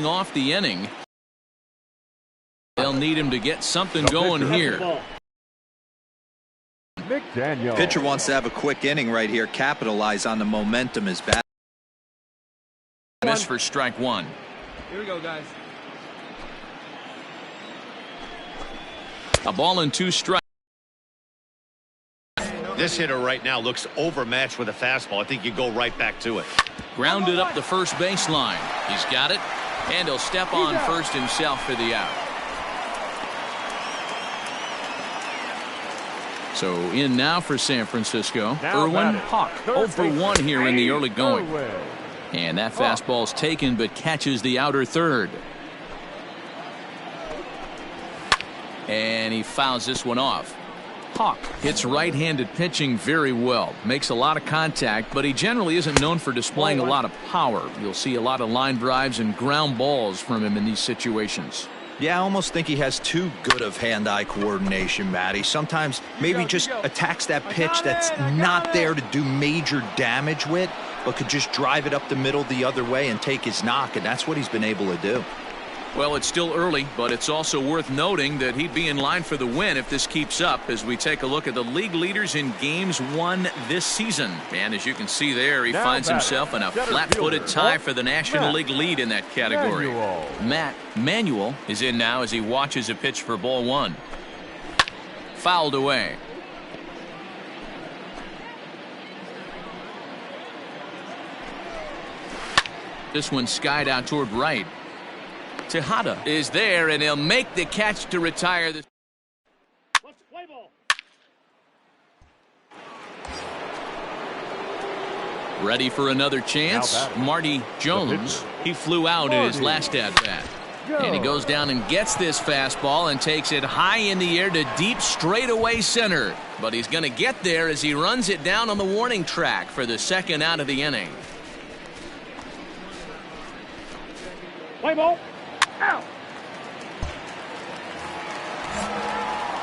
off the inning. They'll need him to get something going here. McDaniel. Pitcher wants to have a quick inning right here, capitalize on the momentum as bad. Miss for strike one. Here we go, guys. A ball and 2 strikes. This hitter right now looks overmatched with a fastball. I think you go right back to it. Grounded up the first baseline. He's got it, and he'll step on first himself for the out. So in now for San Francisco, Irwin Hawk, 0 for 1 here in the early going. And that fastball's taken but catches the outer third. And he fouls this one off. Hawk hits right-handed pitching very well. Makes a lot of contact, but he generally isn't known for displaying a lot of power. You'll see a lot of line drives and ground balls from him in these situations. Yeah, I almost think he has too good of hand-eye coordination, Matty. Sometimes maybe just attacks that pitch that's not there to do major damage with, but could just drive it up the middle the other way and take his knock, and that's what he's been able to do. Well, it's still early, but it's also worth noting that he'd be in line for the win if this keeps up as we take a look at the league leaders in games won this season. And as you can see there, he finds himself in a flat-footed tie for the National League lead in that category. Matt Manuel is in now as he watches a pitch for ball 1. Fouled away. This one skied out toward right. Tejada is there, and he'll make the catch to retire this. Ready for another chance. Marty Jones. He flew out in his last at-bat. And he goes down and gets this fastball and takes it high in the air to deep straightaway center. But he's going to get there as he runs it down on the warning track for the second out of the inning. Play ball. Ow.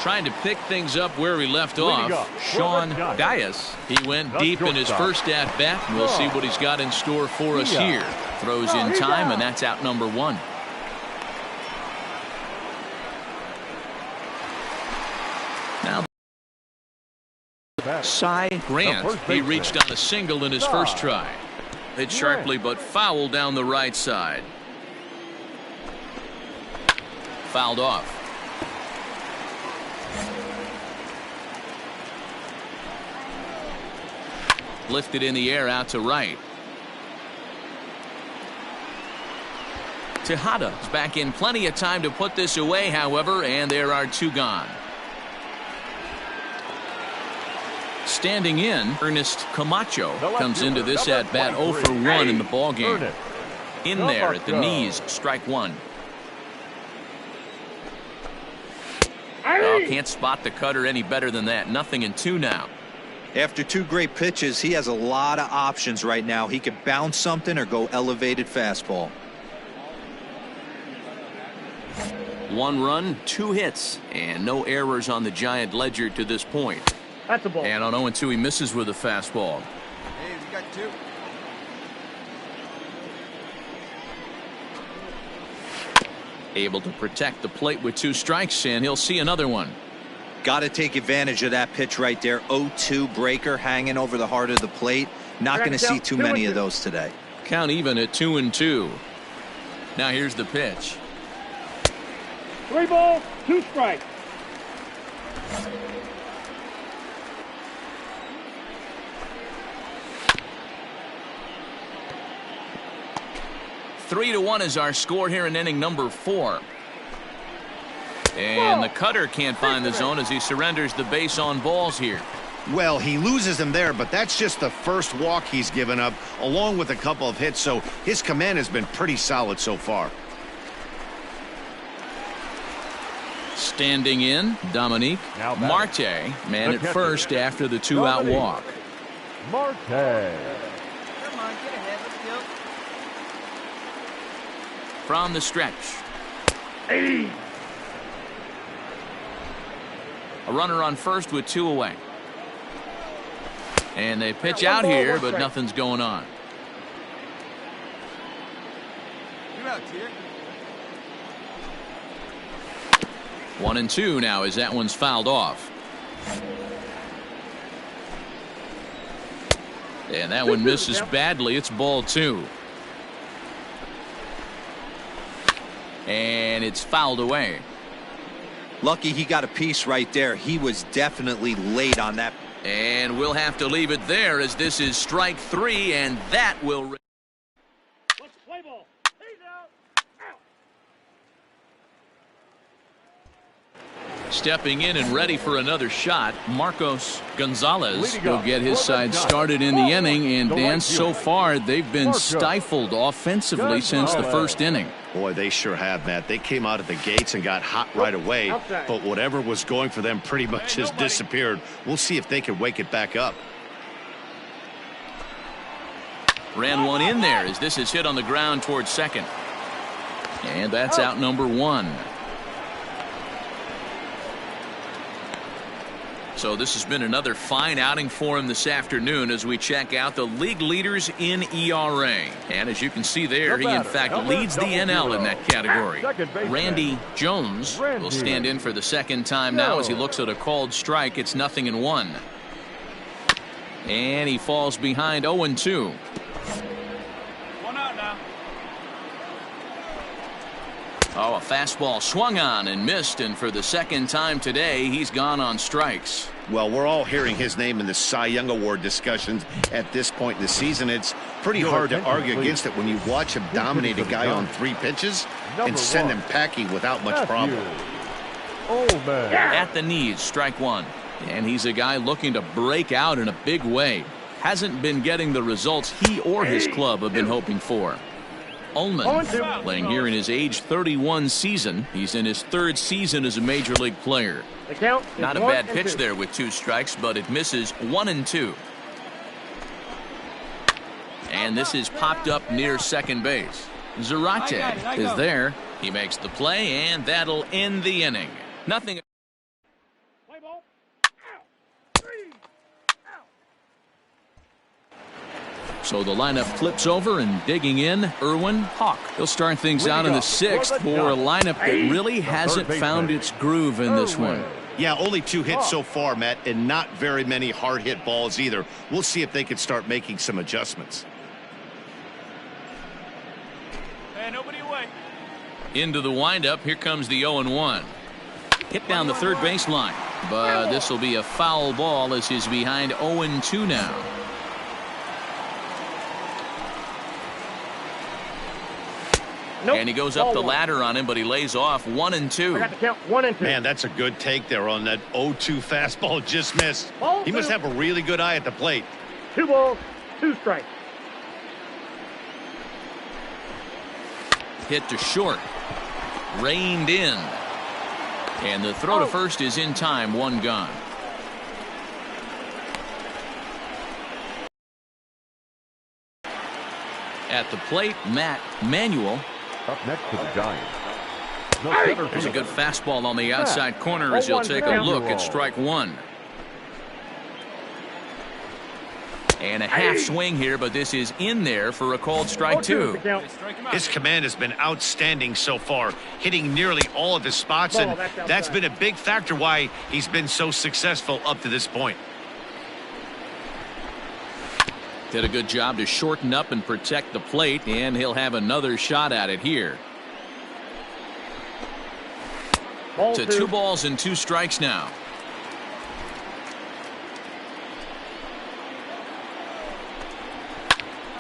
Trying to pick things up where he left off. Sean Dias. He went deep in his first at-bat. We'll see what he's got in store for us here. Throws in time, and that's out number 1. Now, Cy Grant. He reached on a single in his first try. Hit sharply, but foul down the right side. Fouled off. Lifted in the air out to right. Tejada is back in plenty of time to put this away, however, and there are 2 gone. Standing in, Ernest Camacho comes into this at bat 0 for 1 in the ballgame. In there at the knees, strike 1. Oh, can't spot the cutter any better than that. 0-2 now. After 2 great pitches, he has a lot of options right now. He could bounce something or go elevated fastball. 1 run, 2 hits, and no errors on the Giant ledger to this point. That's a ball. And on 0-2, he misses with a fastball. Hey, you got 2. Able to protect the plate with 2 strikes, and he'll see another one. Got to take advantage of that pitch right there. 0-2 breaker hanging over the heart of the plate. Not going to see too many of those today. Count even at 2-2. Now here's the pitch. 3 balls, 2 strikes. Three to 1 is our score here in inning number 4. And the cutter can't find the zone as he surrenders the base on balls here. Well, he loses him there, but that's just the first walk he's given up, along with a couple of hits, so his command has been pretty solid so far. Standing in, Dominique Marte, man at first after the 2-out walk. Marte. Come on, get ahead. Let's go. From the stretch. Hey. A runner on first with 2 away. And they pitch out here, but nothing's going on. You're out here. 1-2 now as that one's fouled off. And that one misses badly. It's ball 2. And it's fouled away. Lucky he got a piece right there. He was definitely late on that. And we'll have to leave it there as this is strike 3, and that will. Let's play ball. He's out. Stepping in and ready for another shot, Marcos Gonzalez will get his side started in the inning. And Dan, so far they've been stifled offensively since the first inning. Boy, they sure have, Matt. They came out of the gates and got hot right away, but whatever was going for them pretty much has disappeared. We'll see if they can wake it back up. Ran one in there as this is hit on the ground towards second. And that's out number 1. So this has been another fine outing for him this afternoon as we check out the league leaders in ERA. And as you can see there, he in fact leads the NL in that category. Randy Jones will stand in for the second time now as he looks at a called strike. It's 0-1. And he falls behind 0-2. Oh, a fastball swung on and missed, and for the second time today, he's gone on strikes. Well, we're all hearing his name in the Cy Young Award discussions at this point in the season. It's pretty hard to argue against it when you watch him dominate a guy on 3 pitches and send him packing without much problem. At the knees, strike 1. And he's a guy looking to break out in a big way. Hasn't been getting the results he or his club have been hoping for. Ullman playing here in his age 31 season. He's in his 3rd season as a major league player. Not a bad pitch there with 2 strikes, but it misses 1-2. And this is popped up near second base. Zarate is there. He makes the play, and that'll end the inning. Nothing. So the lineup flips over, and digging in, Irwin Hawk. He'll start things out in the 6th for a lineup that really hasn't found its groove in this one. Yeah, only 2 hits so far, Matt, and not very many hard hit balls either. We'll see if they can start making some adjustments. Nobody away. Into the windup, here comes the 0-1. Hit down the third baseline, but this will be a foul ball as he's behind 0-2 now. And he goes up the ladder on him, but he lays off 1-2. I got the count 1-2. Man, that's a good take there on that 0-2 fastball just missed. He must have a really good eye at the plate. 2 balls, 2 strikes. Hit to short. Reined in. And the throw to first is in time. 1 gone. At the plate, Matt Manuel. Up next to the Giants. There's a good fastball on the outside corner as he'll take a look at strike 1. And a half swing here, but this is in there for a called strike 2. His command has been outstanding so far, hitting nearly all of his spots, and that's been a big factor why he's been so successful up to this point. Did a good job to shorten up and protect the plate, and he'll have another shot at it here. To 2 balls and 2 strikes now.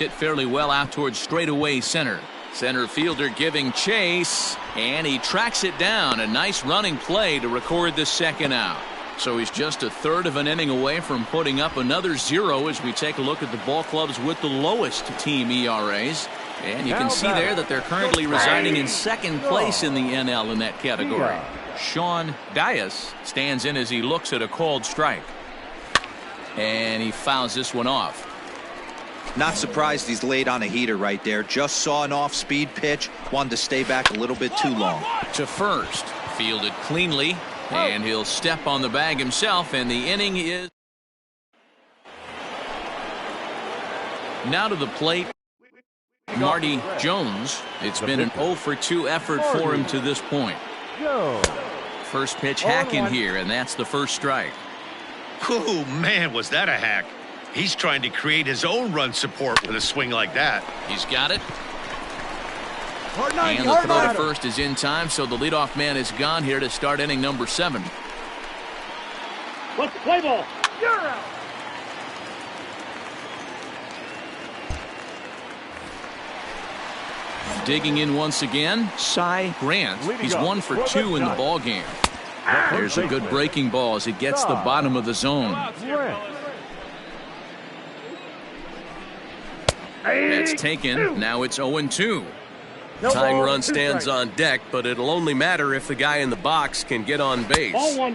Hit fairly well out towards straightaway center. Center fielder giving chase, and he tracks it down. A nice running play to record the second out. So he's just a third of an inning away from putting up another 0 as we take a look at the ball clubs with the lowest team ERAs. And you can see there that they're currently residing in second place in the NL in that category. Sean Dias stands in as he looks at a called strike. And he fouls this one off. Not surprised he's laid on a heater right there. Just saw an off-speed pitch. Wanted to stay back a little bit too long. To first. Fielded cleanly. And he'll step on the bag himself, and the inning is now to the plate. Marty Jones. It's been an 0-for-2 effort for him to this point. First pitch hacking here, and that's the first strike. Oh, man, was that a hack. He's trying to create his own run support with a swing like that. He's got it. And the throw to first is in time, so the leadoff man is gone here to start inning number 7. Let's play ball. You're out. Digging in once again, Cy Grant. He's 1 for 2 in the ball game. There's a good breaking ball as it gets the bottom of the zone. That's taken. Now it's 0-2. Tying run stands on deck, but it'll only matter if the guy in the box can get on base.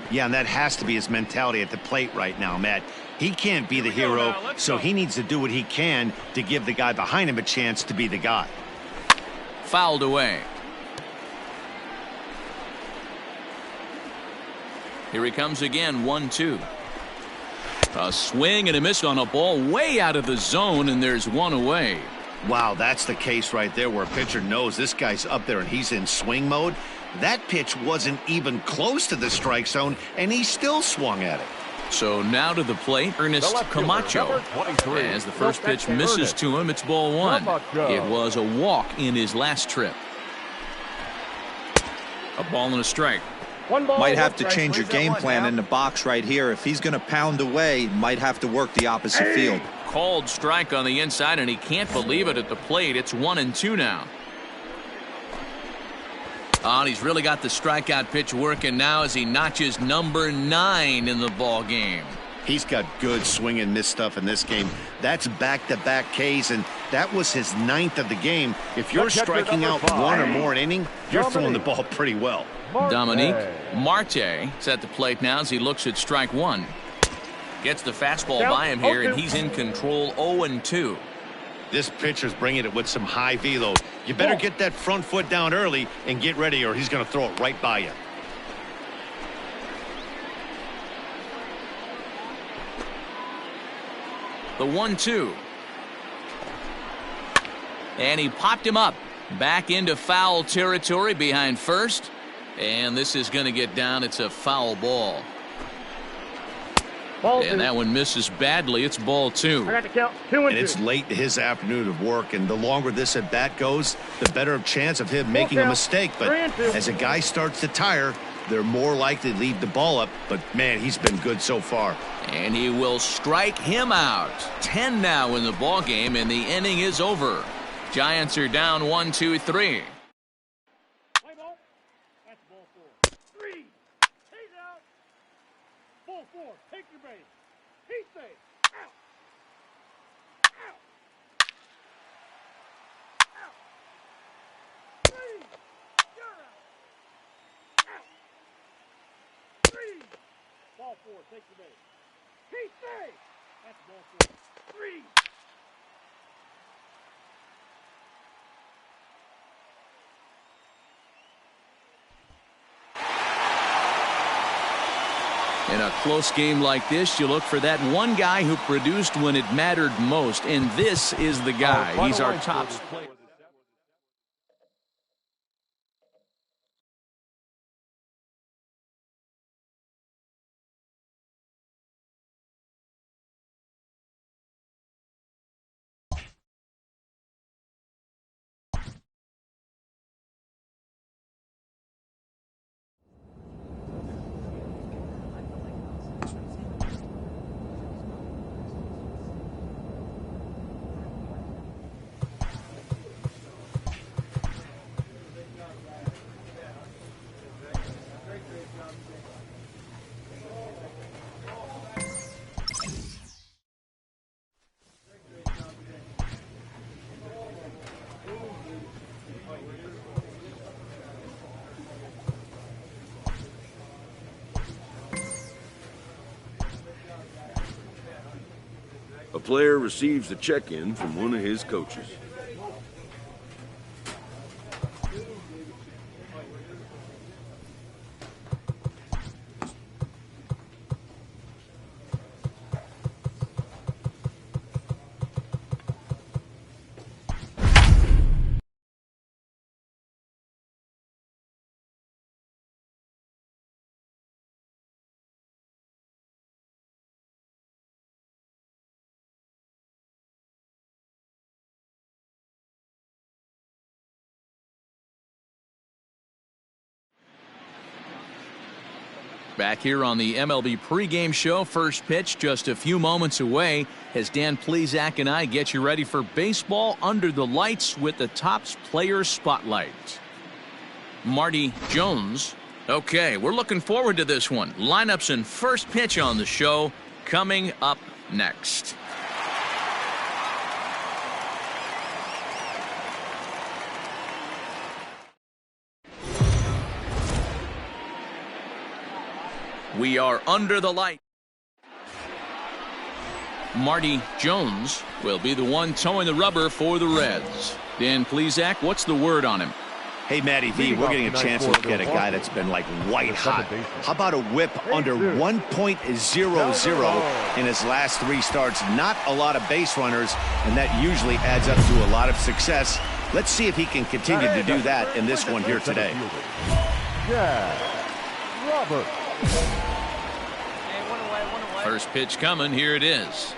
Yeah, and that has to be his mentality at the plate right now, Matt. He can't be the hero, so he needs to do what he can to give the guy behind him a chance to be the guy. Fouled away. Here he comes again, 1-2. A swing and a miss on a ball way out of the zone, and there's one away. Wow, that's the case right there where a pitcher knows this guy's up there and he's in swing mode. That pitch wasn't even close to the strike zone, and he still swung at it. So now to the plate, Ernest Camacho. As the first pitch misses to him, it's ball 1. It was a walk in his last trip. A ball and a strike. Might have to change your game plan in the box right here. If he's going to pound away, might have to work the opposite field. Called strike on the inside, and he can't believe it at the plate. It's 1-2 now. And he's really got the strikeout pitch working now as he notches number 9 in the ball game. He's got good swing and miss stuff in this game. That's back-to-back Ks, and that was his 9th of the game. If you're striking out 1 or more an inning, you're throwing the ball pretty well. Dominique Marte is at the plate now as he looks at strike 1. Gets the fastball by him here, and he's in control. 0-2. This pitcher's bringing it with some high velo. You better get that front foot down early and get ready, or he's going to throw it right by you. The 1-2. And he popped him up. Back into foul territory behind first. And this is going to get down. It's a foul ball. And that one misses badly. It's ball 2. I got to count 2-2. And it's late in his afternoon of work, and the longer this at bat goes, the better chance of him making a mistake. But as a guy starts to tire, they're more likely to leave the ball up. But man, he's been good so far. And he will strike him out. 10 now in the ball game, and the inning is over. Giants are down 1-2-3. Play ball. That's ball 4. 3. He's out. Ball 4. Take your base. He's safe. Out. Out. Out. 3. You're out. Out. 3. Ball 4. Take your base. He's safe. That's ball 4. 3. In a close game like this, you look for that one guy who produced when it mattered most, and this is the guy. He's our top player. A player receives a check-in from one of his coaches. Back here on the MLB pregame show, first pitch just a few moments away as Dan Plesac and I get you ready for baseball under the lights with the Topps Player Spotlight. Marty Jones. Okay, we're looking forward to this one. Lineups and first pitch on the show coming up next. We are under the light. Marty Jones will be the one towing the rubber for the Reds. Dan Plesac, what's the word on him? Hey, Matty V, we're getting a chance to look at a guy that's been like white hot. How about a whip under 1.00 in his last 3 starts? Not a lot of base runners, and that usually adds up to a lot of success. Let's see if he can continue to do that in this one here today. Yeah, Robert. First pitch coming. Here it is.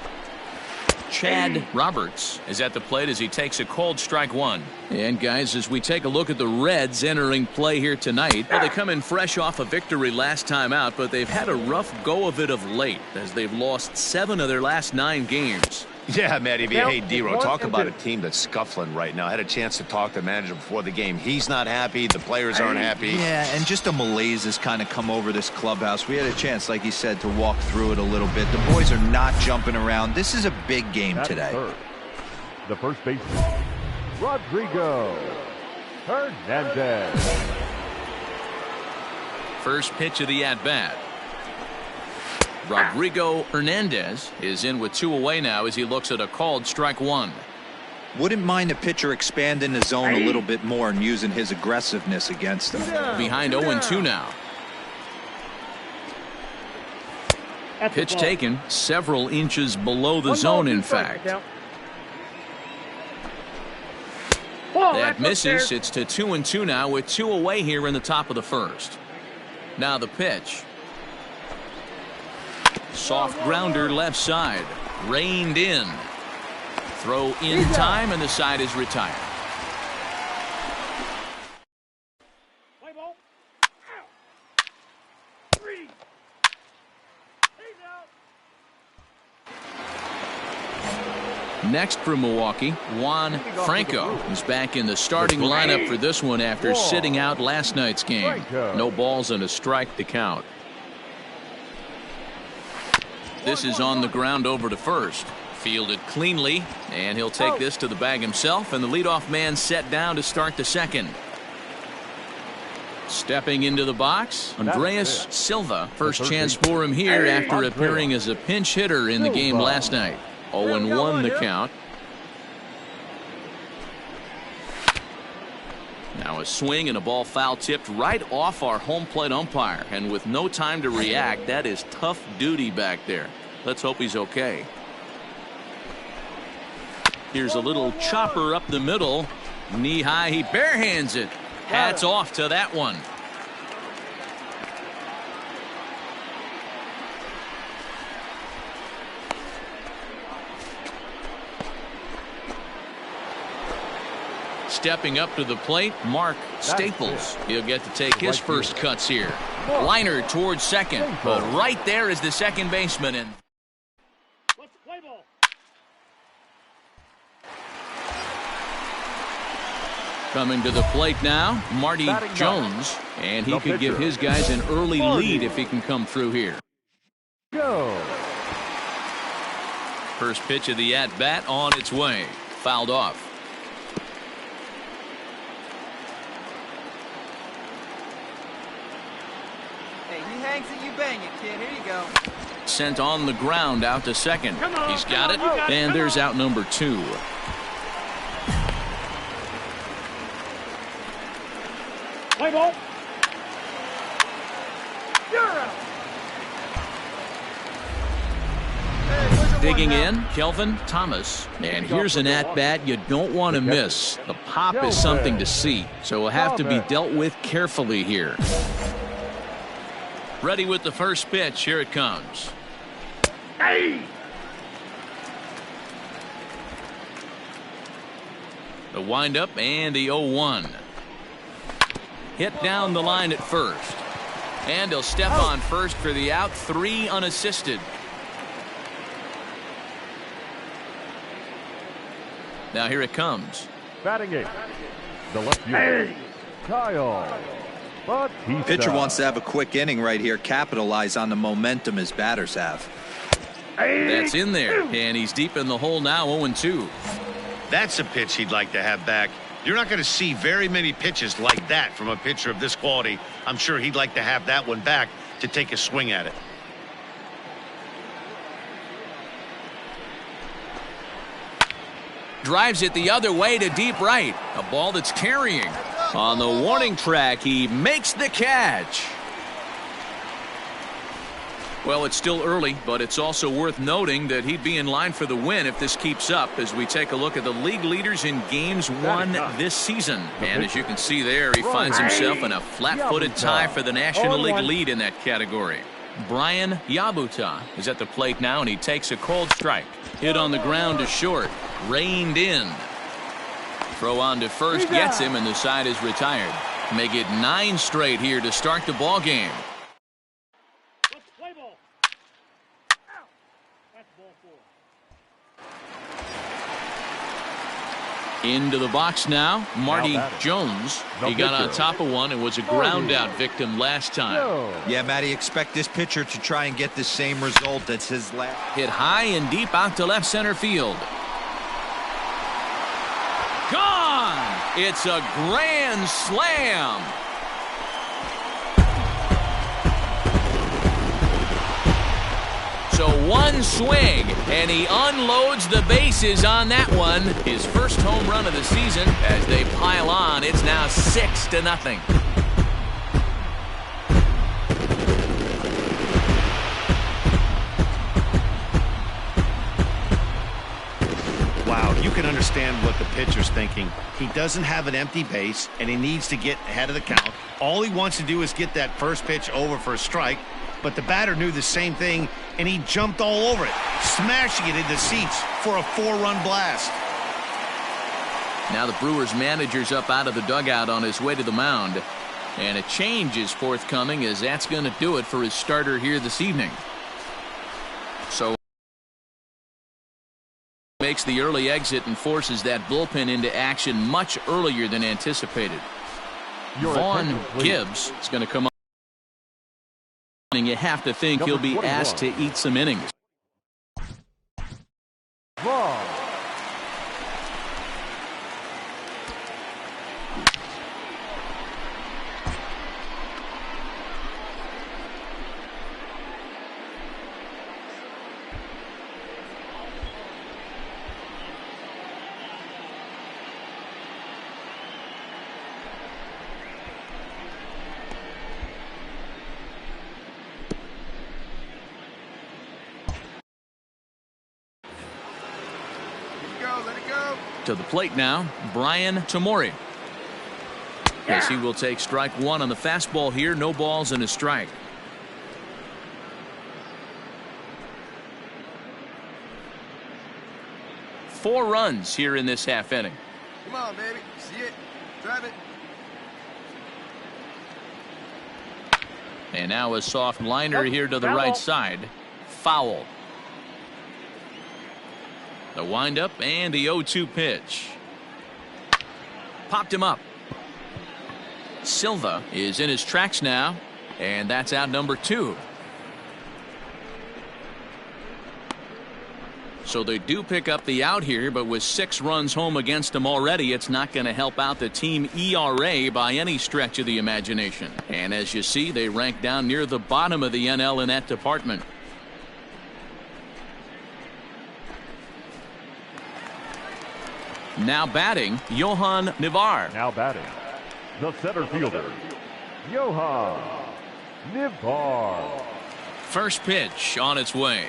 Chad Roberts is at the plate as he takes a cold strike one. And guys, as we take a look at the Reds entering play here tonight, well, they come in fresh off a victory last time out, but they've had a rough go of it of late as they've lost 7 of their last 9 games. Yeah, Matty V. Hey, D-Ro, talk about a team that's scuffling right now. I had a chance to talk to the manager before the game. He's not happy. The players aren't happy. Yeah, and just a malaise has kind of come over this clubhouse. We had a chance, like you said, to walk through it a little bit. The boys are not jumping around. This is a big game today. The first baseman, Rodrigo Hernandez. First pitch of the at-bat. Rodrigo Hernandez is in with 2 away now as he looks at a called strike one. Wouldn't mind the pitcher expanding the zone a little bit more and using his aggressiveness against them. Behind 0-2 now. Pitch taken several inches below the zone, in fact. That misses. It's to 2-2 now with 2 away here in the top of the first. Now the pitch. Soft grounder left side. Reined in. Throw in time, and the side is retired. Play ball. Out. 3. He's out. Next for Milwaukee, Juan Franco is back in the starting lineup for this one after sitting out last night's game. No balls and a strike to count. This is on the ground over to first. Fielded cleanly, and he'll take this to the bag himself, and the leadoff man set down to start the second. Stepping into the box, Andreas Silva. First chance for him here after appearing as a pinch hitter in the game last night. 0-1 the count. Now a swing and a ball foul tipped right off our home plate umpire, and with no time to react, that is tough duty back there. Let's hope he's okay. Here's a little chopper up the middle. Knee high, he barehands it. Hats off to that one. Stepping up to the plate, Mark Staples. He'll get to take his first cuts here. Liner towards second, but right there is the second baseman. And Let's play ball. coming to the plate now, Marty Jones, and he could give his guys an early lead if he can come through here. Go. First pitch of the at-bat on its way. Fouled off. Hangs it, you bang it, kid. Here you go. Sent on the ground out to second. He's got it, and there's out number 2. Play ball. You're out. Digging in, Kelvin Thomas. And here's an at-bat you don't want to miss. The pop is something to see, so will have to be dealt with carefully here. Ready with the first pitch. Here it comes. Hey. The windup and the 0-1. Hit down the line at first. And he'll step on first for the out, 3 unassisted. Now here it comes. Batting 8th, the left fielder, Kyle Batista. Pitcher wants to have a quick inning right here, capitalize on the momentum his batters have. That's in there, and he's deep in the hole now, 0-2. That's a pitch he'd like to have back. You're not going to see very many pitches like that from a pitcher of this quality. I'm sure he'd like to have that one back to take a swing at it. Drives it the other way to deep right. A ball that's carrying. On the warning track, he makes the catch. Well, it's still early, but it's also worth noting that he'd be in line for the win if this keeps up as we take a look at the league leaders in games won this season. And as you can see there, he finds himself in a flat-footed tie for the National League lead in that category. Brian Yabuta is at the plate now, and he takes a cold strike. Hit on the ground to short. Reined in. Throw on to first gets him, and the side is retired. Make it 9 straight here to start the ball game. Let's play ball. Ow. That's ball 4. Into the box now, Marty Jones. He got on top of one and was a ground out victim last time. Yeah, Matty, expect this pitcher to try and get the same result as his last. Hit high and deep out to left center field. Gone! It's a grand slam. So one swing, and he unloads the bases on that one. His first home run of the season. As they pile on, it's now 6-0. Wow, you can understand what the pitcher's thinking. He doesn't have an empty base, and he needs to get ahead of the count. All he wants to do is get that first pitch over for a strike, but the batter knew the same thing, and he jumped all over it, smashing it into seats for a 4-run blast. Now the Brewers manager's up out of the dugout on his way to the mound, and a change is forthcoming, as that's going to do it for his starter here this evening. So makes the early exit and forces that bullpen into action much earlier than anticipated. Vaughn Gibbs is going to come up. You have to think he'll be asked to eat some innings. Vaughn. To the plate now, Brian Tamori. Yes, he will take strike 1 on the fastball here. No balls and a strike. Four runs here in this half inning. Come on, baby. See it. Drive it. And now a soft liner here to the right side. Foul. The windup and the 0-2 pitch. Popped him up. Silva is in his tracks now, and that's out number 2. So they do pick up the out here, but with 6 runs home against them already, it's not going to help out the team ERA by any stretch of the imagination. And as you see, they rank down near the bottom of the NL in that department. Now batting, Johan Nivar. Now batting, the center fielder, Johan Nivar. First pitch on its way.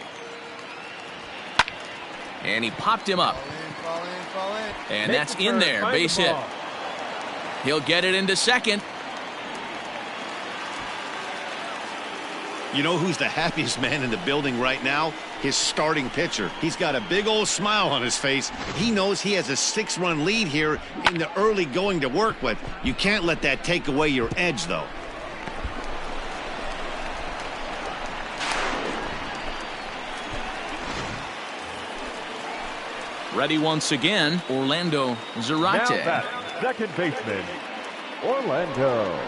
And he popped him up. Fall in. And that's in there, base hit. He'll get it into second. You know who's the happiest man in the building right now? His starting pitcher. He's got a big old smile on his face. He knows he has a 6-run lead here in the early going to work with. You can't let that take away your edge, though. Ready once again, Orlando Zarate. Now batting, second baseman, Orlando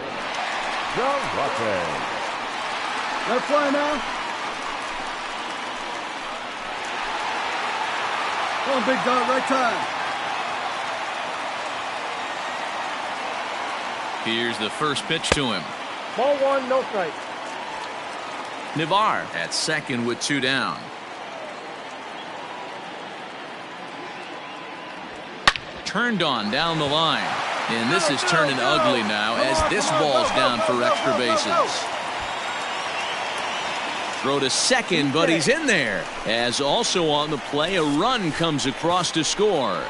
Zarate. Left fly now. Come on, big dog, right time. Here's the first pitch to him. Ball one, no strike. Navar at second with 2 down. Turned on down the line. And this is turning ugly now as this ball's down for extra bases. Throw to second, but he's in there. As also on the play, a run comes across to score.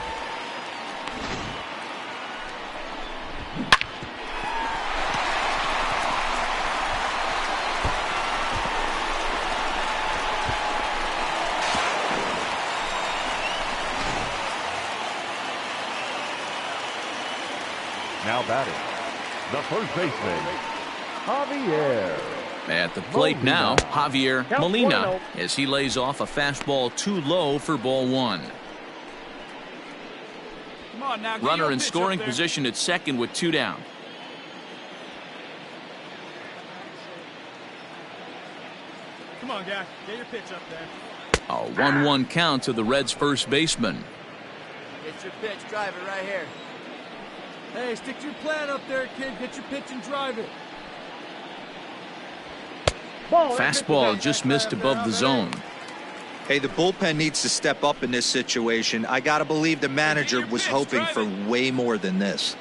Now batting, the first baseman, Javier. At the plate now, Javier Molina, as he lays off a fastball too low for ball 1. Runner in scoring position at second with 2 down. Come on, guy. Get your pitch up there. A 1-1 count to the Reds' first baseman. Get your pitch, drive it right here. Hey, stick to your plan up there, kid. Get your pitch and drive it. Fastball just missed above the zone. Hey, the bullpen needs to step up in this situation. I got to believe the manager was hoping for way more than this.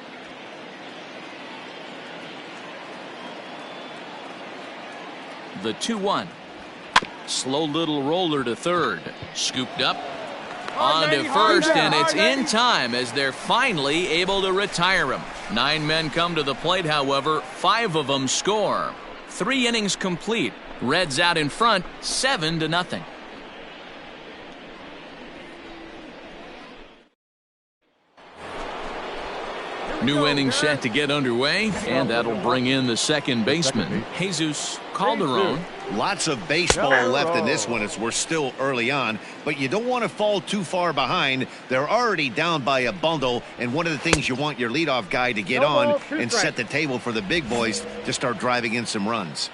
The 2-1. Slow little roller to third. Scooped up. On to first, and it's in time as they're finally able to retire him. 9 men come to the plate, however. 5 of them score. 3 innings complete. Reds out in front, 7-0. New inning set to get underway, and that'll bring in the second baseman, Jesus Calderon. Lots of baseball left in this one as we're still early on, but you don't want to fall too far behind. They're already down by a bundle, and one of the things you want your leadoff guy to get on and set the table for the big boys to start driving in some runs.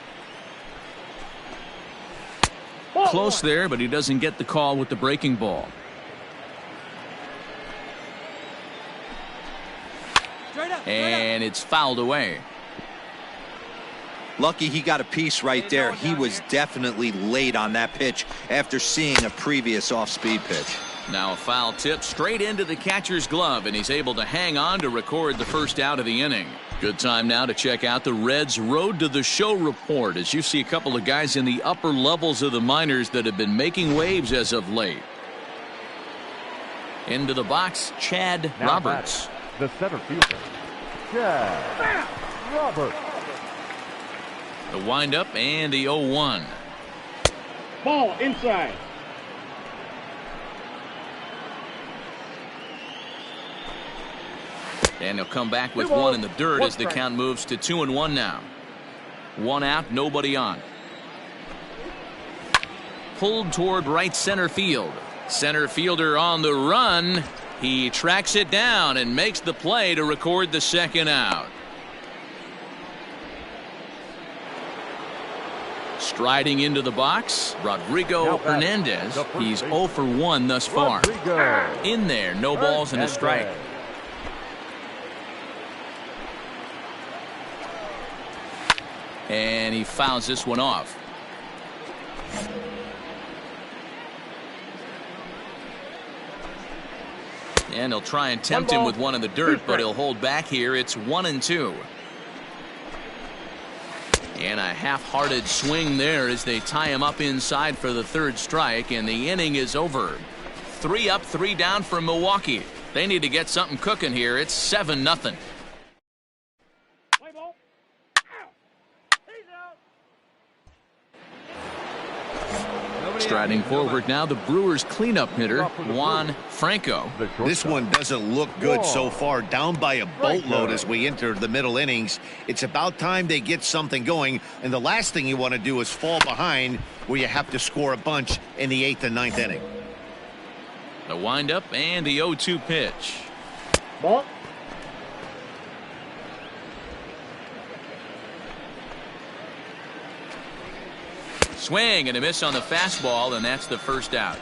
Close there, but he doesn't get the call with the breaking ball. And it's fouled away. Lucky he got a piece right there. He was definitely late on that pitch after seeing a previous off-speed pitch. Now a foul tip straight into the catcher's glove, and he's able to hang on to record the first out of the inning. Good time now to check out the Reds' Road to the Show report, as you see a couple of guys in the upper levels of the minors that have been making waves as of late. Into the box, Chad Roberts. The center fielder, Chad Roberts. The windup and the 0-1. Ball inside. And he'll come back with 1 in the dirt as the count moves to 2-1 now. 1 out, nobody on. Pulled toward right center field. Center fielder on the run. He tracks it down and makes the play to record the second out. Striding into the box, Rodrigo Hernandez. He's 0 for 1 thus far. In there, no balls and a strike. And he fouls this one off. And he'll try and tempt him with 1 in the dirt, but he'll hold back here. It's 1-2. And a half-hearted swing there as they tie him up inside for the 3rd strike, and the inning is over. 3 up, 3 down for Milwaukee. They need to get something cooking here. It's 7-0. Striding forward now, the Brewers' cleanup hitter, Juan Franco. This one doesn't look good so far. Down by a boatload as we enter the middle innings. It's about time they get something going, and the last thing you want to do is fall behind where you have to score a bunch in the 8th and 9th inning. The windup and the 0-2 pitch. Ball. Swing and a miss on the fastball, and that's the first out.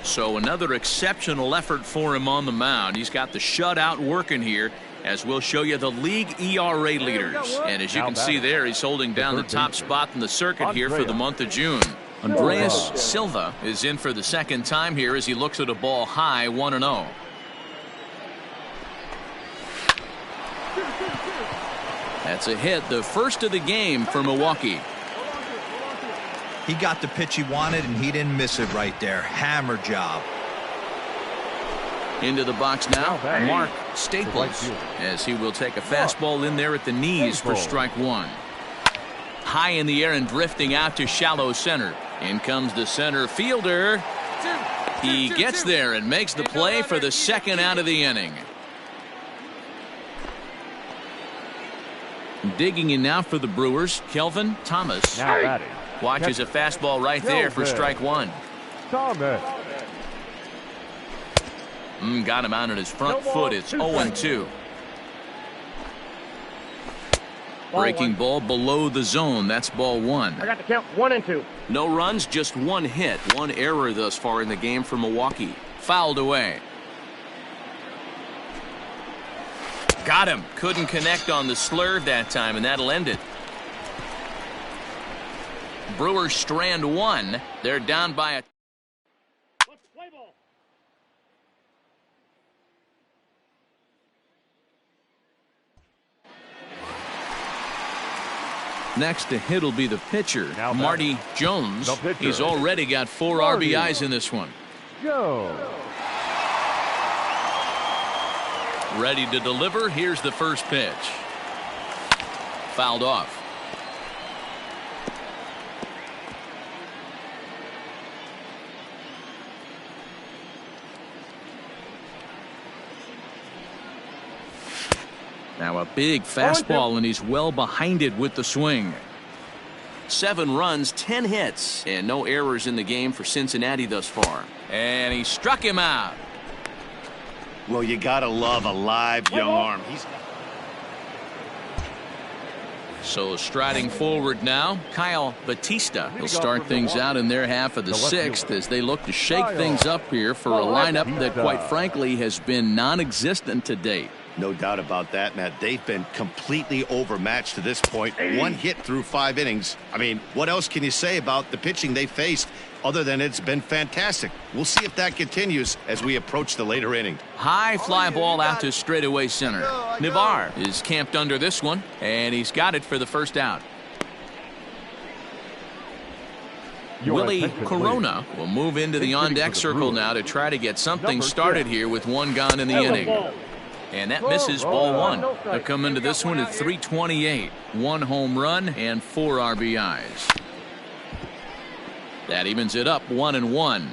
So another exceptional effort for him on the mound. He's got the shutout working here, as we'll show you the league ERA leaders. And as you can see there, he's holding down the top spot in the circuit here for the month of June. Andreas Silva is in for the second time here as he looks at a ball high, 1-0. That's a hit, the first of the game for Milwaukee. He got the pitch he wanted, and he didn't miss it right there. Hammer job. Into the box now, Mark Staples, as he will take a fastball in there at the knees for strike one. High in the air and drifting out to shallow center. In comes the center fielder. He gets there and makes the play for the second out of the inning. Digging in now for the Brewers, Kelvin Thomas. Watches a fastball right there for strike one. Got him out on his front foot. It's 0-2. Breaking ball below the zone. That's ball one. I got the count 1-2. No runs, just one hit. One error thus far in the game for Milwaukee. Fouled away. Got him. Couldn't connect on the slurve that time, and that'll end it. Brewers strand one. They're down by a. Next to hit will be the pitcher, Marty Jones. He's already got 4 RBIs in this one. Ready to deliver. Here's the first pitch. Fouled off. Now a big fastball, and he's well behind it with the swing. 7 runs, 10 hits, and no errors in the game for Cincinnati thus far. And he struck him out. Well, you gotta love a live young arm. So striding forward now, Kyle Batista. He'll start things out in their half of the 6th as they look to shake things up here for a lineup that, quite frankly, has been non-existent to date. No doubt about that, Matt. They've been completely overmatched to this point. 1 hit through 5 innings. I mean, what else can you say about the pitching they faced other than it's been fantastic? We'll see if that continues as we approach the later inning. High fly ball out to straightaway center. Navar is camped under this one, and he's got it for the first out. Willie Corona will move into the on-deck circle now to try to get something started here with 1 gone in the inning. And that misses, ball 1. They'll come into this one at .328. 1 home run and 4 RBIs. That evens it up 1-1.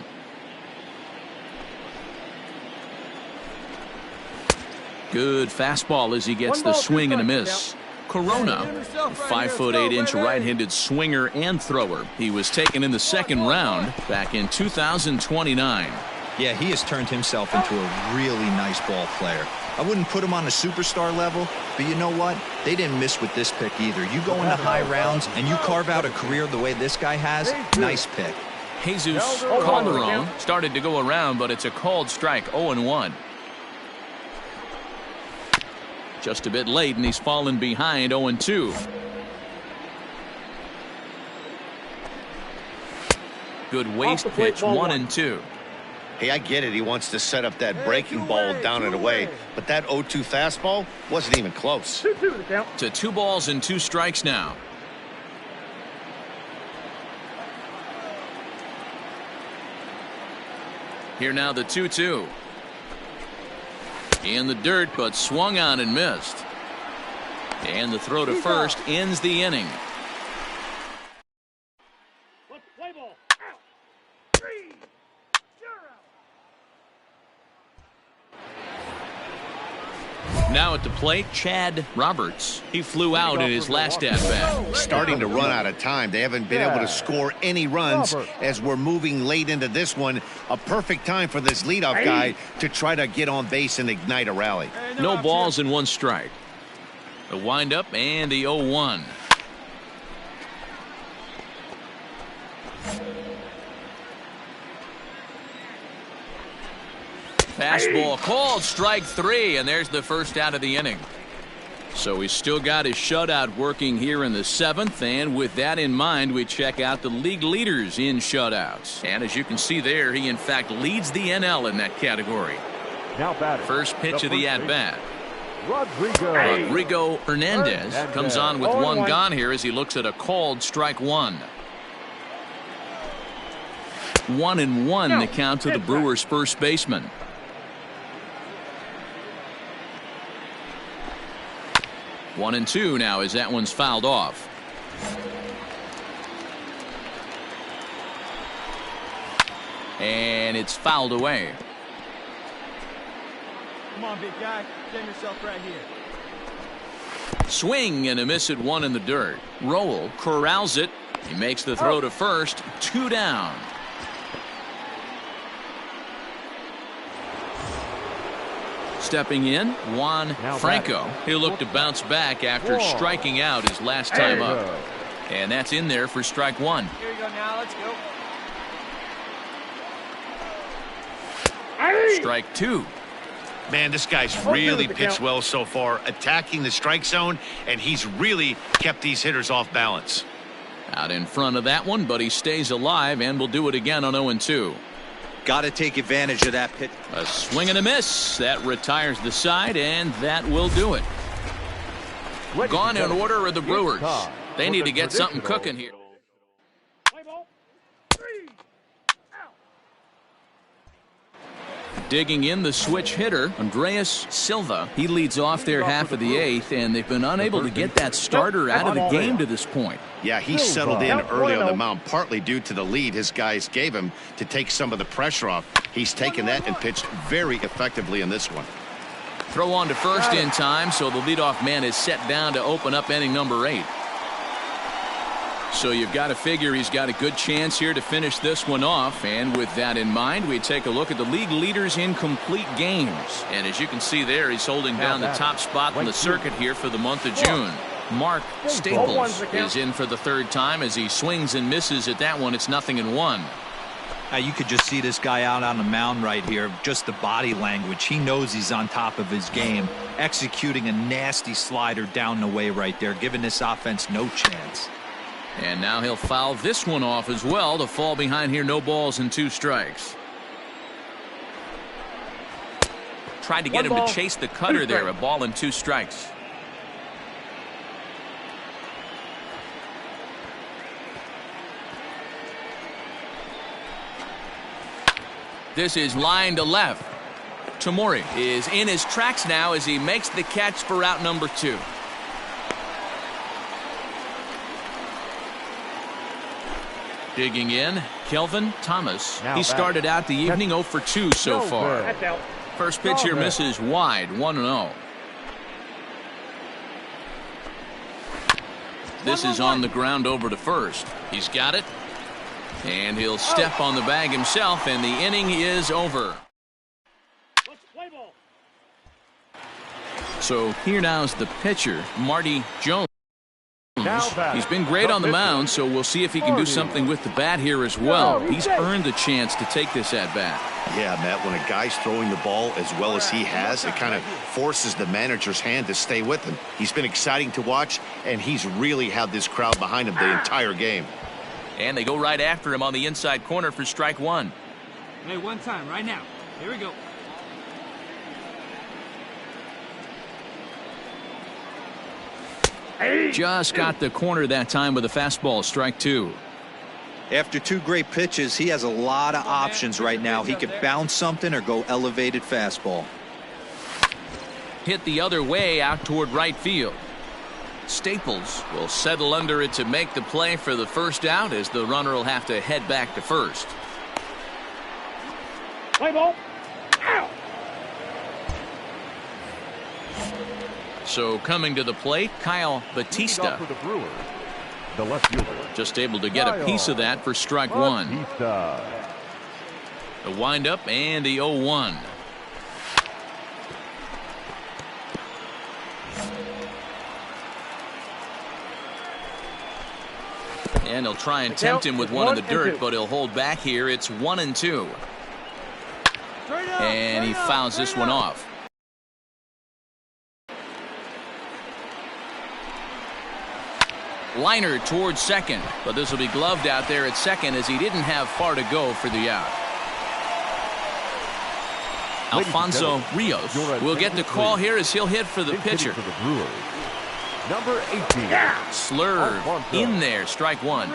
Good fastball as he gets the swing and a miss. Corona, 5'8" right-handed swinger and thrower. He was taken in the 2nd round back in 2029. Yeah, he has turned himself into a really nice ball player. I wouldn't put him on a superstar level, but you know what? They didn't miss with this pick either. You go into high rounds and you carve out a career the way this guy has, nice pick. Jesus Calderon started to go around, but it's a called strike, 0-1. Just a bit late, and he's fallen behind, 0-2. Good waist pitch, 1-2. Hey, I get it. He wants to set up that breaking ball down and away, but that 0-2 fastball wasn't even close. To 2 balls and 2 strikes now. Here now the 2-2. In the dirt, but swung on and missed. And the throw to first ends the inning. Now at the plate, Chad Roberts. He flew out in his last at-bat. Starting to run out of time. They haven't been able to score any runs as we're moving late into this one. A perfect time for this leadoff guy to try to get on base and ignite a rally. No balls and 1 strike. The windup and the 0-1. Fastball called, strike 3, and there's the first out of the inning. So he's still got his shutout working here in the 7th, and with that in mind, we check out the league leaders in shutouts. And as you can see there, he in fact leads the NL in that category. Now batting. First pitch of the at-bat. Rodrigo Hernandez comes on with 1 gone here as he looks at a called strike 1. 1-1 the count to the Brewers' first baseman. One and 2 now as that one's fouled off. And it's fouled away. Come on, big guy. Jam yourself right here. Swing and a miss at 1 in the dirt. Roll corrals it. He makes the throw to first. 2 down. Stepping in, Juan Franco. He'll look to bounce back after striking out his last time up. And that's in there for strike 1. Here you go now. Let's go. Strike 2. Man, this guy's really pitched well so far, attacking the strike zone, and he's really kept these hitters off balance. Out in front of that one, but he stays alive and will do it again on 0-2. Got to take advantage of that pitch. A swing and a miss. That retires the side, and that will do it. Gone in order are the Brewers. They need to get something cooking here. Digging in the switch hitter, Andreas Silva. He leads off their half of the 8th, and they've been unable to get that starter out of the game to this point. Yeah, he settled in early on the mound, partly due to the lead his guys gave him to take some of the pressure off. He's taken that and pitched very effectively in this one. Throw on to first in time, so the leadoff man is set down to open up inning number 8. So you've got to figure he's got a good chance here to finish this one off. And with that in mind, we take a look at the league leaders in complete games. And as you can see there, he's holding down the top spot in the circuit here for the month of June. Mark Staples is in for the 3rd time as he swings and misses at that one. It's 0-1. You could just see this guy out on the mound right here. Just the body language. He knows he's on top of his game. Executing a nasty slider down the way right there, giving this offense no chance. And now he'll foul this one off as well to fall behind here. No balls and 2 strikes. Tried to get him to chase the cutter there. A ball and 2 strikes. This is line to left. Tomori is in his tracks now as he makes the catch for out number 2. Digging in, Kelvin Thomas. He started out the evening 0 for 2 so far. First pitch here misses wide, 1-0. This is on the ground over to first. He's got it. And he'll step on the bag himself, and the inning is over. So here now is the pitcher, Marty Jones. He's been great on the mound, so we'll see if he can do something with the bat here as well. He's earned the chance to take this at-bat. Yeah, Matt, when a guy's throwing the ball as well as he has, it kind of forces the manager's hand to stay with him. He's been exciting to watch, and he's really had this crowd behind him the entire game. And they go right after him on the inside corner for strike 1. Hey, one time, right now. Here we go. Just got the corner that time with a fastball, strike 2. After 2 great pitches, he has a lot of options right now. He could bounce something or go elevated fastball. Hit the other way out toward right field. Staples will settle under it to make the play for the first out as the runner will have to head back to first. Play ball. Ow. So coming to the plate, Kyle Batista. For the Brewers, the left fielder. Just able to get a piece of that for strike one. Batista. The windup and the 0-1. And he'll try and tempt him with one in the dirt, but he'll hold back here. It's 1-2. And he fouls this one off. Liner towards second, but this will be gloved out there at second as he didn't have far to go for the out. Alfonso Rios will get the call here as he'll hit for the pitcher. Number 18. Slurve in there, strike one.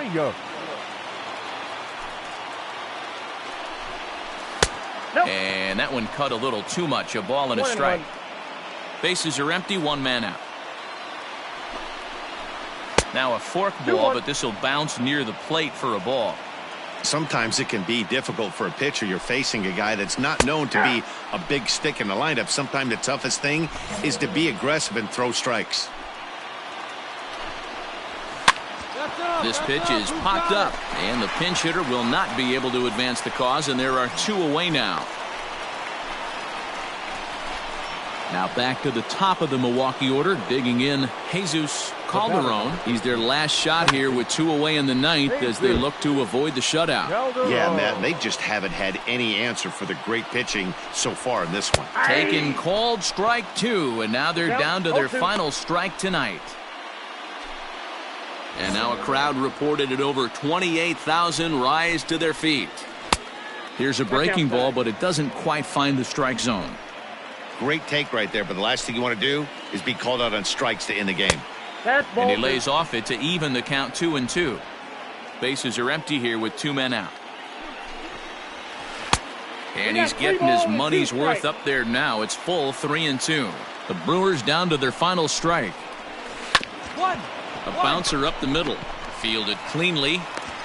And that one cut a little too much, a ball and a strike. Bases are empty, one man out. Now a fork ball, but this will bounce near the plate for a ball. Sometimes it can be difficult for a pitcher. You're facing a guy that's not known to be a big stick in the lineup. Sometimes the toughest thing is to be aggressive and throw strikes. This pitch is popped up, and the pinch hitter will not be able to advance the cause, and there are two away now. Now back to the top of the Milwaukee order, digging in Jesus Calderon. He's their last shot here with two away in the ninth as they look to avoid the shutout. Yeah, Matt, they just haven't had any answer for the great pitching so far in this one. Taken called strike two, and now they're down to their final strike tonight. And now a crowd reported at over 28,000 rise to their feet. Here's a breaking ball, but it doesn't quite find the strike zone. Great take right there, but the last thing you want to do is be called out on strikes to end the game. And he lays off it to even the count 2-2. Bases are empty here with two men out. And he's getting his money's worth up there now. It's full 3-2. The Brewers down to their final strike. A bouncer up the middle. Fielded cleanly.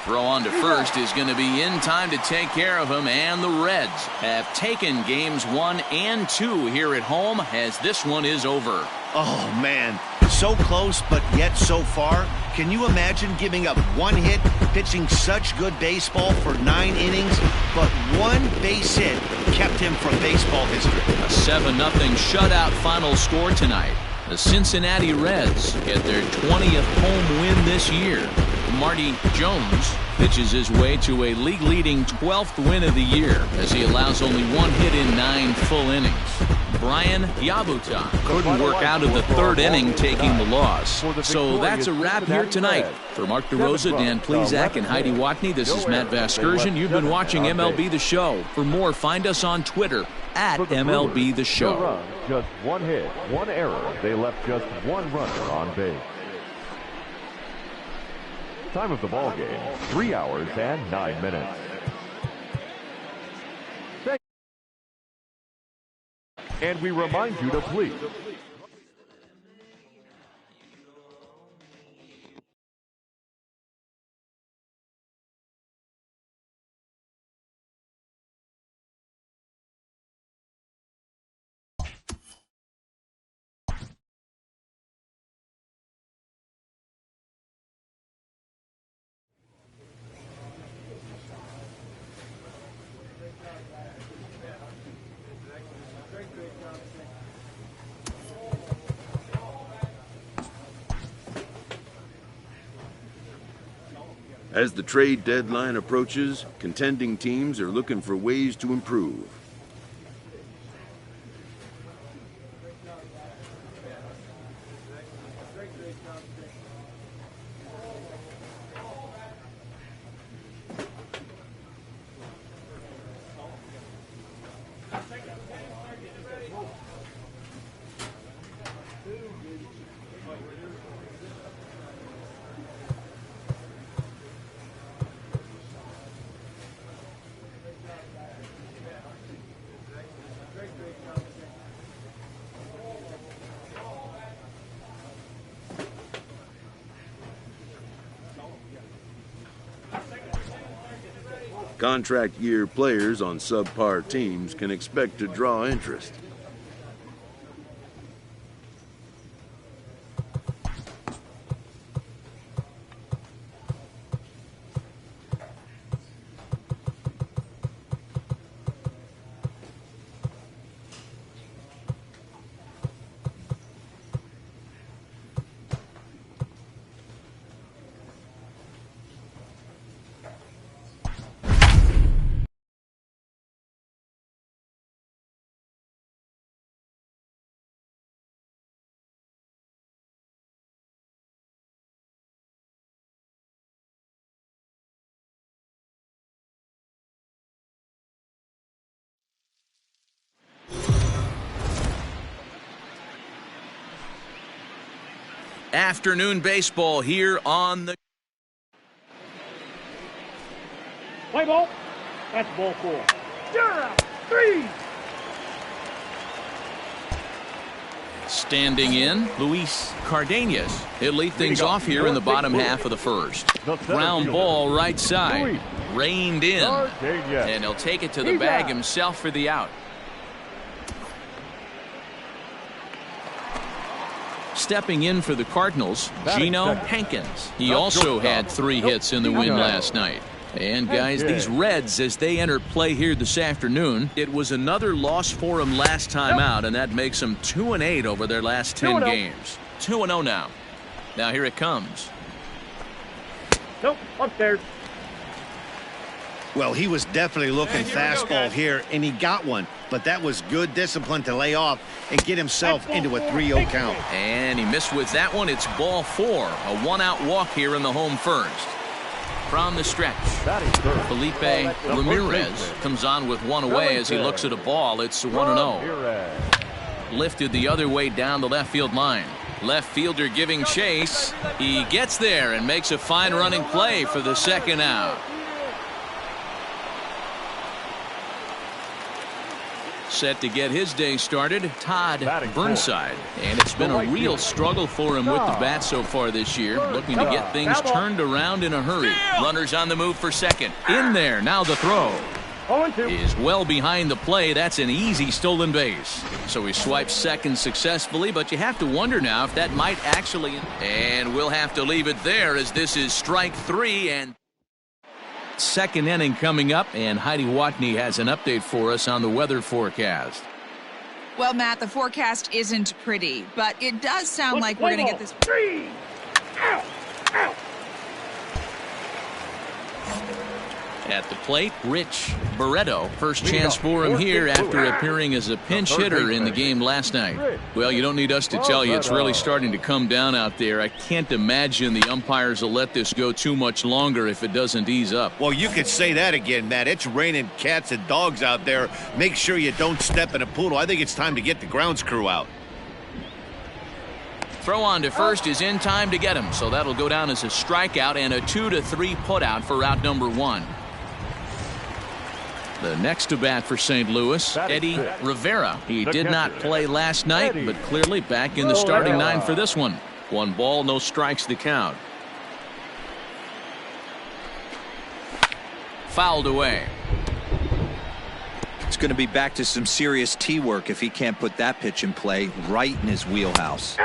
Throw on to first is going to be in time to take care of him, and the Reds have taken games 1 and 2 here at home as this one is over. Oh, man. So close, but yet so far. Can you imagine giving up one hit, pitching such good baseball for 9 innings, but one base hit kept him from baseball history? A 7-0 shutout final score tonight. The Cincinnati Reds get their 20th home win this year. Marty Jones pitches his way to a league-leading 12th win of the year as he allows only one hit in 9 full innings. Brian Yabuta couldn't work out of the 3rd inning, taking the loss. So that's a wrap here tonight. For Mark DeRosa, Dan Plesac, and Heidi Watney, this is Matt Vasgersian. You've been watching MLB The Show. For more, find us on Twitter at MLB The Show. Just one hit, one error. They left just one runner on base. Time of the ball game, 3 hours and 9 minutes. And we remind you to please As the trade deadline approaches, contending teams are looking for ways to improve. Contract year players on subpar teams can expect to draw interest. Afternoon baseball here on the... Play ball. That's ball 4. You're out. 3. Standing in, Luis Cardenas. He'll lead things off here in the bottom half of the first. Ground ball right side. Reined in. And he'll take it to the bag himself for the out. Stepping in for the Cardinals, Geno Hankins. He also had 3 hits in the win last night. And guys, these Reds, as they enter play here this afternoon, it was another loss for them last time out, and that makes them 2-8 over their last 10 games. 2-0 now. Now here it comes. Nope, upstairs. Well, he was definitely looking fastball here, and he got one. But that was good discipline to lay off and get himself into a 3-0 count. And he missed with that one. It's ball 4. A 1-out walk here in the home first. From the stretch, Felipe Ramirez comes on with 1 away as he looks at a ball. It's 1-0. Lifted the other way down the left field line. Left fielder giving chase. He gets there and makes a fine running play for the 2nd out. Set to get his day started, Todd Burnside. And it's been a real struggle for him with the bat so far this year. Looking to get things turned around in a hurry. Runners on the move for second. In there, now the throw. Is well behind the play. That's an easy stolen base. So he swipes second successfully, but you have to wonder now if that might actually... And we'll have to leave it there as this is strike 3 and... 2nd inning coming up, and Heidi Watney has an update for us on the weather forecast. Well, Matt, the forecast isn't pretty, but it does sound like we're going to get this. 3. Out. Out. At the plate, Rich Barreto. First chance for him here after appearing as a pinch hitter in the game last night. Well, you don't need us to tell you it's really starting to come down out there. I can't imagine the umpires will let this go too much longer if it doesn't ease up. Well, you could say that again, Matt. It's raining cats and dogs out there. Make sure you don't step in a poodle. I think it's time to get the grounds crew out. Throw on to first is in time to get him, so that'll go down as a strikeout and a 2-3 putout for out number 1. The next to bat for St. Louis, Eddie Rivera. He did not play last night, but clearly back in the starting 9 for this one. 1 ball, no strikes the count. Fouled away. It's going to be back to some serious tee work if he can't put that pitch in play right in his wheelhouse.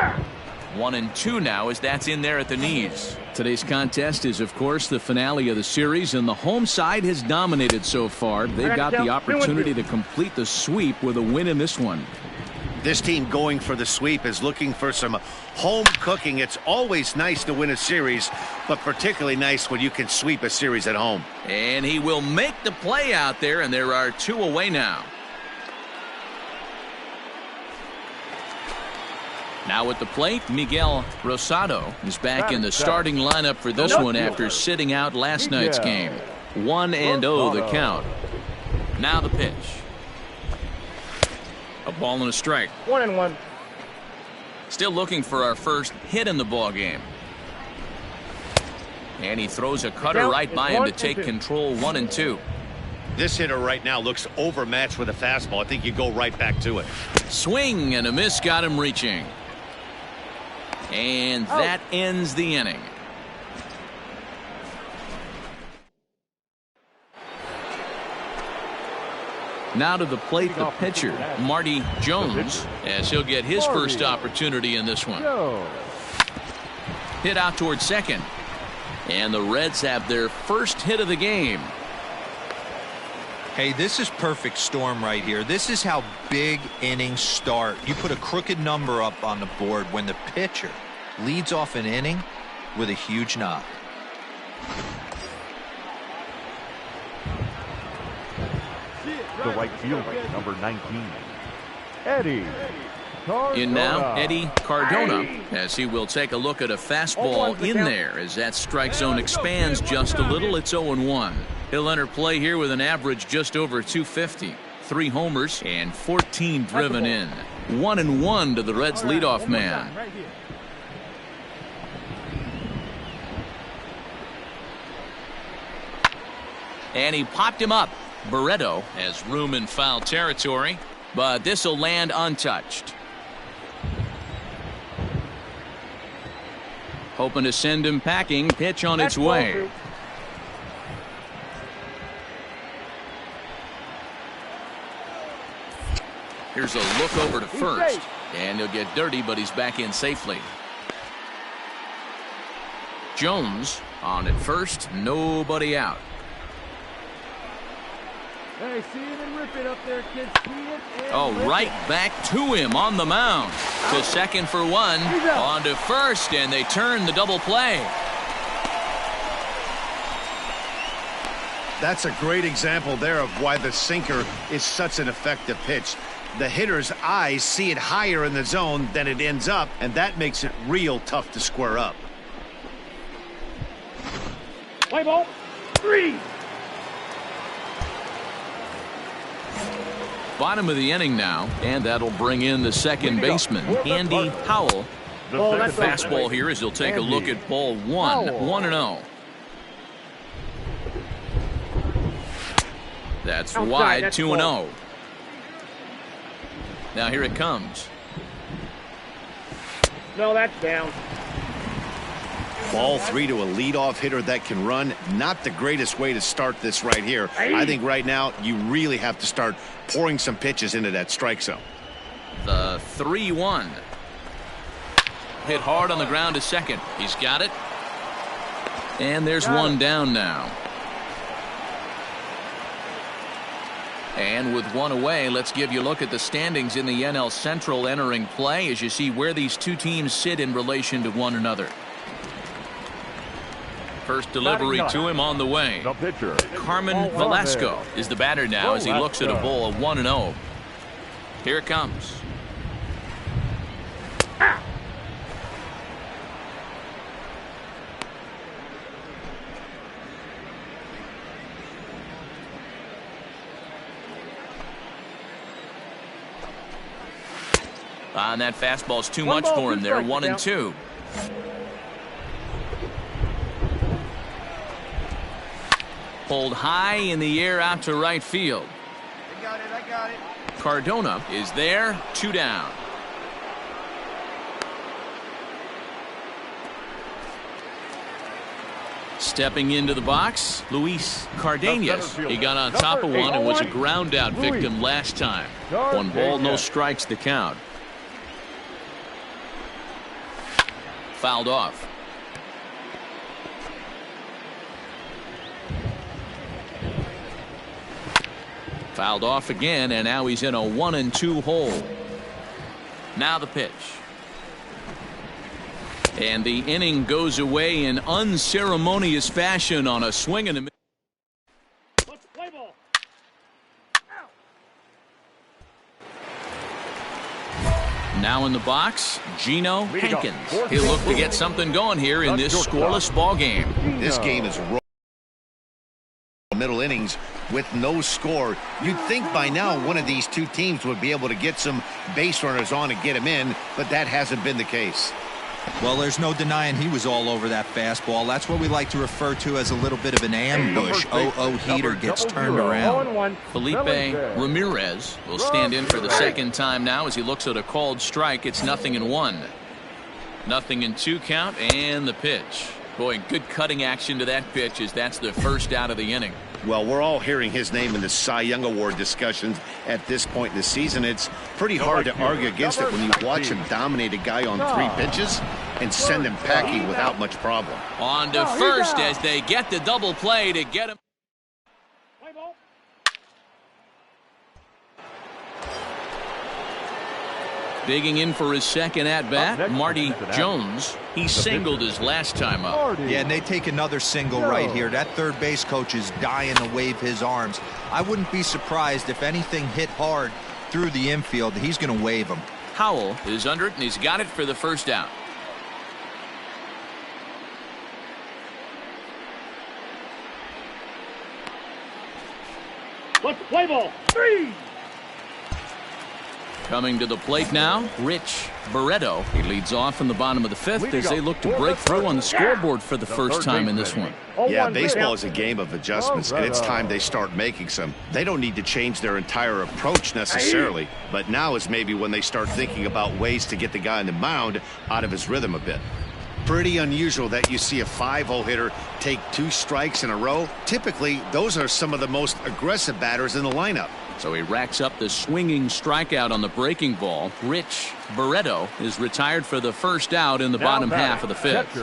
1-2 now as that's in there at the knees. Today's contest is, of course, the finale of the series, and the home side has dominated so far. They've got the opportunity to complete the sweep with a win in this one. This team going for the sweep is looking for some home cooking. It's always nice to win a series, but particularly nice when you can sweep a series at home. And he will make the play out there, and there are 2 away now. Now at the plate, Miguel Rosado is back in the starting lineup for this one after sitting out last night's game. 1-0 the count. Now the pitch. A ball and a strike. 1-1. Still looking for our first hit in the ball game. And he throws a cutter right by him to take control. 1-2. This hitter right now looks overmatched with a fastball. I think you go right back to it. Swing and a miss got him reaching. And that ends the inning. Now to the plate, the pitcher, Marty Jones, as he'll get his first opportunity in this one. Hit out towards second. And the Reds have their first hit of the game. Hey, this is perfect storm right here. This is how big innings start. You put a crooked number up on the board when the pitcher leads off an inning with a huge knock. The right fielder, number 19, Eddie Cardona. In now, Eddie Cardona, as he will take a look at a fastball in there as that strike zone expands just a little. It's 0-1. He'll enter play here with an average just over 250. 3 homers and 14 driven in. 1-1 to the Reds leadoff man. And he popped him up. Barreto has room in foul territory, but this will land untouched. Hoping to send him packing. Pitch on its way. Here's a look over to first. And he'll get dirty, but he's back in safely. Jones on at first. Nobody out. Hey, see it and rip it up there, kids. See it and Oh, right back to him on the mound. To second for one. On to first, and they turn the double play. That's a great example there of why the sinker is such an effective pitch. The hitter's eyes see it higher in the zone than it ends up, and that makes it real tough to square up. Play ball. 3. Bottom of the inning now, and that'll bring in the second baseman, Andy Howell. The fastball here as he'll take a look at ball 1, 1-0. That's wide, 2-0. Now here it comes. No, that's down. Ball 3 to a leadoff hitter that can run. Not the greatest way to start this right here. I think right now you really have to start pouring some pitches into that strike zone. The 3-1. Hit hard on the ground to second. He's got it. And there's one down now. And with one away, let's give you a look at the standings in the NL Central entering play as you see where these two teams sit in relation to one another. First delivery to him on the way. The pitcher, Carmen Velasco is the batter now as he looks at a ball of 1-0. Here it comes. And that fastball's too much for him there. 1-2. Pulled high in the air out to right field. I got it. Cardona is there. 2 down. Stepping into the box, Luis Cardenas. He got on top of one and was a ground out victim last time. 1 ball, no strikes the count. Fouled off. Fouled off again, and now he's in a 1-2 hole. Now the pitch. And the inning goes away in unceremonious fashion on a swing and a miss. Let's play ball. Now in the box, Geno Hankins. He'll look to get something going here in this scoreless ball game. This game is middle innings with no score. You'd think by now one of these two teams would be able to get some base runners on and get him in, but that hasn't been the case. Well, there's no denying he was all over that fastball. That's what we like to refer to as a little bit of an ambush. Heater gets turned around. Felipe Ramirez will stand in for the second time now as he looks at a called strike. It's 0-1. 0-2 count, and the pitch. Boy, good cutting action to that pitch as that's the first out of the inning. Well, we're all hearing his name in the Cy Young Award discussions at this point in the season. It's pretty hard to argue against it when you watch him dominate a guy on 3 pitches and send him packing without much problem. On to first as they get the double play to get him. Digging in for his second at-bat, Marty Jones. He singled his last time up. Yeah, and they take another single right here. That third base coach is dying to wave his arms. I wouldn't be surprised if anything hit hard through the infield. He's going to wave them. Howell is under it, and he's got it for the first out. Let's play ball. 3. Coming to the plate now, Rich Barreto. He leads off in the bottom of the fifth as they look to break through on the scoreboard for the first time in this one. Yeah, baseball is a game of adjustments, and it's time they start making some. They don't need to change their entire approach necessarily, but now is maybe when they start thinking about ways to get the guy on the mound out of his rhythm a bit. Pretty unusual that you see a 5-0 hitter take 2 strikes in a row. Typically, those are some of the most aggressive batters in the lineup. So he racks up the swinging strikeout on the breaking ball. Rich Barreto is retired for the first out in the bottom half of the fifth.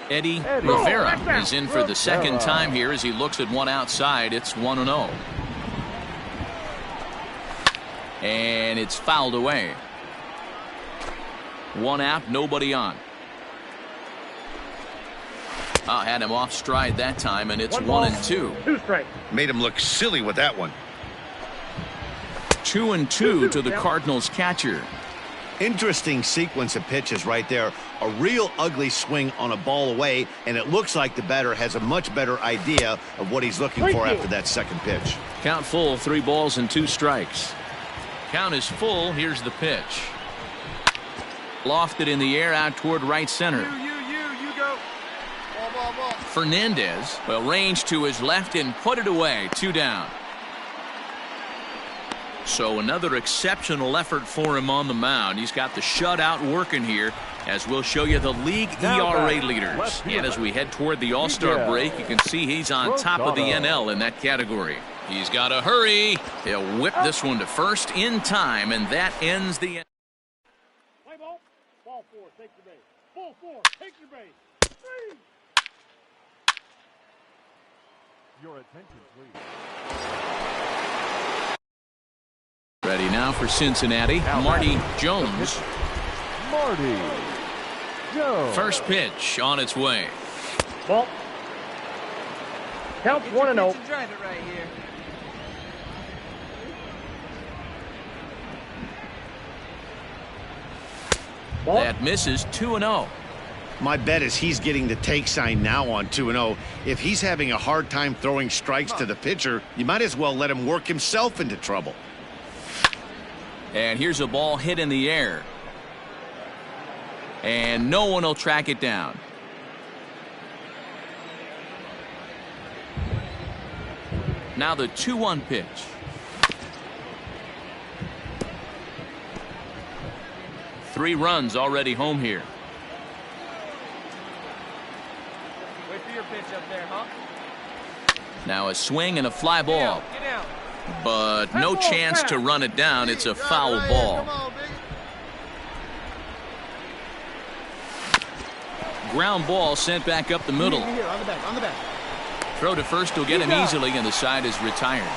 Eddie Rivera is in for the second time here as he looks at one outside. It's 1-0. And it's fouled away. One out, nobody on. Had him off stride that time, and it's 1-2. 2 strikes. Made him look silly with that one. 2-2 to the Cardinals catcher. Interesting sequence of pitches right there. A real ugly swing on a ball away, and it looks like the batter has a much better idea of what he's looking for after that second pitch. Count full, 3 balls and 2 strikes. Count is full. Here's the pitch. Lofted in the air out toward right center. You go. Ball. Fernandez will range to his left and put it away. 2 down. So another exceptional effort for him on the mound. He's got the shutout working here, as we'll show you the league ERA leaders. And as we head toward the All-Star break, you can see he's on top of the NL in that category. He's got to hurry. He'll whip this one to first in time, and that ends the... Play ball. Ball 4, take your base. Ball 4, take your base. 3. Your attention, please. Ready now for Cincinnati, Marty Jones. Marty Jones. First pitch on its way. Ball. Count 1-0. Drive it right here. Ball. That misses. 2-0. My bet is he's getting the take sign now on 2-0. If he's having a hard time throwing strikes to the pitcher, you might as well let him work himself into trouble. And here's a ball hit in the air. And no one will track it down. Now the 2-1 pitch. Three runs already home here. Wait for your pitch up there, huh? Now a swing and a fly ball. Get out. But no chance to run it down. It's a foul ball. Ground ball sent back up the middle. Here, on the back. Throw to first will get him easily, and the side is retired.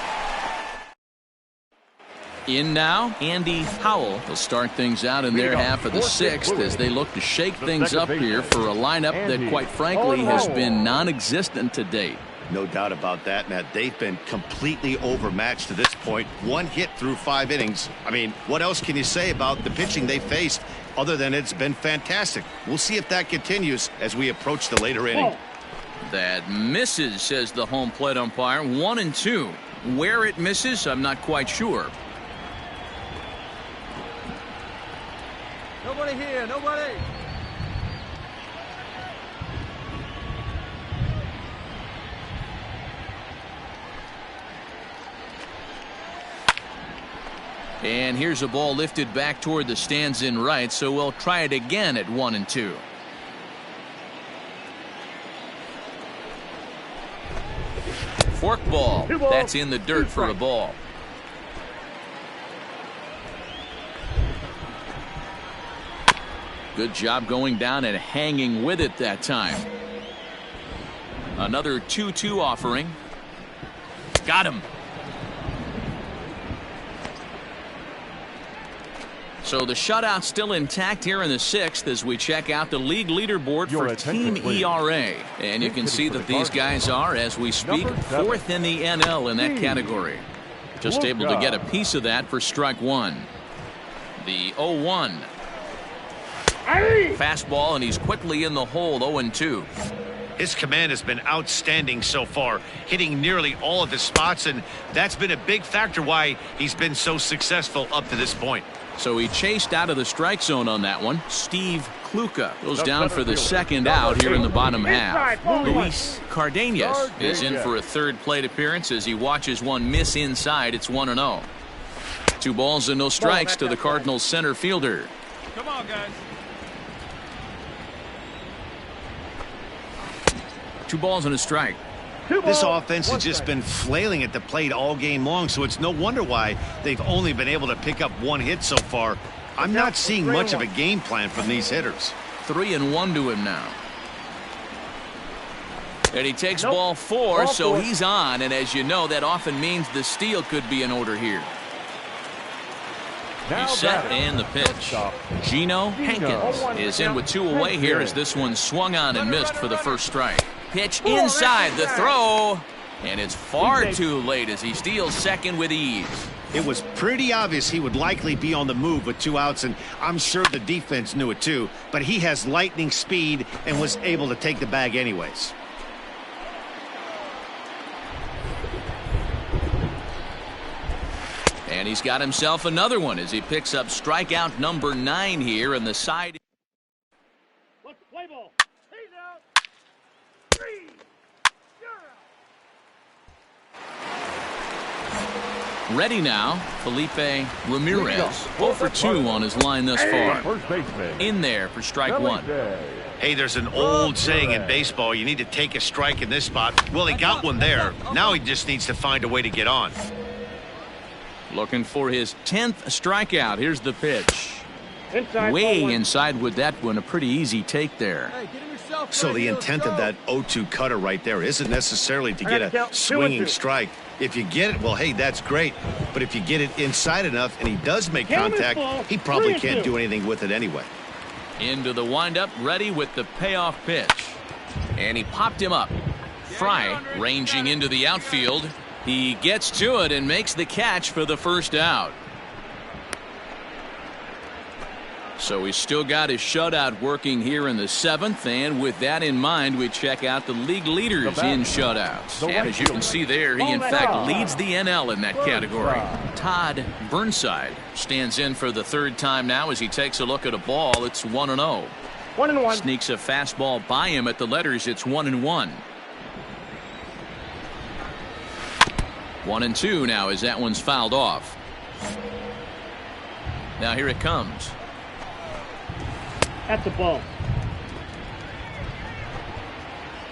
In now, Andy Howell will start things out in their half of the sixth as they look to shake things up here for a lineup that, quite frankly, has been non-existent to date. No doubt about that, Matt. They've been completely overmatched to this point. 1 hit through 5 innings. I mean, what else can you say about the pitching they faced other than it's been fantastic? We'll see if that continues as we approach the later inning. That misses, says the home plate umpire. 1-2. Where it misses, I'm not quite sure. Nobody here, nobody. And here's a ball lifted back toward the stands in right, so we'll try it again at 1-2. Fork ball. That's in the dirt for a ball. Good job going down and hanging with it that time. Another 2-2 offering. Got him. So the shutout still intact here in the sixth as we check out the league leaderboard for team ERA. And you can see that these guys are, as we speak, 4th in the NL in that category. Just able to get a piece of that for strike one. The 0-1. Fastball, and he's quickly in the hole. 0-2. His command has been outstanding so far, hitting nearly all of his spots, and that's been a big factor why he's been so successful up to this point. So he chased out of the strike zone on that one. Steve Kluka goes down for the second out here in the bottom half. Luis Cardenas is in for a third plate appearance as he watches one miss inside. It's 1-0. 2 balls and no strikes to the Cardinals center fielder. Come on, guys. 2 balls and a strike. This offense has just been flailing at the plate all game long, so it's no wonder why they've only been able to pick up 1 hit so far. I'm not seeing much of a game plan from these hitters. 3-1 to him now. And he takes ball 4, so he's on, and as you know, that often means the steal could be in order here. He's set and the pitch. Geno Hankins is in with 2 away here as this one swung on and missed for the first strike. Pitch inside the throw, and it's far too late as he steals second with ease. It was pretty obvious he would likely be on the move with 2 outs, and I'm sure the defense knew it too, but he has lightning speed and was able to take the bag anyways. And he's got himself another one as he picks up strikeout number 9 here in the side. Let's play ball. He's out. 3-0. Ready now, Felipe Ramirez. 0 for 2 on his line thus far. In there for strike 1. Hey, there's an old saying in baseball, you need to take a strike in this spot. Well, he got one there. Now he just needs to find a way to get on. Looking for his 10th strikeout. Here's the pitch. Way inside with that one. A pretty easy take there. So the intent of that 0-2 cutter right there isn't necessarily to get a swinging strike. If you get it, well, hey, that's great. But if you get it inside enough and he does make contact, he probably can't do anything with it anyway. Into the windup, ready with the payoff pitch. And he popped him up. Fry ranging into the outfield. He gets to it and makes the catch for the first out. So he's still got his shutout working here in the 7th, and with that in mind, we check out the league leaders in shutouts. And as you can see there, he in fact leads the NL in that category. Todd Burnside stands in for the 3rd time now as he takes a look at a ball. It's 1-0. 1-1. Sneaks a fastball by him at the letters. It's 1-1. 1-2 now as that one's fouled off. Now here it comes. That's a ball.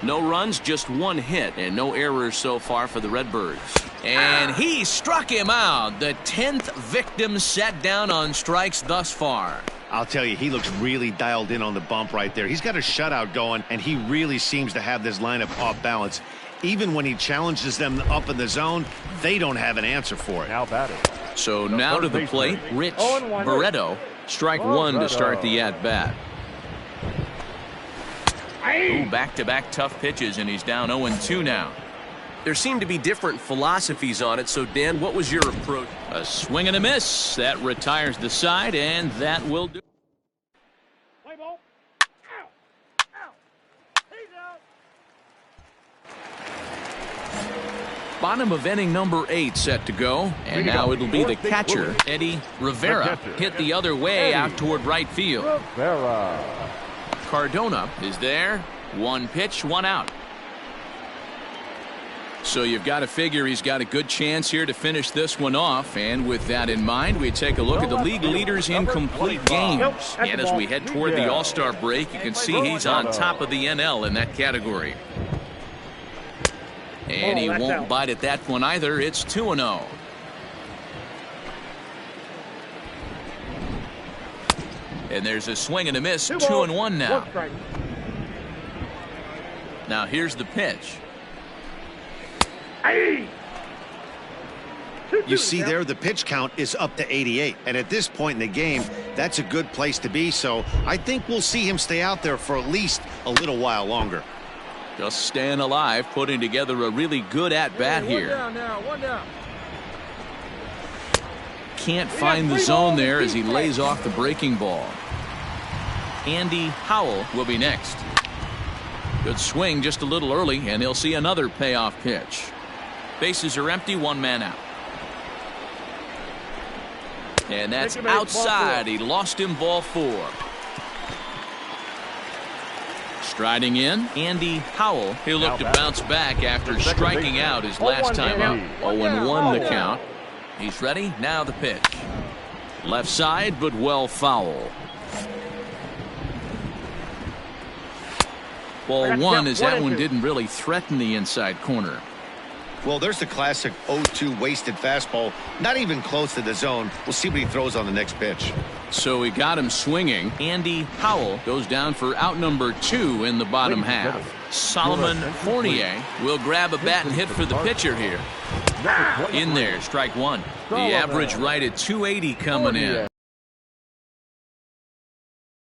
No runs, just 1 hit, and no errors so far for the Redbirds. And he struck him out. The 10th victim set down on strikes thus far. I'll tell you, he looks really dialed in on the bump right there. He's got a shutout going, and he really seems to have this lineup off balance. Even when he challenges them up in the zone, they don't have an answer for it. Now batting. So now to the plate, Rich Barreto. Strike 1 to start the at-bat. Back-to-back tough pitches, and he's down 0-2 now. There seem to be different philosophies on it, so Dan, what was your approach? A swing and a miss. That retires the side, and that will do. Play ball. Out. Out. He's out. Bottom of inning number 8 set to go, and now it'll be the catcher, Eddie Rivera. Hit the other way out toward right field. Cardona is there. 1 pitch, 1 out. So you've got to figure he's got a good chance here to finish this one off. And with that in mind, we take a look at the league leaders in complete games. And as we head toward the All-Star break, you can see he's on top of the NL in that category. And he won't bite at that one either. It's 2-0. And there's a swing and a miss. 2-1 now. Now here's the pitch. You see there, the pitch count is up to 88. And at this point in the game, that's a good place to be. So I think we'll see him stay out there for at least a little while longer. Just staying alive, putting together a really good at-bat here. 1 down now, 1 down. Can't find the zone there as he lays off the breaking ball. Andy Howell will be next. Good swing just a little early, and he'll see another payoff pitch. Bases are empty, 1 man out. And that's outside. He lost him ball 4. Striding in, Andy Howell. He'll look to bounce back after striking out his last time up. 0-1 the count. He's ready. Now the pitch. Left side, but well foul. Ball 1 as that one didn't really threaten the inside corner. Well, there's the classic 0-2 wasted fastball. Not even close to the zone. We'll see what he throws on the next pitch. So he got him swinging. Andy Howell goes down for out number 2 in the bottom half. Solomon Fournier will grab a bat and hit for the pitcher here. In there, strike 1. The average right at 280 coming in.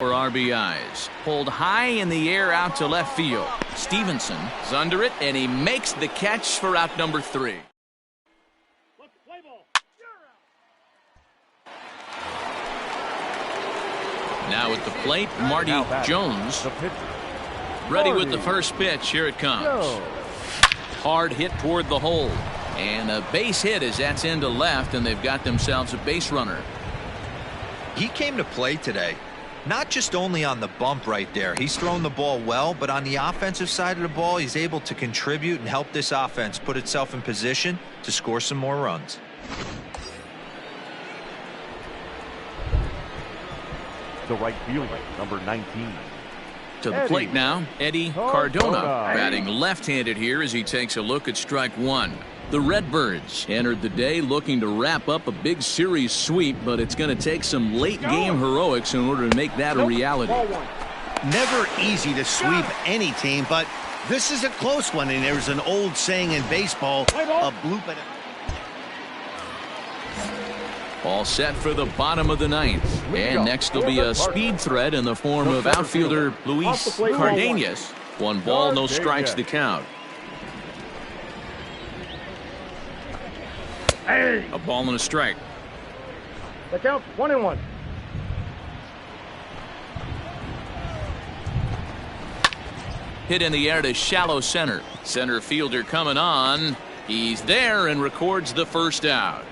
For RBIs. Pulled high in the air out to left field. Stevenson is under it, and he makes the catch for out number 3. Now at the plate, Marty Jones. Ready with the first pitch. Here it comes. Hard hit toward the hole. And a base hit as that's into left, and they've got themselves a base runner. He came to play today. Not just only on the bump right there. He's thrown the ball well, but on the offensive side of the ball, he's able to contribute and help this offense put itself in position to score some more runs. The right fielder, number 19. To the plate now, Eddie Cardona, batting left-handed here as he takes a look at strike 1. The Redbirds entered the day looking to wrap up a big series sweep, but it's going to take some late-game heroics in order to make that a reality. Never easy to sweep any team, but this is a close one, and there's an old saying in baseball, a bloop. All set for the bottom of the 9th. And next will be a speed threat in the form of outfielder Luis Cardenas. 1 ball, no strikes to count. A ball and a strike. The count 1-1. Hit in the air to shallow center. Center fielder coming on. He's there and records the first out.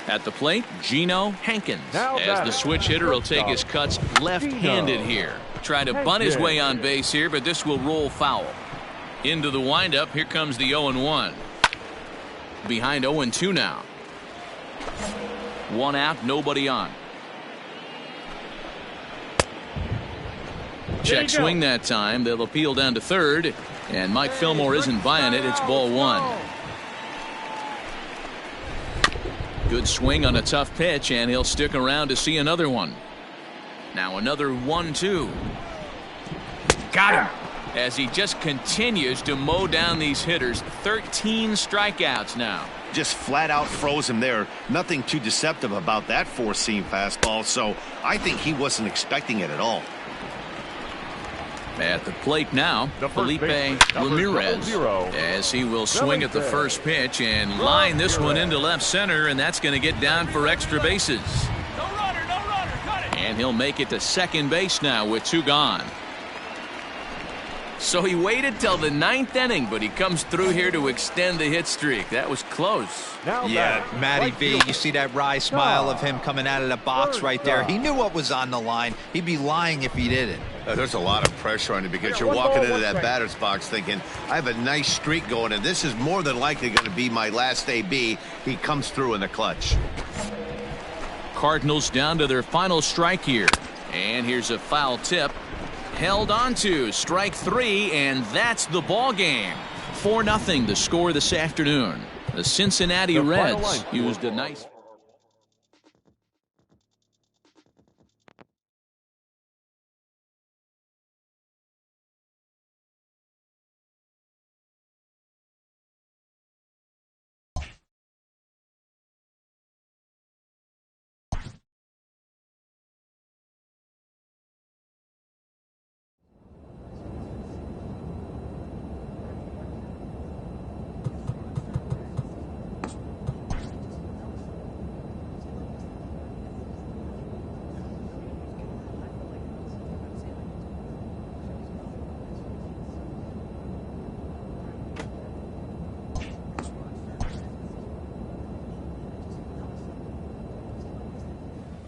At the plate, Geno Hankins. As the switch hitter will take his cuts left-handed here. Trying to bunt his way on base here, but this will roll foul. Into the windup, here comes the 0-1. Behind 0-2 now. 1 out, nobody on. Check swing that time. They'll appeal down to third. And Mike Fillmore isn't buying it. It's ball 1. Good swing on a tough pitch, and he'll stick around to see another one. Now another 1-2. Got him. As he just continues to mow down these hitters. 13 strikeouts now. Just flat out froze him there. Nothing too deceptive about that 4-seam fastball, so I think he wasn't expecting it at all. At the plate now, Felipe Ramirez, as he will swing at the first pitch and line this one into left center, and that's going to get down for extra bases. And he'll make it to second base now with 2 gone. So he waited till the 9th inning, but he comes through here to extend the hit streak. That was close. Yeah, Matty V, you see that wry smile of him coming out of the box right there. He knew what was on the line. He'd be lying if he didn't. There's a lot of pressure on you because you're walking into that batter's box thinking, I have a nice streak going, and this is more than likely going to be my last AB. He comes through in the clutch. Cardinals down to their final strike here. And here's a foul tip. Held on to strike 3, and that's the ball game. 4-0 the score this afternoon. The Cincinnati Reds used a nice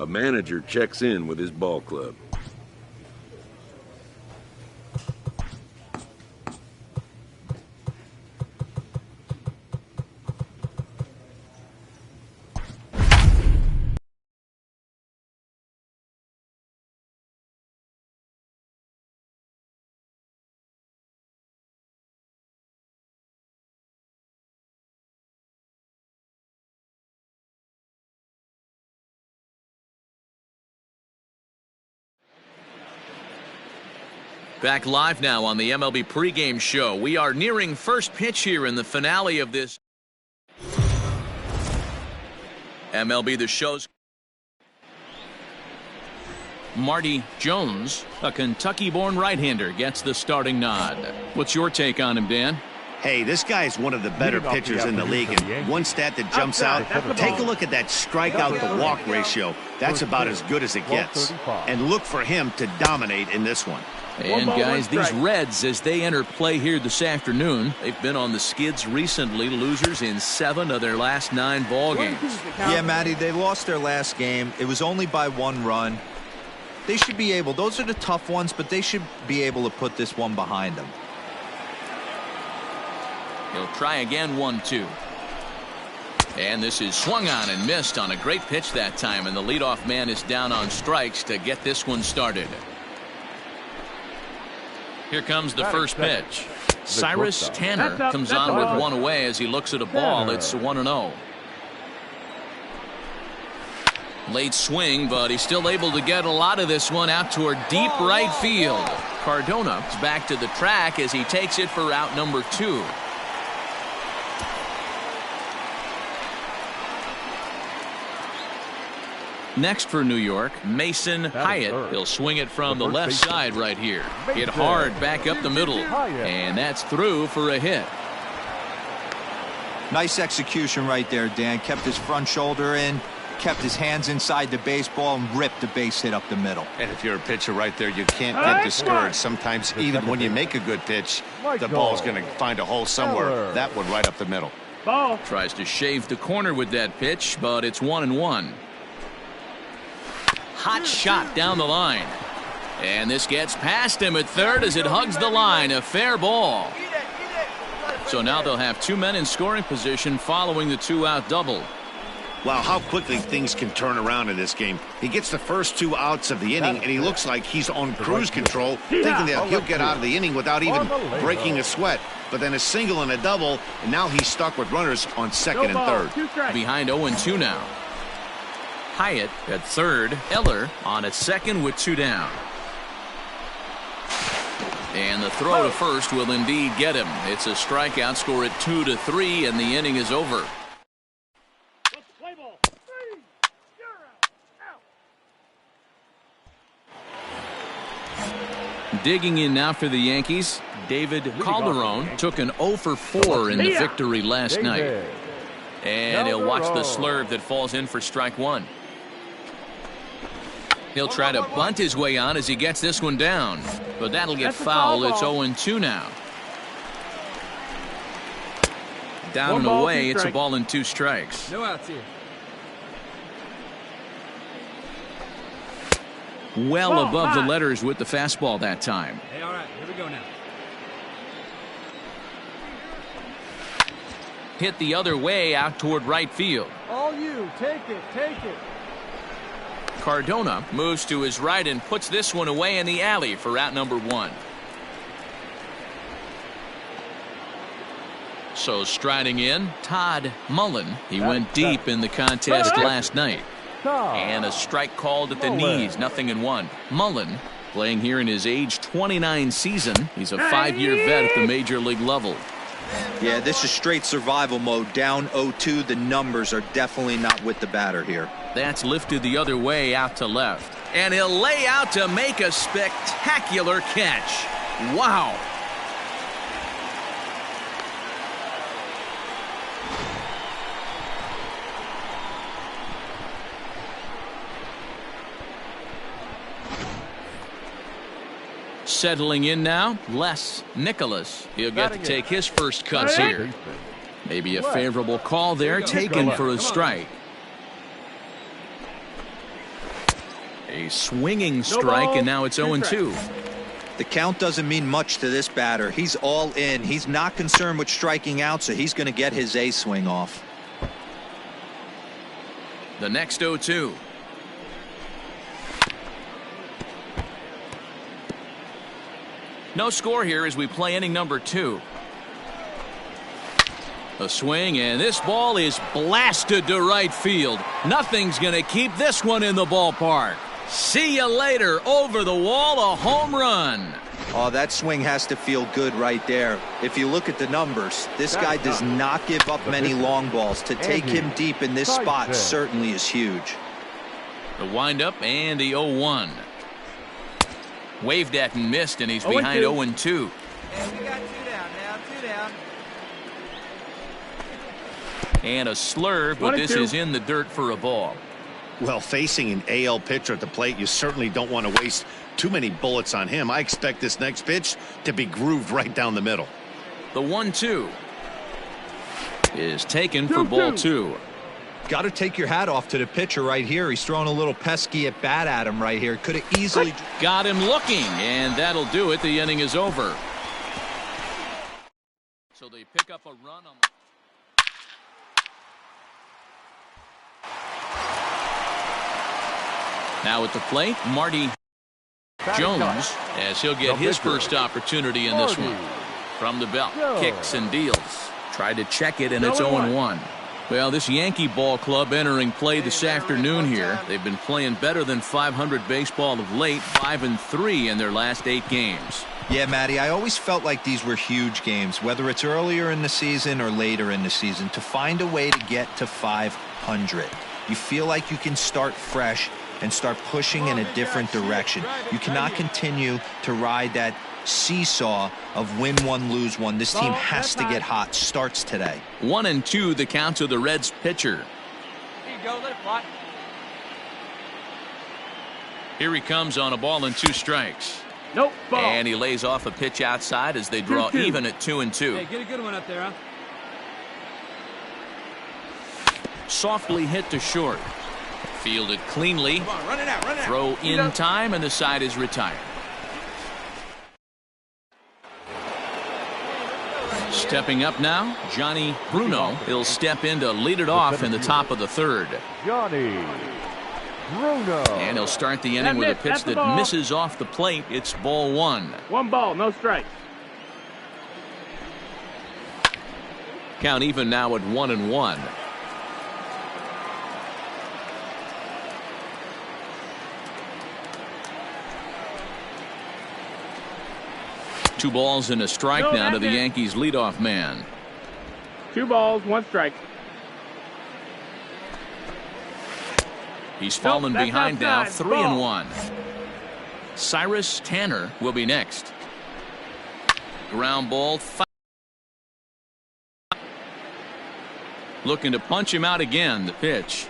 A manager checks in with his ball club. Back live now on the MLB pregame show. We are nearing first pitch here in the finale of this MLB The Show's Marty Jones, a Kentucky-born right-hander, gets the starting nod. What's your take on him, Dan? Hey, this guy is one of the better pitchers in the league, and one stat that jumps out, take a look at that strikeout-to-walk ratio. That's about as good as it gets. And look for him to dominate in this one. And guys, these Reds, as they enter play here this afternoon, they've been on the skids recently, losers in 7 of their last 9 ball games. Yeah, Matty, they lost their last game. It was only by 1 run. They should be able, those are the tough ones, but they should be able to put this one behind them. He'll try again, 1-2. And this is swung on and missed on a great pitch that time, and the leadoff man is down on strikes to get this one started. Here comes the first pitch. Cyrus Tanner comes on with 1 away as he looks at a ball. It's 1-0. Late swing, but he's still able to get a lot of this one out toward deep right field. Cardona is back to the track as he takes it for out number 2. Next for New York, Mason Hyatt. He'll swing it from the left side right here. Hit hard back up the middle. And that's through for a hit. Nice execution right there, Dan. Kept his front shoulder in, kept his hands inside the baseball, and ripped the base hit up the middle. And if you're a pitcher right there, you can't get discouraged. Sometimes even when you make a good pitch, the ball's going to find a hole somewhere. That one right up the middle. Ball. Tries to shave the corner with that pitch, but it's 1-1. Hot shot down the line. And this gets past him at third as it hugs the line. A fair ball. So now they'll have 2 men in scoring position following the 2-out double. Wow, how quickly things can turn around in this game. He gets the first 2 outs of the inning, and he looks like he's on cruise control, thinking that he'll get out of the inning without even breaking a sweat. But then a single and a double, and now he's stuck with runners on second and third. Behind 0-2 now. Hyatt at third. Eller on at second with 2 down. And the throw to first will indeed get him. It's a strikeout, score at 2-3, and the inning is over. Digging in now for the Yankees, David Calderon took an 0-for-4 in the victory last night. And he'll watch the slurve that falls in for strike 1. He'll try to bunt his way on as he gets this one down. But that'll get foul. It's 0-2 now. Down and away, it's a ball and 2 strikes. No outs here. Well above the letters with the fastball that time. Hey, all right, here we go now. Hit the other way out toward right field. All you, take it, take it. Cardona moves to his right and puts this one away in the alley for out number 1. So striding in, Todd Mullen. He went deep in the contest last night. And a strike called at the knees, 0-1. Mullen playing here in his age 29 season. He's a 5-year vet at the major league level. Yeah, this is straight survival mode. Down 0-2. The numbers are definitely not with the batter here. That's lifted the other way out to left. And he'll lay out to make a spectacular catch. Wow. Settling in now, Les Nicholas. He'll get to take his first cuts here. Maybe a favorable call there taken for a strike. A swinging strike, and now it's 0-2. The count doesn't mean much to this batter. He's all in. He's not concerned with striking out, so he's going to get his A swing off. The next 0-2. No score here as we play inning number 2. A swing, and this ball is blasted to right field. Nothing's going to keep this one in the ballpark. See you later. Over the wall, a home run. Oh, that swing has to feel good right there. If you look at the numbers, this guy does not give up many long balls. To take him deep in this spot certainly is huge. The windup and the 0-1. Waved at and missed, and he's behind 0-2. Hey, we got 2 down now, 2 down. And a slurve, but this is in the dirt for a ball. Well, facing an AL pitcher at the plate, you certainly don't want to waste too many bullets on him. I expect this next pitch to be grooved right down the middle. The 1-2 is taken for ball 2. Got to take your hat off to the pitcher right here. He's throwing a little pesky at bat at him right here. Could have easily got him looking, and that'll do it. The inning is over. So they pick up a run on the now at the plate, Marty Jones, as he'll get his first opportunity in this one. From the belt, kicks and deals. Tried to check it, and it's 0-1. Well, this Yankee ball club entering play this afternoon here. They've been playing better than .500 baseball of late, 5-3 in their last 8 games. Yeah, Matty, I always felt like these were huge games, whether it's earlier in the season or later in the season, to find a way to get to 500. You feel like you can start fresh and start pushing in a different direction. You cannot continue to ride that seesaw of win one, lose one. This team has to get hot. Starts today. 1-2 the count to the Reds pitcher. Here you go, let it fly. Here he comes on a ball and 2 strikes. Nope, ball. And he lays off a pitch outside as they draw 2-2. even at 2-2. Hey, get a good one up there, huh? Softly hit to short. Fielded cleanly. Come on, run it out, run it out. Throw in time, and the side is retired. Stepping up now, Johnny Bruno. He'll step in to lead it off in the top of the 3rd. Johnny Bruno. And he'll start the inning with a pitch that misses off the plate. It's ball 1. 1 ball, no strikes. Count even now at 1-1. Two balls and a strike now to the Yankees leadoff man. 2 balls, 1 strike. He's fallen behind now, outside. 3-1. Cyrus Tanner will be next. Ground ball. Looking to punch him out again. The pitch.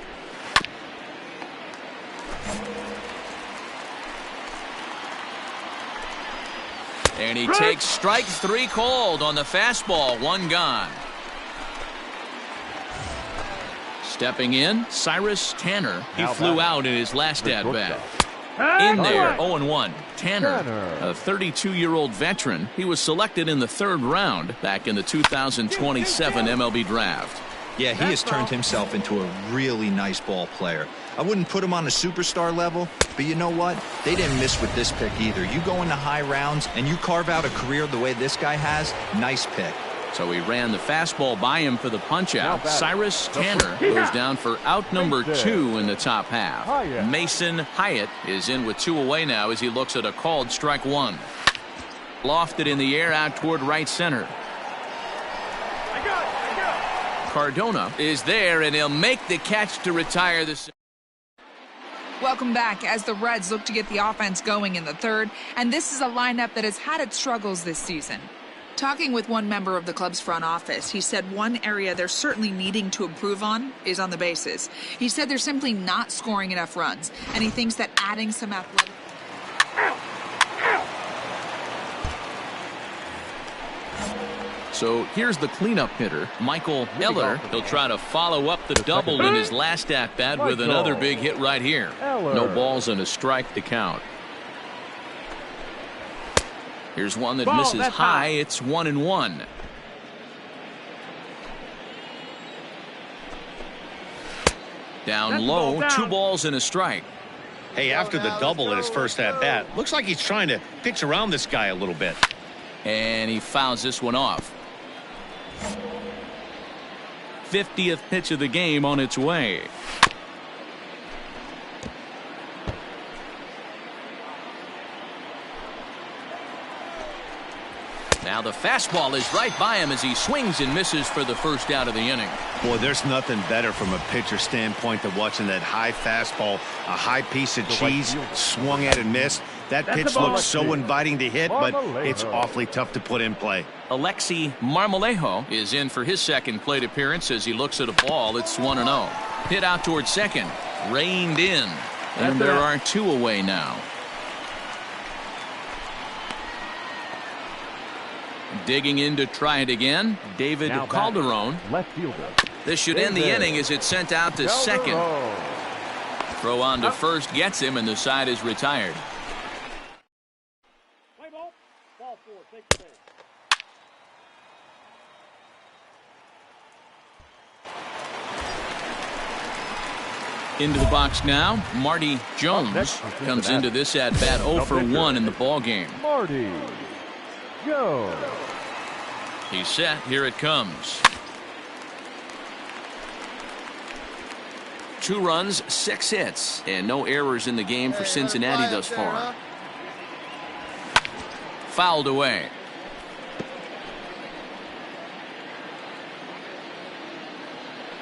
And he takes strike 3 called on the fastball. 1 gone. Stepping in, Cyrus Tanner. He flew out in his last at-bat. In there, 0-1. Tanner, a 32-year-old veteran. He was selected in the 3rd round back in the 2027 MLB draft. Yeah, he has turned himself into a really nice ball player. I wouldn't put him on a superstar level, but you know what? They didn't miss with this pick either. You go into high rounds and you carve out a career the way this guy has, nice pick. So he ran the fastball by him for the punch-out. Cyrus Tanner goes down for out number 2 in the top half. Mason Hyatt is in with 2 away now as he looks at a called strike 1. Lofted in the air out toward right center. Cardona is there, and he'll make the catch to retire this. Welcome back as the Reds look to get the offense going in the 3rd, and this is a lineup that has had its struggles this season. Talking with one member of the club's front office, he said one area they're certainly needing to improve on is on the bases. He said they're simply not scoring enough runs, and he thinks that adding some athletic... So here's the cleanup hitter, Michael Eller. He'll try to follow up the double in his last at-bat with another big hit right here. No balls and a strike to count. Here's one that misses high. It's 1-1. Down low, 2 balls and a strike. Hey, after the double in his first at-bat, looks like he's trying to pitch around this guy a little bit. And he fouls this one off. 50th pitch of the game on its way. Now the fastball is right by him as he swings and misses for the first out of the inning. Boy, there's nothing better from a pitcher standpoint than watching that high fastball, a high piece of cheese, swung at and missed. That pitch looks so inviting to hit, but it's awfully tough to put in play. Alexi Marmolejo is in for his second plate appearance as he looks at a ball. It's 1-0. Hit out towards second. Reined in. And there are 2 away now. Digging in to try it again, David Calderon. Left fielder. This should end the inning as it's sent out to second. Throw on to first gets him, and the side is retired. Play ball. Ball 4. Take the base. Into the box now, Marty Jones comes into this at bat 0 for 1 in the ball game. Marty Jones. He's set. Here it comes. 2 runs, 6 hits, and no errors in the game for Cincinnati thus far. Fouled away.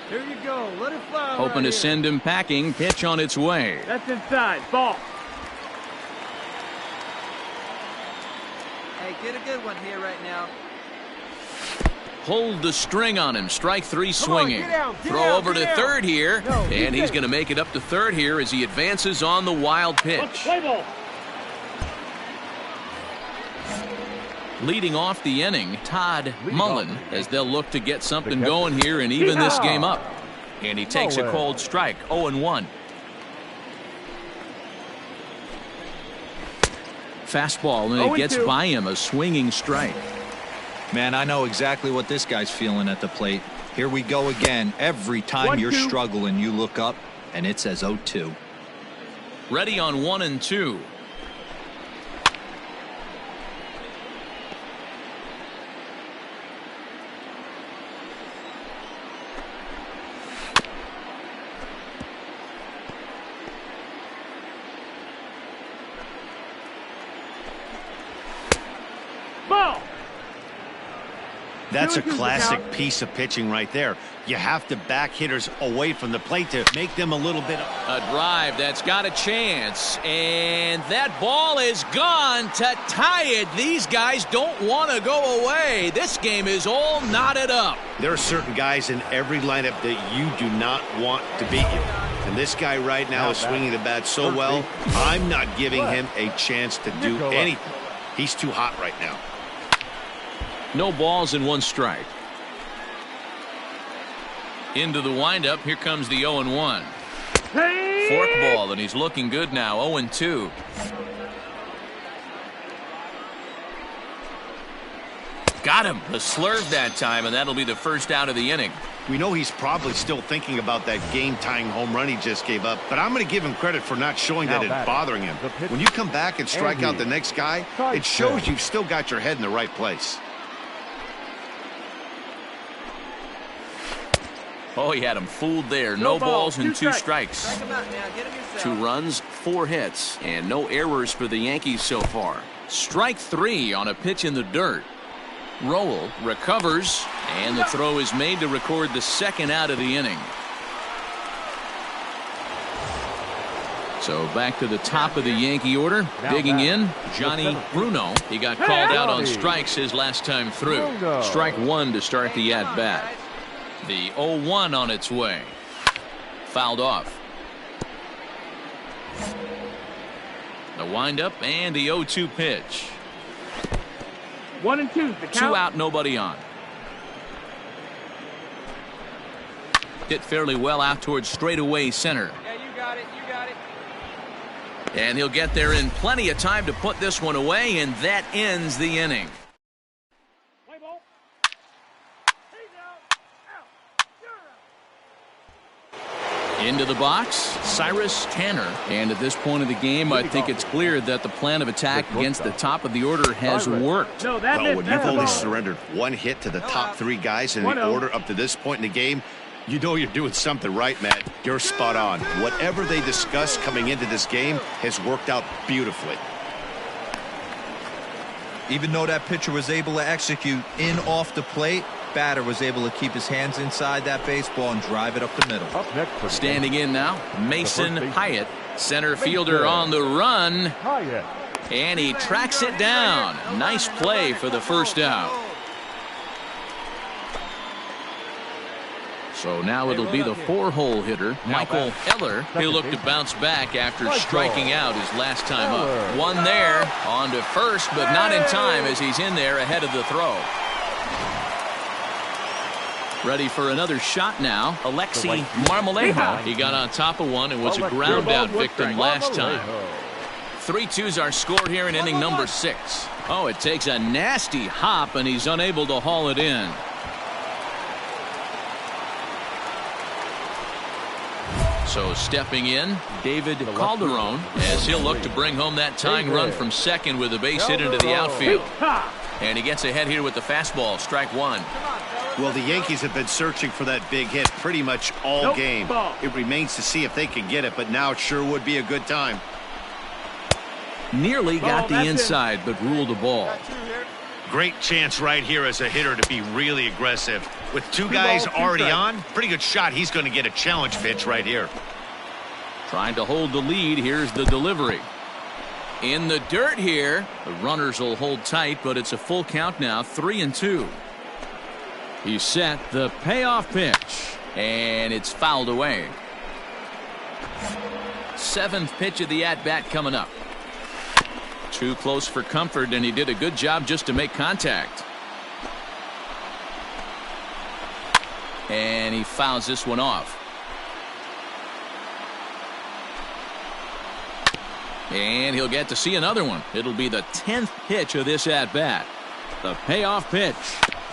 Here you go. Let it fly. Hoping to send him packing. Pitch on its way. That's inside. Ball. Hey, get a good one here right now. Hold the string on him. Strike 3 swinging. Throw over to third here. And he's going to make it up to third here as he advances on the wild pitch. Leading off the inning, Todd Mullen, as they'll look to get something going here and even this game up. And he takes a cold strike, 0-1. Fastball, and it gets by him, a swinging strike. Man, I know exactly what this guy's feeling at the plate. Here we go again. Every time you're struggling, you look up, and it says 0-2. Ready on 1 and 2. That's a classic piece of pitching right there. You have to back hitters away from the plate to make them a little bit. A drive that's got a chance, and that ball is gone to tie it. These guys don't want to go away. This game is all knotted up. There are certain guys in every lineup that you do not want to beat you. And this guy right now is swinging the bat so well, I'm not giving him a chance to do anything. He's too hot right now. No balls and 1 strike. Into the windup. Here comes the 0-1. Forkball, and he's looking good now. 0-2. Got him. A slurve that time, and that'll be the first out of the inning. We know he's probably still thinking about that game-tying home run he just gave up, but I'm going to give him credit for not showing that it's bothering him. When you come back and strike out the next guy, it shows you've still got your head in the right place. Oh, he had him fooled there. No balls and 2 strikes. 2 runs, 4 hits, and no errors for the Yankees so far. Strike 3 on a pitch in the dirt. Roll recovers, and the throw is made to record the second out of the inning. So back to the top of the Yankee order. Digging in, Johnny Bruno. He got called out on strikes his last time through. Strike 1 to start the at-bat. The 0-1 on its way. Fouled off. The windup and the 0-2 pitch. 1 and 2. 2 out, nobody on. Hit fairly well out towards straightaway center. Yeah, you got it. You got it. And he'll get there in plenty of time to put this one away, and that ends the inning. Play ball. He's out. Into the box, Cyrus Tanner. And at this point of the game, I think it's clear that the plan of attack against the top of the order has worked. No, that Well, when you've only surrendered one hit to the top three guys in the order up to this point in the game, you know you're doing something right, Matt. You're spot on. Whatever they discussed coming into this game has worked out beautifully. Even though that pitcher was able to execute in off the plate, batter was able to keep his hands inside that baseball and drive it up the middle. Up next for Standing in now, Mason Hyatt, center fielder on the run, Hyatt. and he tracks it down. Nice play for the first out. So now it'll be the 4-hole hitter, Michael Eller. He'll look to bounce back after striking out his last time up. One there, on to first, but not in time as he's in there ahead of the throw. Ready for another shot now, Alexi Marmolejo. He got on top of one and was a ground out victim last time. 3-2's our score here in inning number 6. Oh, it takes a nasty hop and he's unable to haul it in. So stepping in, David Calderon, as he'll look to bring home that tying run from second with a base hit into the outfield. And he gets ahead here with the fastball, strike one. Well, the Yankees have been searching for that big hit pretty much all game. It remains to see if they can get it, but now it sure would be a good time. Nearly got the inside, but ruled a ball. Great chance right here as a hitter to be really aggressive. With two guys already on, pretty good shot. He's going to get a challenge pitch right here. Trying to hold the lead. Here's the delivery. In the dirt here. The runners will hold tight, but it's a full count now, 3-2. He's set the payoff pitch, and it's fouled away. 7th pitch of the at-bat coming up. Too close for comfort, and he did a good job just to make contact. And he fouls this one off. And he'll get to see another one. It'll be the 10th pitch of this at-bat. The payoff pitch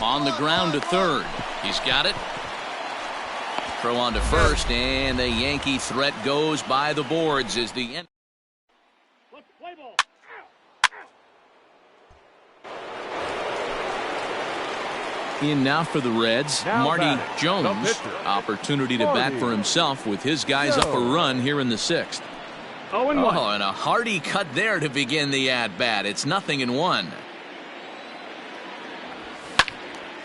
on the ground to third. He's got it. Throw on to first, and the Yankee threat goes by the boards as the end. Play ball. In now for the Reds, Marty Jones. Opportunity to bat for himself with his guys up a run here in the 6th. Oh, and a hearty cut there to begin the at-bat. It's 0-1.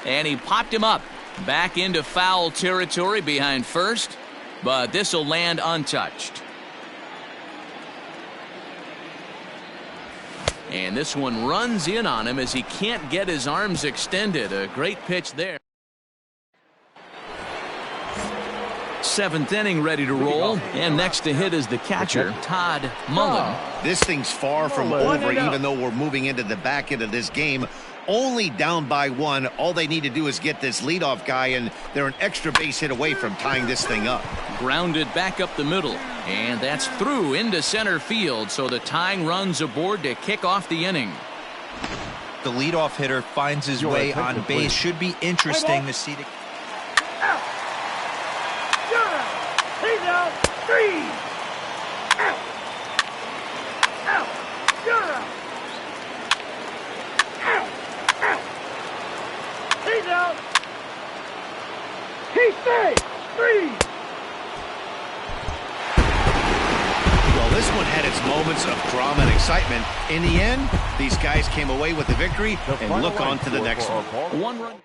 And he popped him up. Back into foul territory behind first, but this will land untouched. And this one runs in on him as he can't get his arms extended. A great pitch there. 7th inning ready to roll, and next to hit is the catcher, Todd Mullen. This thing's far from over, even though we're moving into the back end of this game. Only down by 1. All they need to do is get this leadoff guy, and they're an extra base hit away from tying this thing up. Grounded back up the middle, and that's through into center field, so the tying run's aboard to kick off the inning. The leadoff hitter finds his way on base. Should be interesting to see. Out. He's out. 3. Out. Out. You're out. Out. Out. He's out. He's safe. 3. Well, this one had its moments of drama and excitement. In the end, these guys came away with the victory and look on to the next one. 1 run.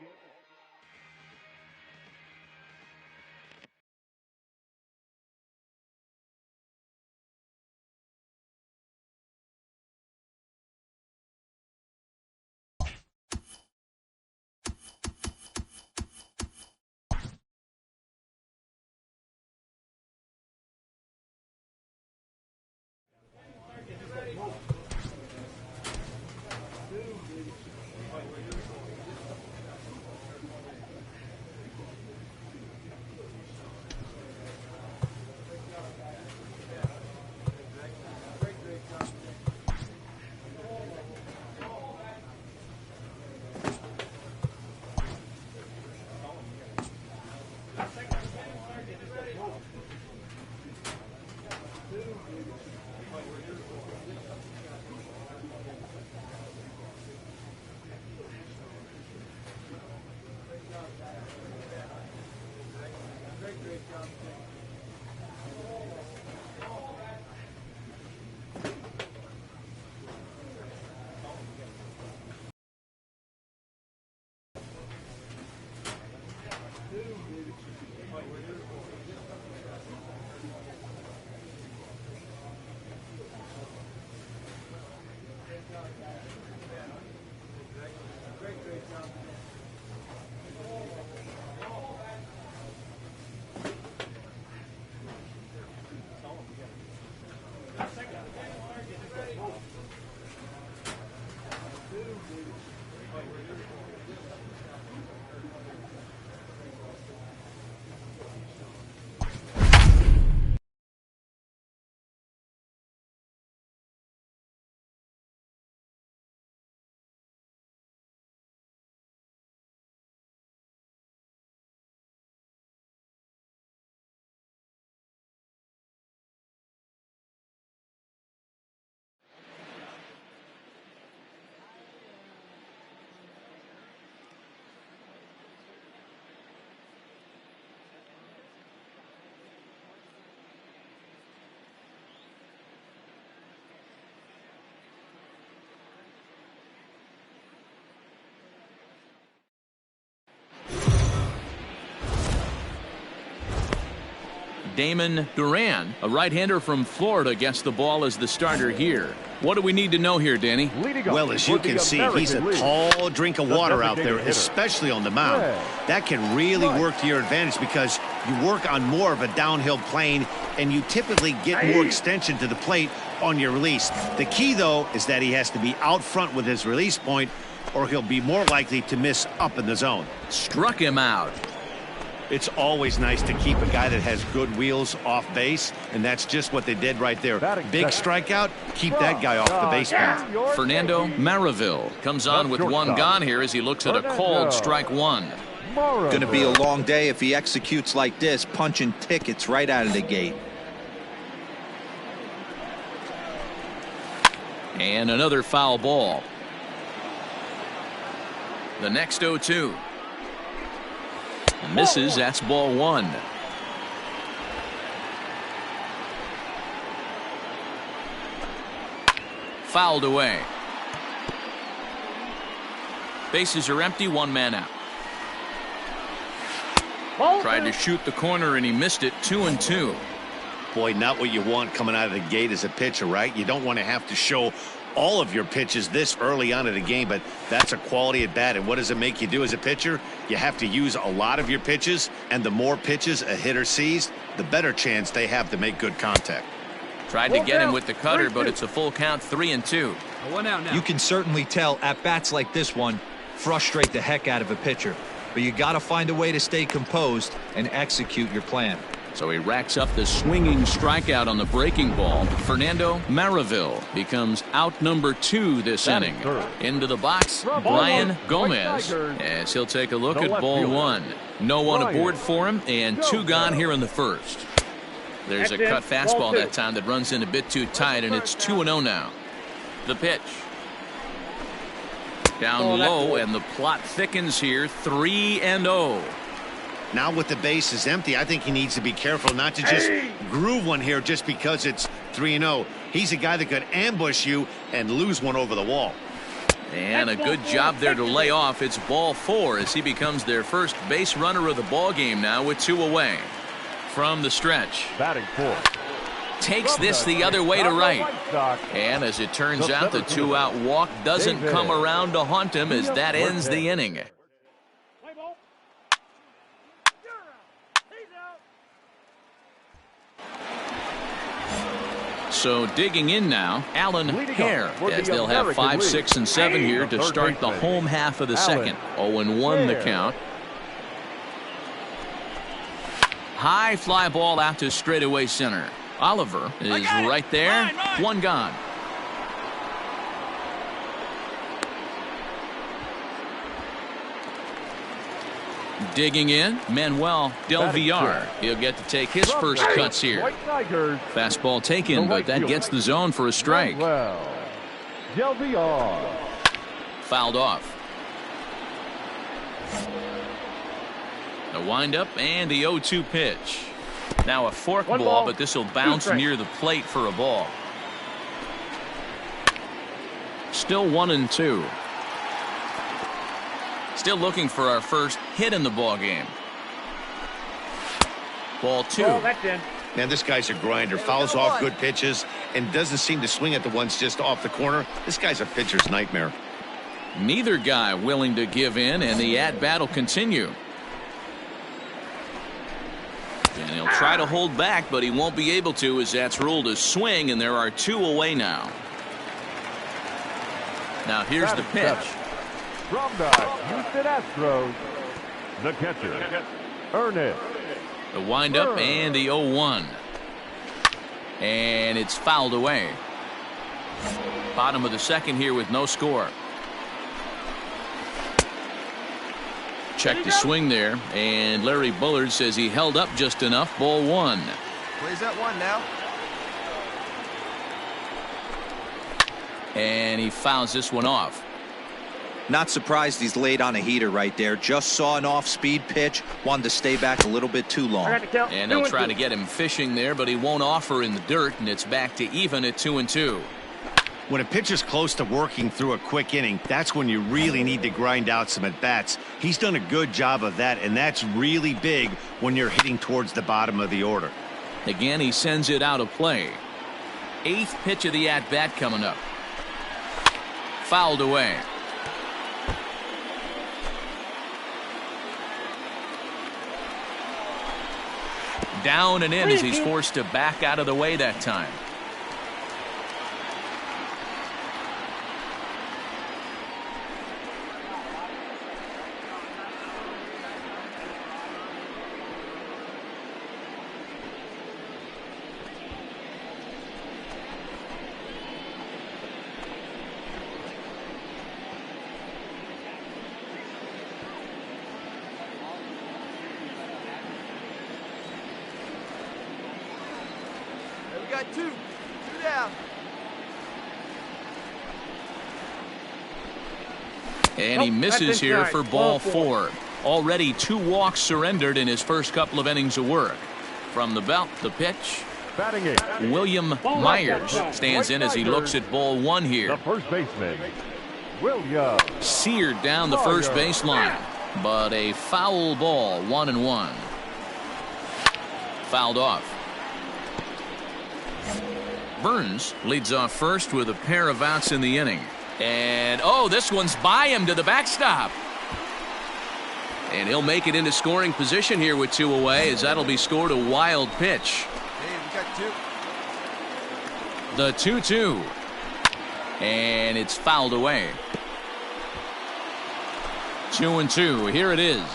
Damon Duran, a right-hander from Florida, gets the ball as the starter here. What do we need to know here, Danny? Well, as you can see, he's a tall drink of water out there, especially on the mound. That can really work to your advantage because you work on more of a downhill plane and you typically get more extension to the plate on your release. The key, though, is that he has to be out front with his release point or he'll be more likely to miss up in the zone. Struck him out. It's always nice to keep a guy that has good wheels off base, and that's just what they did right there. Big strikeout, keep that guy off the base path. Fernando Maraville comes on with one gone here as he looks at a called strike one. Going to be a long day if he executes like this, punching tickets right out of the gate. And another foul ball. The next 0-2. Misses. That's ball one. Fouled away. Bases are empty. One man out. Tried to shoot the corner and he missed it. 2-2. Boy, not what you want coming out of the gate as a pitcher, right? You don't want to have to show all of your pitches this early on in the game, but that's a quality at bat. And what does it make you do as a pitcher? You have to use a lot of your pitches, and the more pitches a hitter sees, the better chance they have to make good contact. Tried to get him with the cutter, but it's a full count. 3-2. One out now. You can certainly tell at bats like this one frustrate the heck out of a pitcher, but you got to find a way to stay composed and execute your plan. So he racks up the swinging strikeout on the breaking ball. Fernando Maraville becomes out number 2 this inning. Into the box, Brian Gomez, as he'll take a look at ball one. No one aboard for him, and 2 gone here in the first. There's a cut fastball that time that runs in a bit too tight, and it's 2-0 now. The pitch. Down low, and the plot thickens here. 3-0. Now with the bases empty, I think he needs to be careful not to just groove one here just because it's 3-0. He's a guy that could ambush you and lose one over the wall. And a good job there to lay off. It's ball 4 as he becomes their first base runner of the ball game now with 2 away. From the stretch. Batting 4. Takes this the other way to right. And as it turns out, the 2-out walk doesn't come around to haunt him as that ends the inning. So digging in now, Alan Hare, as they'll have 5, 6, and 7 here to start the home half of the second. 0-1 the count. High fly ball out to straightaway center. Oliver is right there. One gone. Digging in, Manuel Del Villar. He'll get to take his first cuts here. Fastball taken, but that gets the zone for a strike. Del Villar. Fouled off. The windup and the 0-2 pitch. Now a fork ball, but this will bounce near the plate for a ball. Still 1-2. Still looking for our first hit in the ball game. Ball 2. Oh, that's in. Man, this guy's a grinder. Fouls off good pitches and doesn't seem to swing at the ones just off the corner. This guy's a pitcher's nightmare. Neither guy willing to give in, and the at-bat will continue. And he'll try to hold back, but he won't be able to, as that's ruled a swing, and there are 2 away now. Now here's the pitch. From the Houston Astros, the catcher, Ernest. The windup and the 0-1. And it's fouled away. Bottom of the second here with no score. Check the swing there, and Larry Bullard says he held up just enough. Ball 1. Plays that 1 now. And he fouls this one off. Not surprised he's laid on a heater right there. Just saw an off-speed pitch. Wanted to stay back a little bit too long. And they'll try to get him fishing there, but he won't offer in the dirt, and it's back to even at 2-2. When a pitcher's close to working through a quick inning, that's when you really need to grind out some at-bats. He's done a good job of that, and that's really big when you're hitting towards the bottom of the order. Again, he sends it out of play. 8th pitch of the at-bat coming up. Fouled away. Down and in as he's forced to back out of the way that time. Got 2 down. And he misses here for ball 4. Already 2 walks surrendered in his first couple of innings of work. From the belt, the pitch. William Myers stands in as he looks at ball 1 here. The first baseman, William. Seared down the first baseline, but a foul ball, 1-1. Fouled off. Burns leads off first with a pair of outs in the inning. And, oh, this one's by him to the backstop. And he'll make it into scoring position here with 2 away, as that'll be scored a wild pitch. Hey, we got 2. The 2-2. And it's fouled away. 2-2. Here it is.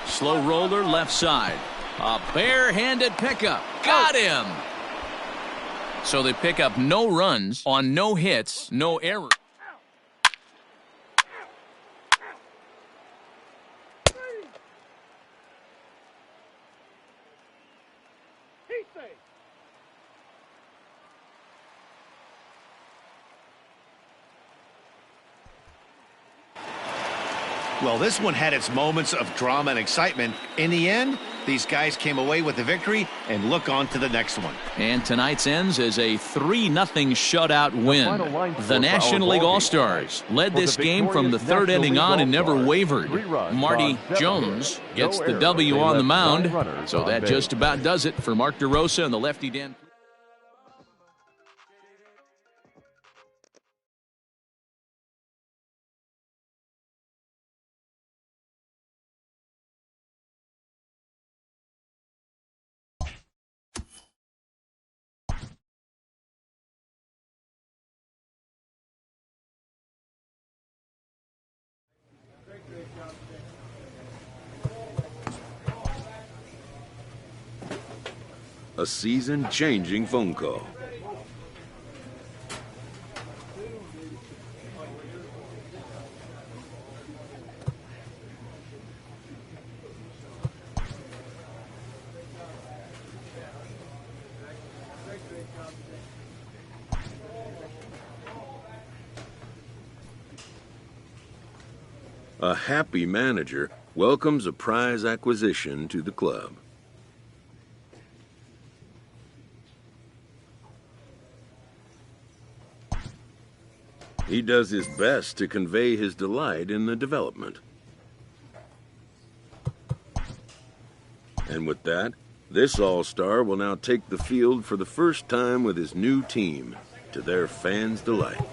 Slow roller left side. A barehanded pickup. Got him. So they pick up no runs on no hits, no errors. Well, this one had its moments of drama and excitement. In the end, these guys came away with the victory and look on to the next one. And tonight's ends as a 3-0 shutout win. The National League All-Stars led this game from the 3rd inning on and never wavered. Marty Jones gets the W on the mound. So that just about does it for Mark DeRosa and the lefty Dan. A season-changing phone call. A happy manager welcomes a prize acquisition to the club. He does his best to convey his delight in the development. And with that, this all-star will now take the field for the first time with his new team, to their fans' delight.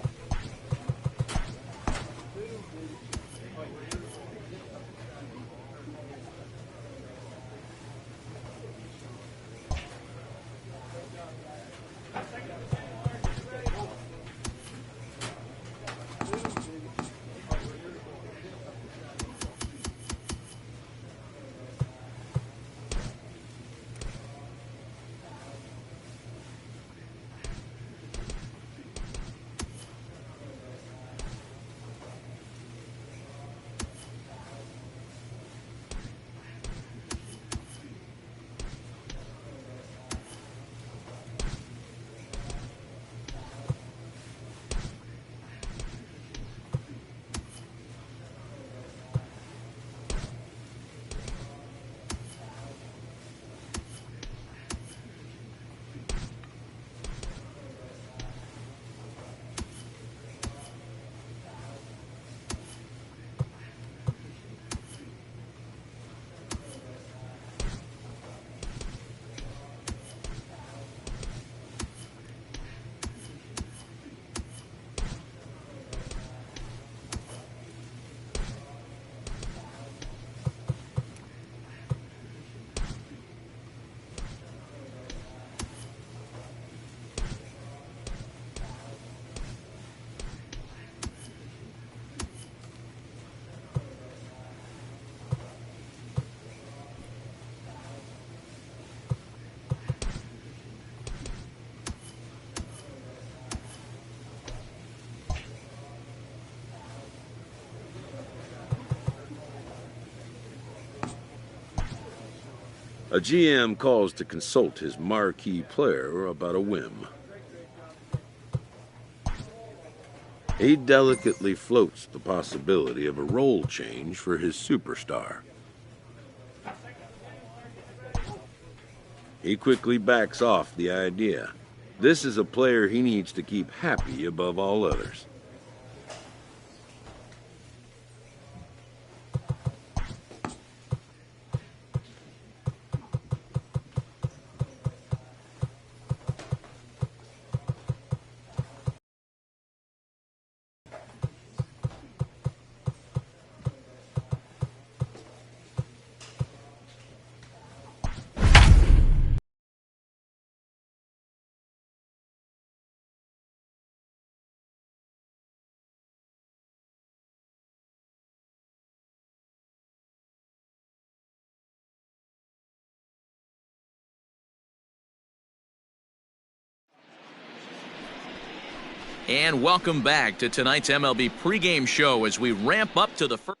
A GM calls to consult his marquee player about a whim. He delicately floats the possibility of a role change for his superstar. He quickly backs off the idea. This is a player he needs to keep happy above all others. And welcome back to tonight's MLB pregame show as we ramp up to the first.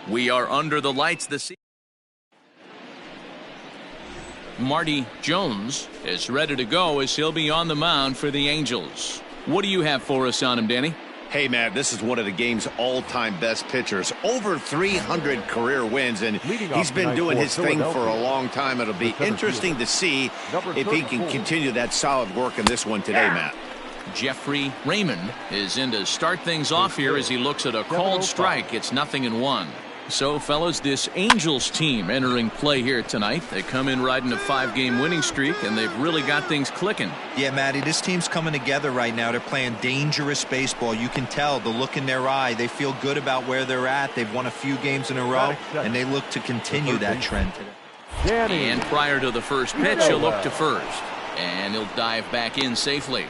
We are under the lights this evening. Marty Jones is ready to go as he'll be on the mound for the Angels. What do you have for us on him, Danny? Hey, Matt, this is one of the game's all-time best pitchers. Over 300 career wins, and he's been doing his thing for a long time. It'll be interesting to see if he can continue that solid work in this one today, Matt. Jeffrey Raymond is in to start things off here as he looks at a called strike. It's 0-1. So, fellas, this Angels team entering play here tonight. They come in riding a 5-game winning streak, and they've really got things clicking. Yeah, Matty, this team's coming together right now. They're playing dangerous baseball. You can tell the look in their eye. They feel good about where they're at. They've won a few games in a row, and they look to continue that trend today. And prior to the first pitch, he'll look to first, and he'll dive back in safely.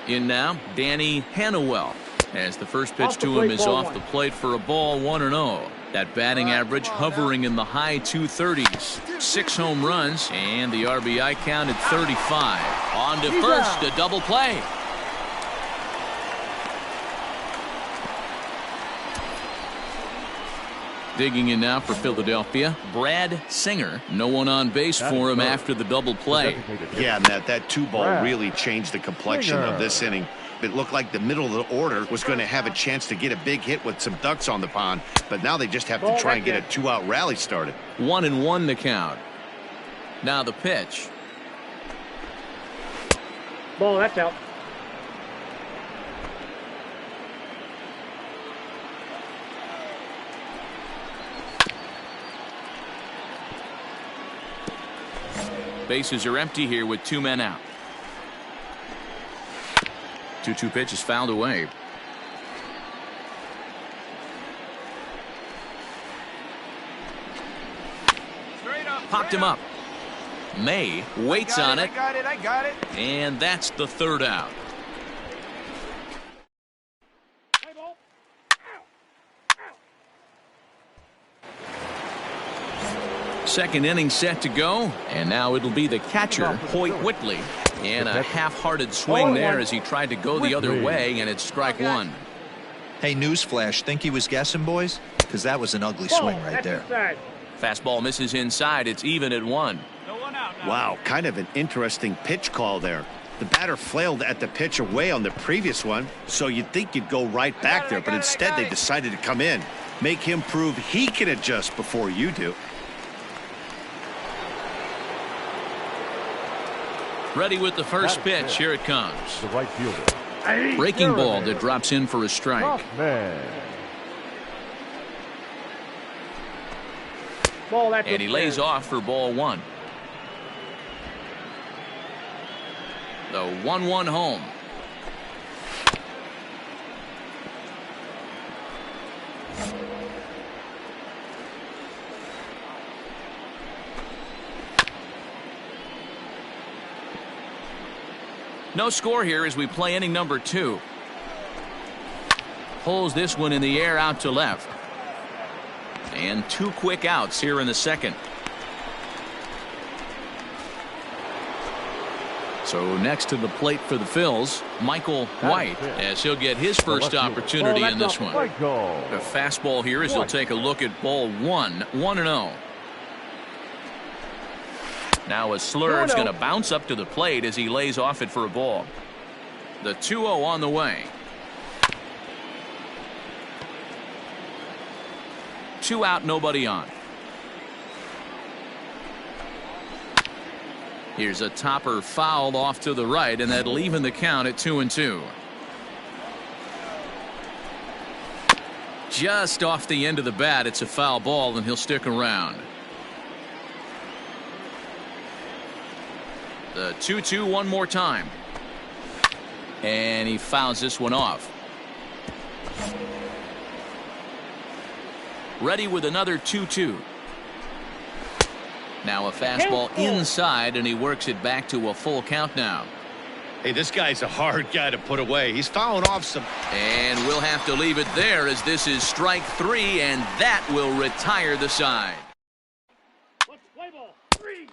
In now, Danny Hanawell, as the first pitch to him is off the plate for a ball, 1-0. That batting average hovering in the high 230s. 6 home runs, and the RBI count at 35. On to first, a double play. Digging in now for Philadelphia, Brad Singer. No one on base for him after the double play. Yeah, and that 2-ball really changed the complexion of this inning. It looked like the middle of the order was going to have a chance to get a big hit with some ducks on the pond, but now they just have to try and get a 2-out rally started. 1-1 the count. Now the pitch. Ball, that's out. Bases are empty here with 2 men out. 2-2 pitch is fouled away. Popped him up. May waits on it. I got it. And that's the 3rd out. Second inning set to go, and now it'll be the catcher, Hoyt Whitley. And a half-hearted swing there as he tried to go the other way, and it's strike 1. Hey, newsflash, think he was guessing, boys? Because that was an ugly swing right there. Fastball misses inside. It's even at 1. Wow, kind of an interesting pitch call there. The batter flailed at the pitch away on the previous one, so you'd think you'd go right back there, but instead they decided to come in. Make him prove he can adjust before you do. Ready with the first pitch. Here it comes. The right fielder. Breaking ball that drops in for a strike. And he lays off for ball 1. The 1-1 home. No score here as we play inning number 2. Pulls this one in the air out to left. And 2 quick outs here in the second. So next to the plate for the Phils, Michael White, as he'll get his first opportunity in this one. The fastball here as he'll take a look at ball 1, 1-0. Now a slurve's going to bounce up to the plate as he lays off it for a ball. The 2-0 on the way. 2 out, nobody on. Here's a topper fouled off to the right, and that'll even the count at 2-2. Just off the end of the bat, it's a foul ball, and he'll stick around. The 2-2 one more time. And he fouls this one off. Ready with another 2-2. Now a fastball inside, and he works it back to a full count now. Hey, this guy's a hard guy to put away. He's fouling off some. And we'll have to leave it there as this is strike 3, and that will retire the side. Let's play ball. 3.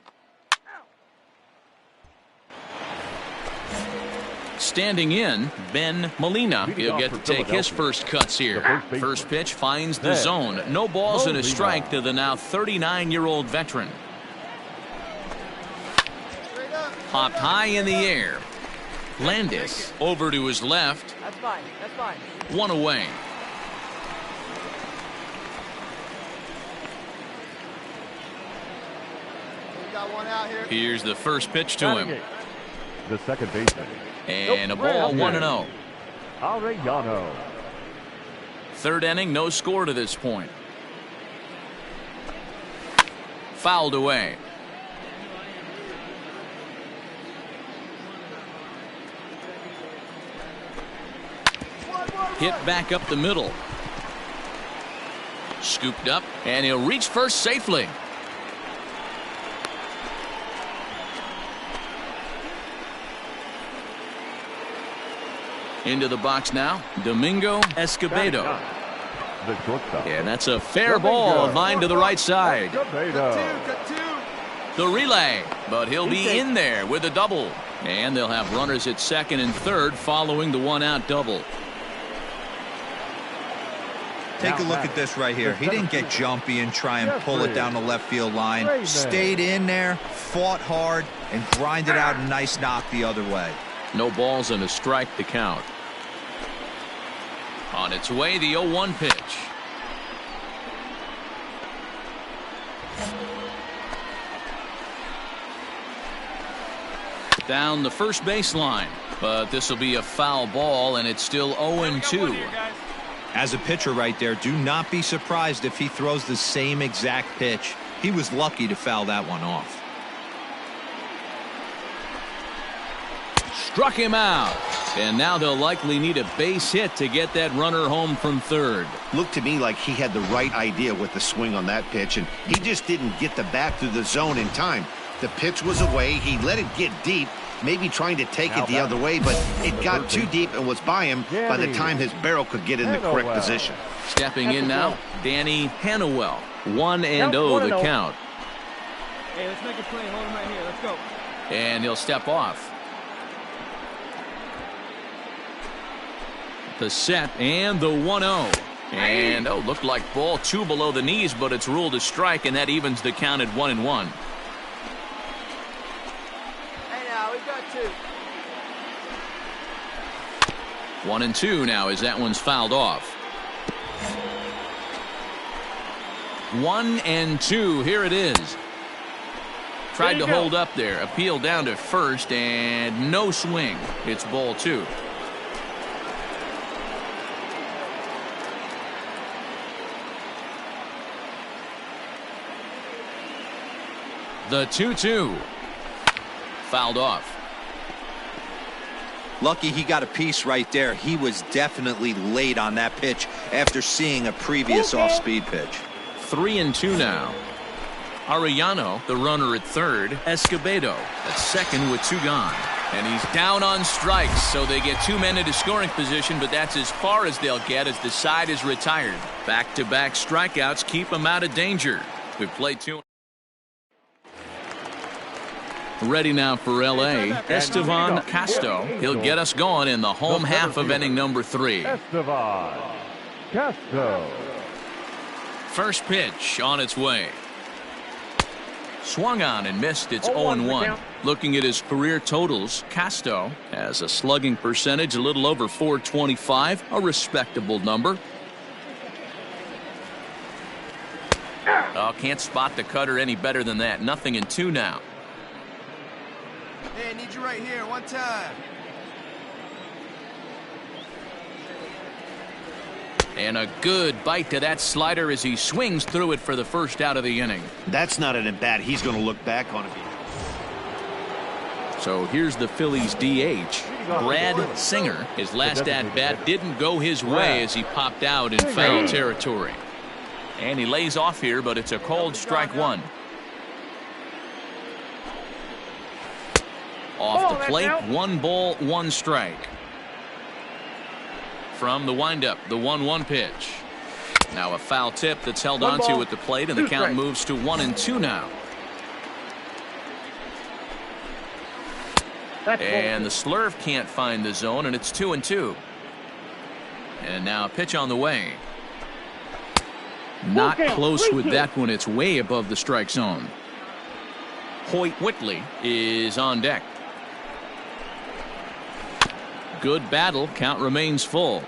Standing in, Ben Molina. He'll get to take his first cuts here. First pitch finds the zone. No balls and a strike to the now 39-year-old veteran. Popped high in the air. Landis over to his left. That's fine. That's fine. 1 away. We got 1 out here. Here's the first pitch to him. The second baseman. And a ball 1-0. Arellano. Third inning, no score to this point. Fouled away. Hit back up the middle. Scooped up, and he'll reach first safely. Into the box now, Domingo Escobedo. The shortstop. And that's a fair ball, line to the right side. The relay, but he'll be in there with a double. And they'll have runners at second and third following the 1-out double. Take a look at this right here. He didn't get jumpy and try and pull it down the left field line. Stayed in there, fought hard, and grinded out a nice knock the other way. No balls and a strike to count. On its way, the 0-1 pitch. Down the first baseline, but this will be a foul ball, and it's still 0-2. As a pitcher right there, do not be surprised if he throws the same exact pitch. He was lucky to foul that one off. Struck him out, and now they'll likely need a base hit to get that runner home from third. Looked to me like he had the right idea with the swing on that pitch, and he just didn't get the bat through the zone in time. The pitch was away. He let it get deep, maybe trying to take it the other way, but it got too deep and was by him by the time his barrel could get in the correct position. Stepping in now, Danny Hanawell. 1-0 the count. Hey, let's make a play. Hold him right here. Let's go. And he'll step off. The set and the 1-0. And, looked like ball 2 below the knees, but it's ruled a strike, and that evens the count at 1-1. Hey, now, we've got 2. 1-2 now as that one's fouled off. 1-2. Here it is. Tried to hold up there. Appeal down to first, and no swing. It's ball 2. The 2-2. Fouled off. Lucky he got a piece right there. He was definitely late on that pitch after seeing a previous off-speed pitch. 3-2 now. Arellano, the runner at third. Escobedo at second with 2 gone. And he's down on strikes, so they get 2 men into scoring position, but that's as far as they'll get as the side is retired. Back-to-back strikeouts keep them out of danger. We've played 2. Ready now for L.A. Estevan Castro. He'll get us going in the home half of inning number 3. Estevan Castro. First pitch on its way. Swung on and missed. It's 0-1. Looking at his career totals, Castro has a slugging percentage a little over .425, a respectable number. Oh, can't spot the cutter any better than that. 0-2 now. Hey, I need you right here, one time. And a good bite to that slider as he swings through it for the first out of the inning. That's not an at-bat he's going to look back on. So here's the Phillies DH, Brad Singer. His last at-bat didn't go his way as he popped out in foul territory. And he lays off here, but it's a called strike 1. Off the plate, 1 ball, 1 strike. From the windup, the 1-1 pitch. Now a foul tip that's held onto at the plate, and the count moves to 1-2 now. And the slurve can't find the zone, and it's 2-2. And now a pitch on the way. Not close with that one. It's way above the strike zone. Hoyt Whitley is on deck. Good battle. Count remains full.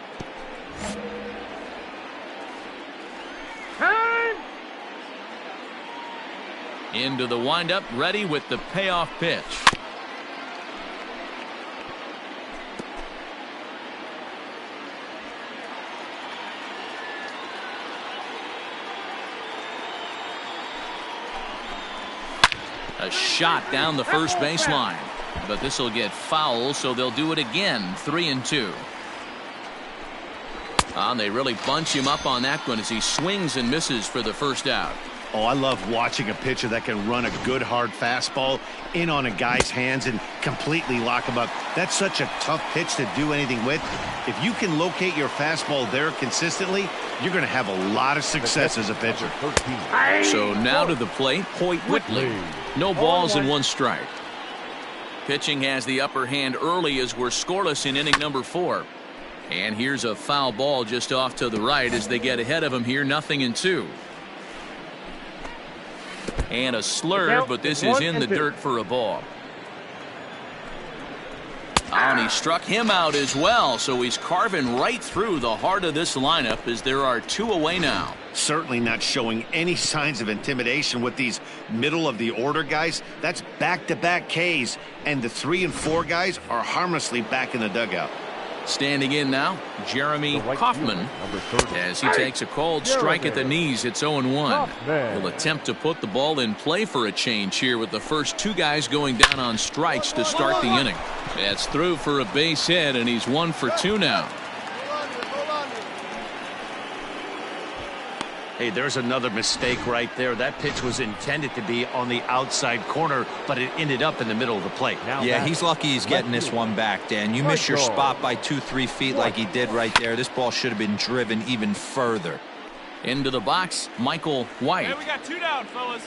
Into the windup, ready with the payoff pitch. A shot down the first baseline. But this will get foul, so they'll do it again. 3-2. And they really bunch him up on that one as he swings and misses for the first out. Oh, I love watching a pitcher that can run a good hard fastball in on a guy's hands and completely lock him up. That's such a tough pitch to do anything with. If you can locate your fastball there consistently, you're going to have a lot of success as a pitcher. So now to the plate, Hoyt Whitley. No balls and 1 strike. Pitching has the upper hand early as we're scoreless in inning number 4. And here's a foul ball just off to the right as they get ahead of him here. 0-2. And a slur, but this is in the dirt for a ball. And he struck him out as well, so he's carving right through the heart of this lineup as there are 2 away now. Certainly not showing any signs of intimidation with these middle-of-the-order guys. That's back-to-back Ks, and the 3 and 4 guys are harmlessly back in the dugout. Standing in now, Jeremy Kaufman, as he takes a cold strike at the knees. It's 0-1. He'll attempt to put the ball in play for a change here with the first 2 guys going down on strikes to start the inning. That's through for a base hit, and he's 1 for 2 now. Hey, there's another mistake right there. That pitch was intended to be on the outside corner, but it ended up in the middle of the plate. Yeah, he's lucky he's getting this one back, Dan. You miss your spot by 2-3 feet like he did right there. This ball should have been driven even further. Into the box, Michael White. Hey, we got 2 down, fellas.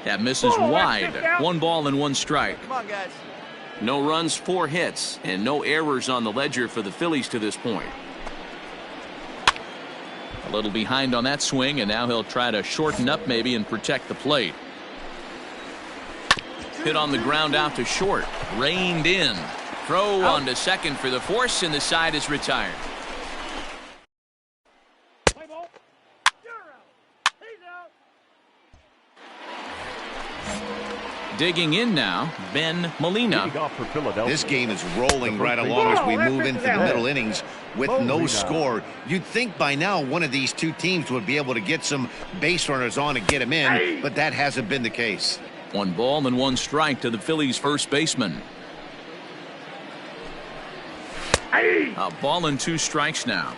That misses wide. 1 ball and 1 strike. Come on, guys. No runs, 4 hits, and no errors on the ledger for the Phillies to this point. A little behind on that swing, and now he'll try to shorten up maybe and protect the plate. Hit on the ground out to short. Reined in. Throw on to second for the force, and the side is retired. Play ball. You're out. He's out. Digging in now, Ben Molina. This game is rolling right along as we move into the middle innings with no score. You'd think by now one of these 2 teams would be able to get some base runners on and get them in, but that hasn't been the case. 1 ball and 1 strike to the Phillies' first baseman. A ball and 2 strikes now.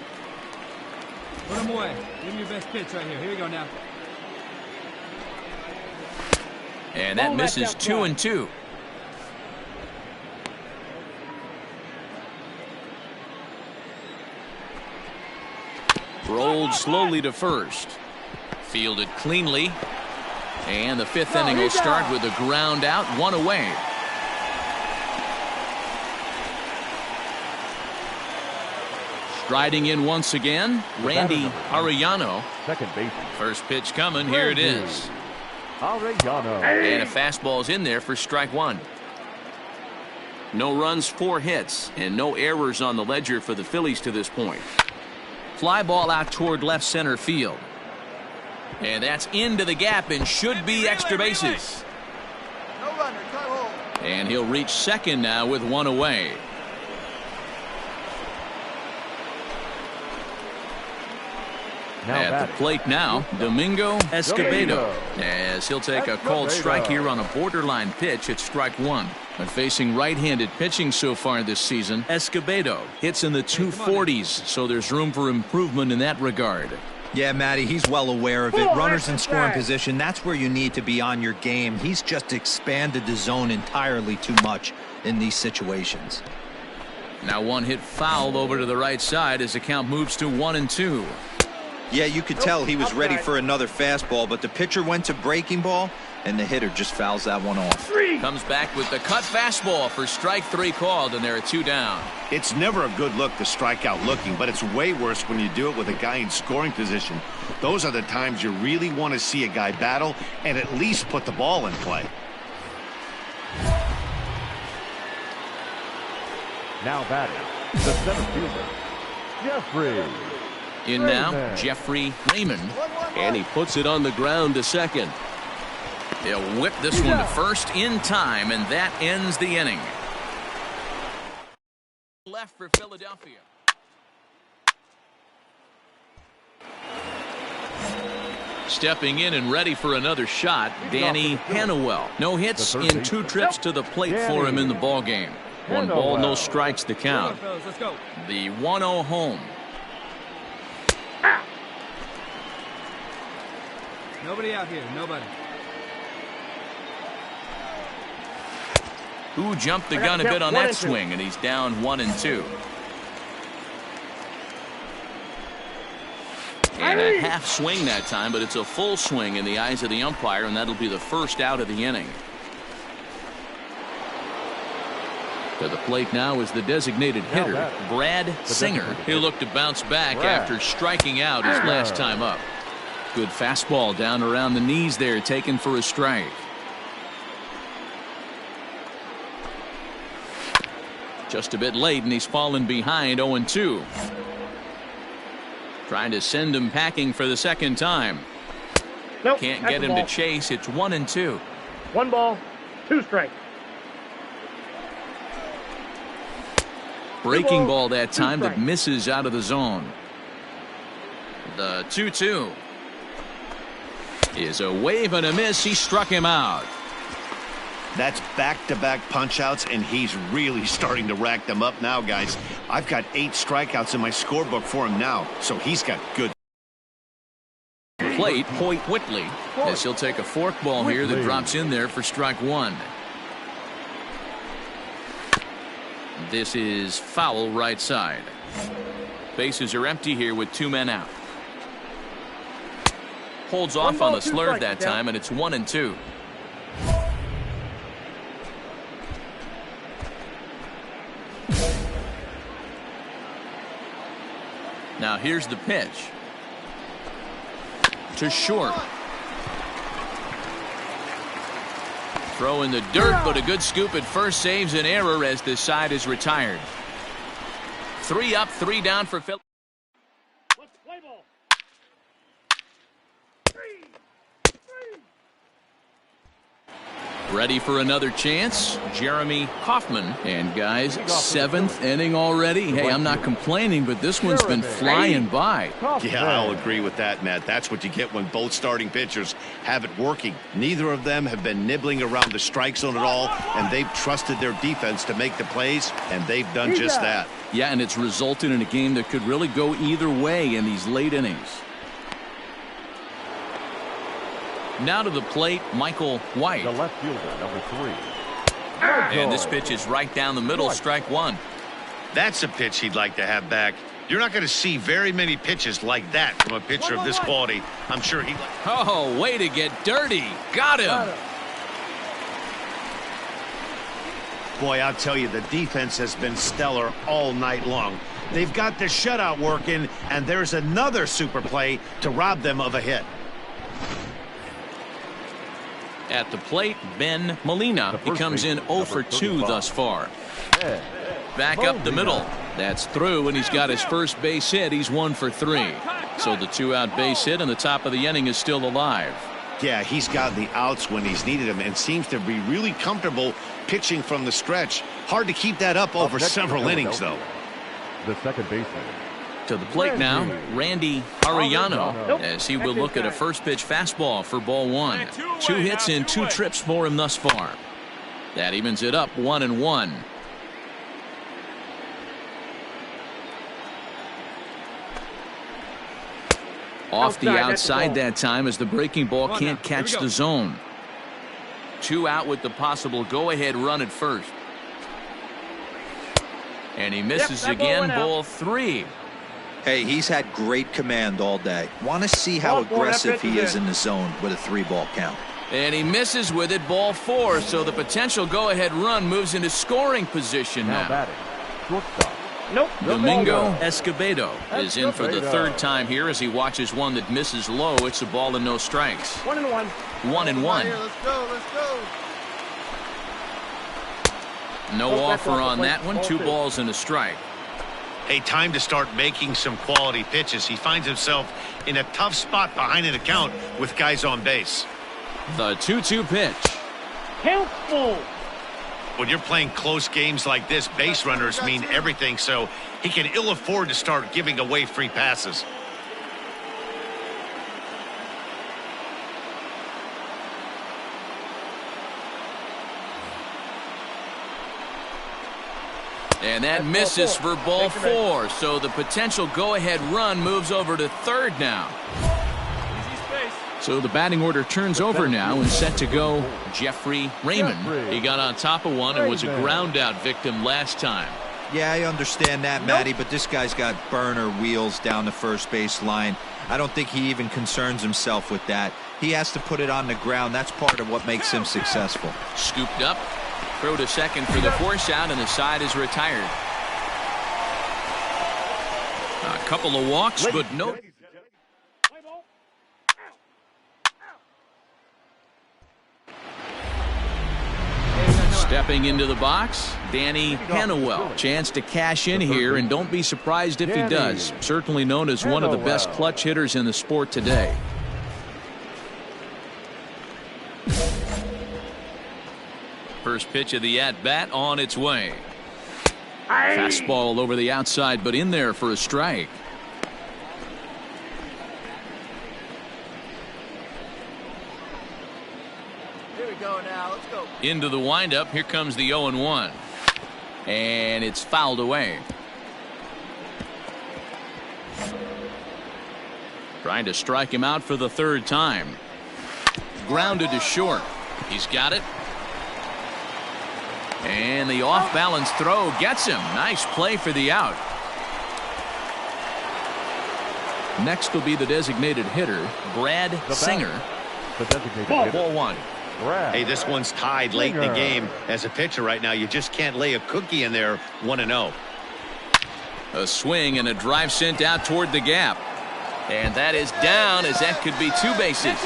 Put him away. Give him your best pitch right here. Here we go now. And that misses 2-2. Rolled slowly to first. Fielded cleanly. And the 5th inning will start with a ground out, 1 away. Striding in once again, Randy Arellano. Second base. First pitch coming. Here it is. Arellano. And a fastball's in there for strike 1. No runs, 4 hits, and no errors on the ledger for the Phillies to this point. Fly ball out toward left center field. And that's into the gap and should be extra bases. No runner, cut hole. And he'll reach second now with 1 away. At the plate now, Domingo Escobedo, as he'll take a called strike here on a borderline pitch at strike 1. But facing right-handed pitching so far this season, Escobedo hits in the 240s, so there's room for improvement in that regard. Yeah, Matty, he's well aware of it. Runners in scoring position, that's where you need to be on your game. He's just expanded the zone entirely too much in these situations. Now 1 hit foul over to the right side as the count moves to 1-2. Yeah, you could tell he was ready for another fastball, but the pitcher went to breaking ball, and the hitter just fouls that one off. Comes back with the cut fastball for strike 3 called, and there are 2 down. It's never a good look to strike out looking, but it's way worse when you do it with a guy in scoring position. Those are the times you really want to see a guy battle and at least put the ball in play. Now batting, the center fielder, Jeffrey. In now, Jeffrey Raymond. And he puts it on the ground to second. They'll whip this one to first in time, and that ends the inning. Left for Philadelphia. Stepping in and ready for another shot, Danny Hannawell. No hits in 2 trips to the plate for him in the ballgame. 1 ball, no strikes to count. Let's go. The 1-0 home. Nobody out here. Nobody. Who jumped the gun a bit on that swing, and he's down 1-2. And a half swing that time, but it's a full swing in the eyes of the umpire, and that'll be the first out of the inning. To the plate now is the designated hitter, Brad Singer. He'll look to bounce back after striking out his last time up. Good fastball down around the knees there, taken for a strike. Just a bit late, and he's fallen behind 0-2. Trying to send him packing for the second time. Nope, can't get him to chase. It's 1-2. 1 ball, 2 strikes. Breaking ball that time that misses out of the zone. The 2-2 is a wave and a miss. He struck him out. That's back-to-back punch-outs, and he's really starting to rack them up now, guys. I've got 8 strikeouts in my scorebook for him now, so he's got good. Plate, Hoyt Whitley, as he'll take a forkball here that drops in there for strike 1. This is foul right side. Bases are empty here with 2 men out. Holds off on the slurve that time, and it's 1-2. Now here's the pitch. To short. Throw in the dirt, but a good scoop at first saves an error as this side is retired. 3 up, 3 down for Phil. Let's play ball. 3. Ready for another chance. Jeremy Hoffman. And guys, 7th inning already. Hey, I'm not complaining, but this one's been flying by. Yeah, I'll agree with that, Matt. That's what you get when both starting pitchers have it working. Neither of them have been nibbling around the strike zone at all, and they've trusted their defense to make the plays, and they've done just that. Yeah, and it's resulted in a game that could really go either way in these late innings. Now to the plate, Michael White. The left fielder, number 3. And this pitch is right down the middle, strike 1. That's a pitch he'd like to have back. You're not going to see very many pitches like that from a pitcher of this quality. I'm sure he'd like. Oh, way to get dirty. Got him. Boy, I'll tell you, the defense has been stellar all night long. They've got the shutout working, and there's another super play to rob them of a hit. At the plate, Ben Molina. He comes in 0 for 2 thus far. Back up the middle. That's through, and he's got his first base hit. He's 1 for 3. So the 2-out base hit, and the top of the inning is still alive. Yeah, he's got the outs when he's needed them and seems to be really comfortable pitching from the stretch. Hard to keep that up over several innings, though. The second baseman. To the plate now, Randy Arellano, as he will look at a first pitch fastball for ball 1. 2 hits in 2 trips for him thus far. That evens it up 1-1. Off the outside that time as the breaking ball can't catch the zone. 2 out with the possible go-ahead run at first. And he misses again, ball 3. Hey, he's had great command all day. Want to see how aggressive he is in the zone with a 3-ball count. And he misses with it, ball 4. So the potential go-ahead run moves into scoring position now. Batting, shortstop. Nope. Domingo Escobedo is in for the 3rd time here as he watches one that misses low. It's a ball and no strikes. 1-1. 1-1. Let's go, let's go. No offer on that one. 2 balls and a strike. Hey, time to start making some quality pitches. He finds himself in a tough spot behind an account with guys on base. The 2-2 pitch. Count full. When you're playing close games like this, base runners mean everything, so he can ill afford to start giving away free passes. And that misses for ball 4. So the potential go-ahead run moves over to 3rd now. So the batting order turns over now and set to go Jeffrey Raymond. He got on top of one and was a ground out victim last time. Yeah, I understand that, Matty, but this guy's got burner wheels down the first base line. I don't think he even concerns himself with that. He has to put it on the ground. That's part of what makes him successful. Scooped up. Throw to second for the force out, and the side is retired. A couple of walks, but no. Stepping into the box, Danny Hannawell. Chance to cash in here, and don't be surprised if he does. Certainly known as one of the best clutch hitters in the sport today. First pitch of the at-bat on its way. Fastball over the outside, but in there for a strike. Here we go now. Let's go. Into the windup. Here comes the 0-1. And it's fouled away. Trying to strike him out for the third time. Grounded to short. He's got it. And the off-balance throw gets him. Nice play for the out. Next will be the designated hitter, Brad Singer. Ball one. Hey, this one's tied late in the game. As a pitcher right now, you just can't lay a cookie in there. 1-0. A swing and a drive sent out toward the gap. And that is down, as that could be two bases.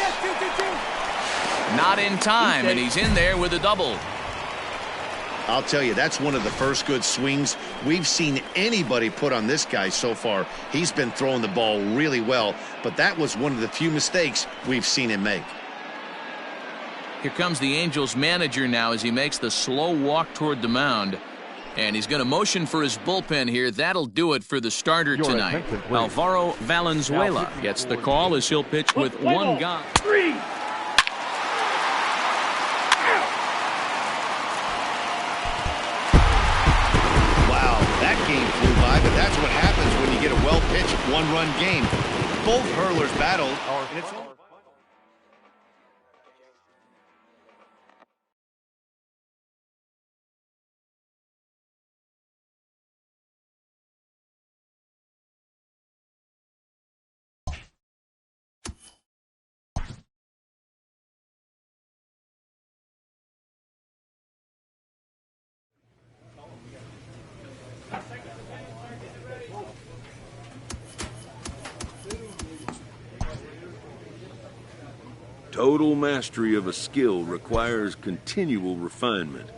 Not in time, and he's in there with a double. I'll tell you, that's one of the first good swings we've seen anybody put on this guy so far. He's been throwing the ball really well, but that was one of the few mistakes we've seen him make. Here comes the Angels manager now as he makes the slow walk toward the mound. And he's going to motion for his bullpen here. That'll do it for the starter tonight. Alvaro Valenzuela gets the call as he'll pitch with one guy. Wow, that game flew by, but that's what happens when you get a well-pitched one-run game. Both hurlers battled. Total mastery of a skill requires continual refinement.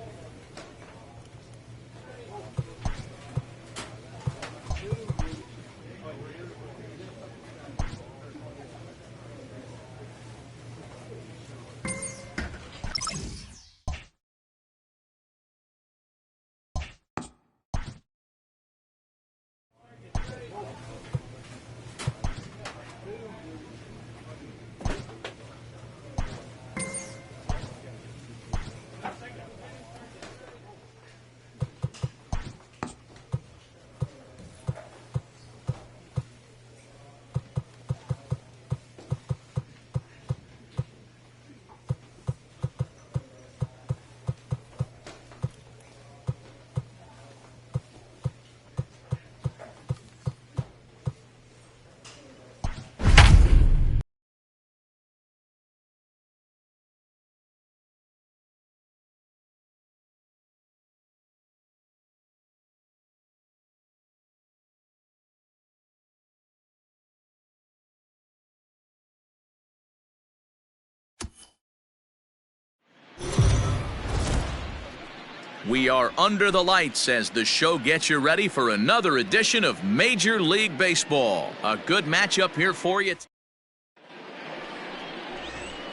We are under the lights as the show gets you ready for another edition of Major League Baseball. A good matchup here for you.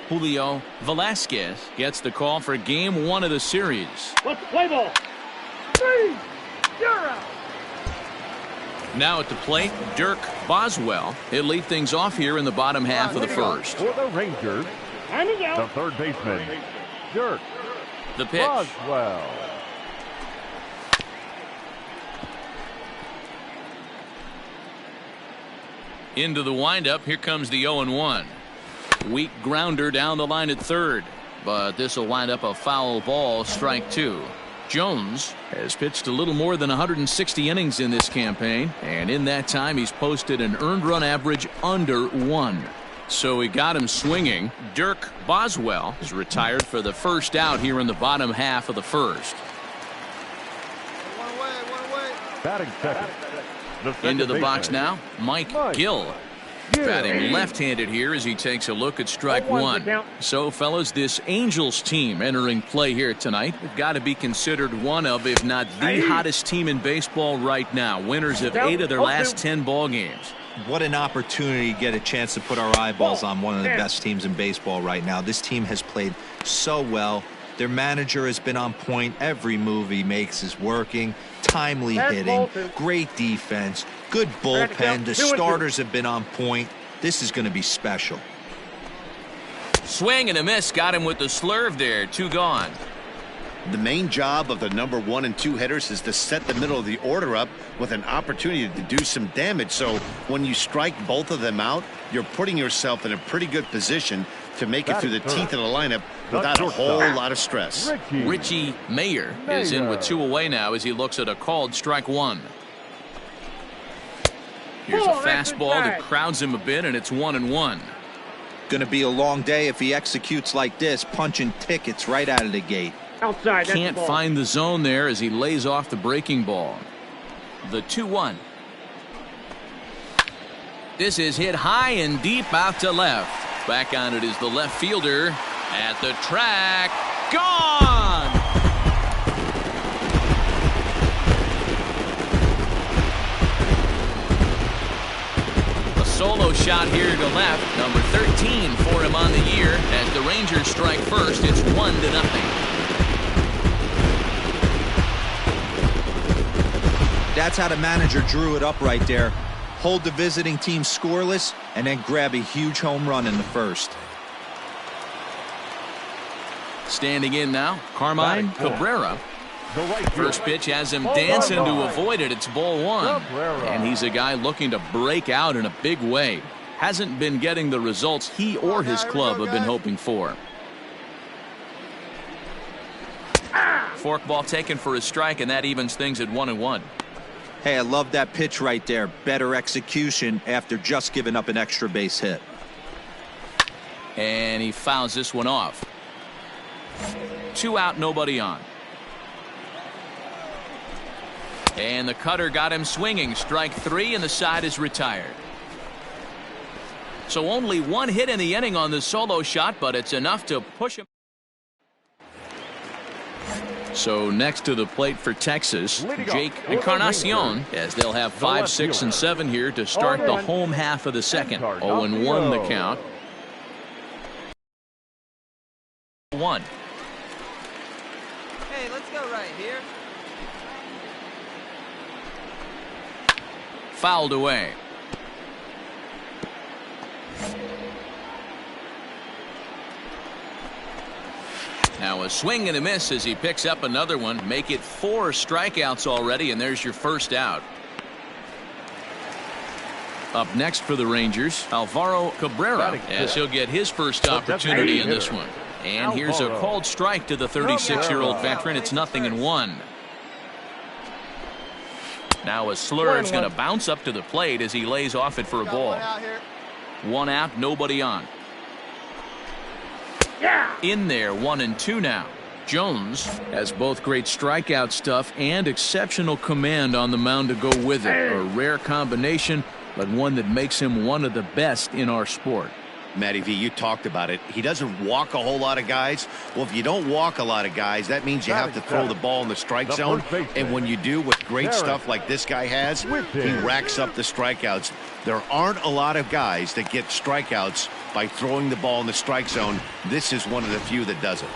Julio Velasquez gets the call for game one of the series. Let's play ball. 3, you're out. Now at the plate, Dirk Boswell. He'll lead things off here in the bottom half of the first. For the Rangers, the third baseman, Dirk The pitch. Boswell. Into the windup. Here comes the 0-1. Weak grounder down the line at third. But this will wind up a foul ball, strike two. Jones has pitched a little more than 160 innings in this campaign. And in that time, he's posted an earned run average under 1. So he got him swinging. Dirk Boswell is retired for the first out here in the bottom half of the first. Batting second. Into the box now, Mike Gill. Batting left-handed here as he takes a look at strike one. So, fellas, this Angels team entering play here tonight have got to be considered one of, if not the hottest team in baseball right now. Winners of 8 of their last 10 ball games. What an opportunity to get a chance to put our eyeballs on one of the best teams in baseball right now. This team has played so well. Their manager has been on point. Every move he makes is working. Timely hitting, great defense, good bullpen. The starters have been on point. This is going to be special. Swing and a miss. Got him with the slurve there. 2 gone. The main job of the number 1 and 2 hitters is to set the middle of the order up with an opportunity to do some damage. So when you strike both of them out, you're putting yourself in a pretty good position to make it through the teeth of the lineup without a whole lot of stress. Richie Mayer is in with 2 away now as he looks at a called strike 1. Here's a fastball that crowds him a bit, and it's 1-1. Going to be a long day if he executes like this, punching tickets right out of the gate. Outside. Can't find the zone there as he lays off the breaking ball. The 2-1. This is hit high and deep out to left. Back on it is the left fielder at the track. Gone! A solo shot here to left. Number 13 for him on the year. As the Rangers strike first, it's 1-0. That's how the manager drew it up right there. Hold the visiting team scoreless and then grab a huge home run in the first. Standing in now, Carmine Cabrera. First pitch has him dancing to avoid it. It's ball 1. And he's a guy looking to break out in a big way. Hasn't been getting the results he or his club have been hoping for. Forkball taken for a strike, and that evens things at 1-1. Hey, I love that pitch right there. Better execution after just giving up an extra base hit. And he fouls this one off. 2 out, nobody on. And the cutter got him swinging. Strike 3, and the side is retired. So only 1 hit in the inning on the solo shot, but it's enough to push him. So next to the plate for Texas, Jake Encarnacion, as they'll have 5, 6, and 7 here to start the home half of the second. 0-1 the count. 1. Hey, let's go right here. Fouled away. Now a swing and a miss as he picks up another one. Make it 4 strikeouts already, and there's your first out. Up next for the Rangers, Alvaro Cabrera, as he'll get his first opportunity in this one. And here's a called strike to the 36-year-old veteran. It's 0-1. Now a slurve is going to bounce up to the plate as he lays off it for a ball. 1 out, nobody on. In there, 1-2 now. Jones has both great strikeout stuff and exceptional command on the mound to go with it. A rare combination, but one that makes him one of the best in our sport. Matty V, you talked about it. He doesn't walk a whole lot of guys. Well, if you don't walk a lot of guys, that means you have to throw the ball in the strike zone. And when you do, with great stuff like this guy has, he racks up the strikeouts. There aren't a lot of guys that get strikeouts by throwing the ball in the strike zone. This is one of the few that does it.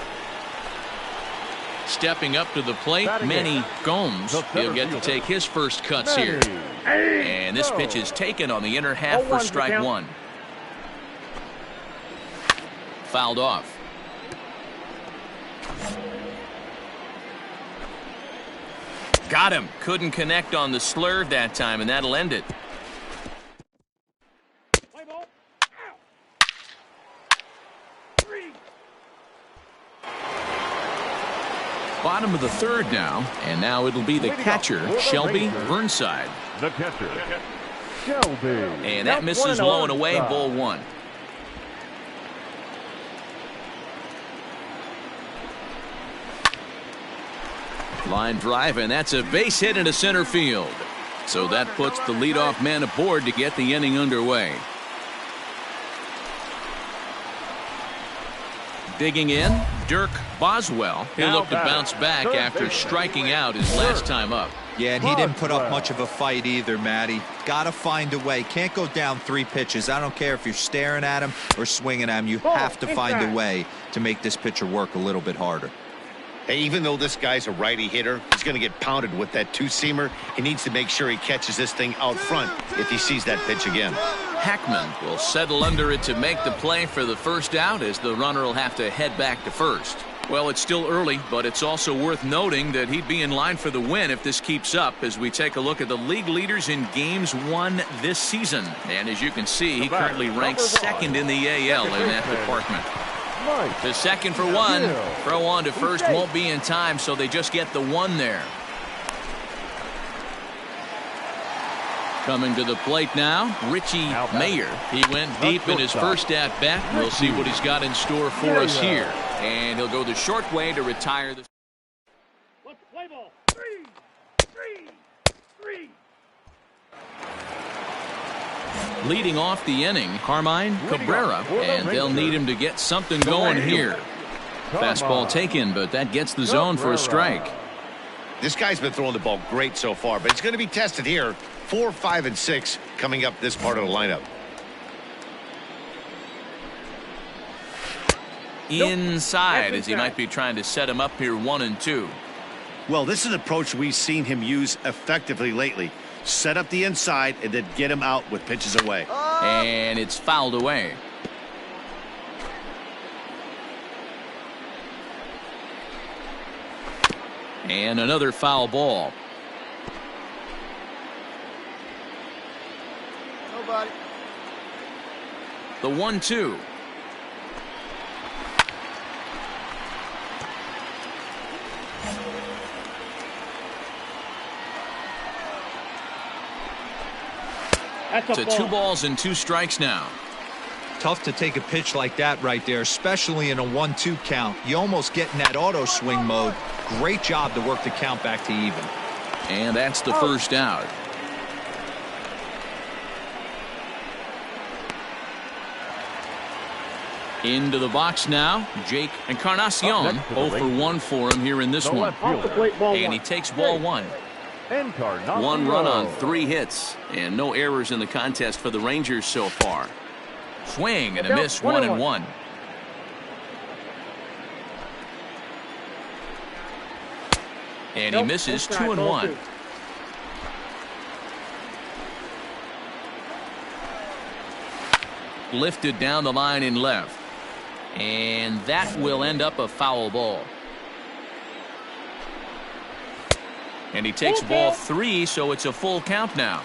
Stepping up to the plate, Manny Gomes. He'll get to take his first cuts here. And this pitch is taken on the inner half for strike 1. Fouled off. Got him. Couldn't connect on the slurve that time, and that'll end it. Bottom of the third now, and now it'll be the catcher, Shelby Burnside. The catcher, Shelby. And that misses low and away, ball 1. Line drive, and that's a base hit into center field. So that puts the leadoff man aboard to get the inning underway. Digging in, Dirk Boswell. He'll look to bounce back after striking out his last time up. Yeah, and he didn't put up much of a fight either, Matty. Got to find a way. Can't go down 3 pitches. I don't care if you're staring at him or swinging at him. You have to find a way to make this pitcher work a little bit harder. Hey, even though this guy's a righty hitter, he's going to get pounded with that two-seamer. He needs to make sure he catches this thing out front if he sees that pitch again. Hackman will settle under it to make the play for the first out, as the runner will have to head back to first. Well, it's still early, but it's also worth noting that he'd be in line for the win if this keeps up, as we take a look at the league leaders in games won this season. And as you can see, he currently ranks second in the AL in that department. The second for one. Throw on to first won't be in time, so they just get the one there. Coming to the plate now, Richie Mayer. He went deep in his first at-bat. We'll see what he's got in store for us here. And he'll go the short way to retire the... Let's play ball. 3. Leading off the inning, Carmine Cabrera, and they'll need him to get something going here. Fastball taken, but that gets the zone for a strike. This guy's been throwing the ball great so far, but it's going to be tested here. 4, 5, and 6 coming up this part of the lineup. Inside, as he might be trying to set him up here 1 and 2. Well, this is an approach we've seen him use effectively lately. Set up the inside and then get him out with pitches away. And it's fouled away. And another foul ball. Nobody. The 1-2. So 2 balls and 2 strikes now. Tough to take a pitch like that right there, especially in a 1-2 count. You almost get in that auto swing mode. Great job to work the count back to even. And that's the first out. Into the box now, Jake Encarnacion. 0 for 1 for him here in this one. And he takes ball 1. 1 run on 3 hits, and no errors in the contest for the Rangers so far. Swing and a miss, 1-1. And he misses, 2-1. Lifted down the line in left, and that will end up a foul ball. And he takes ball 3, so it's a full count now.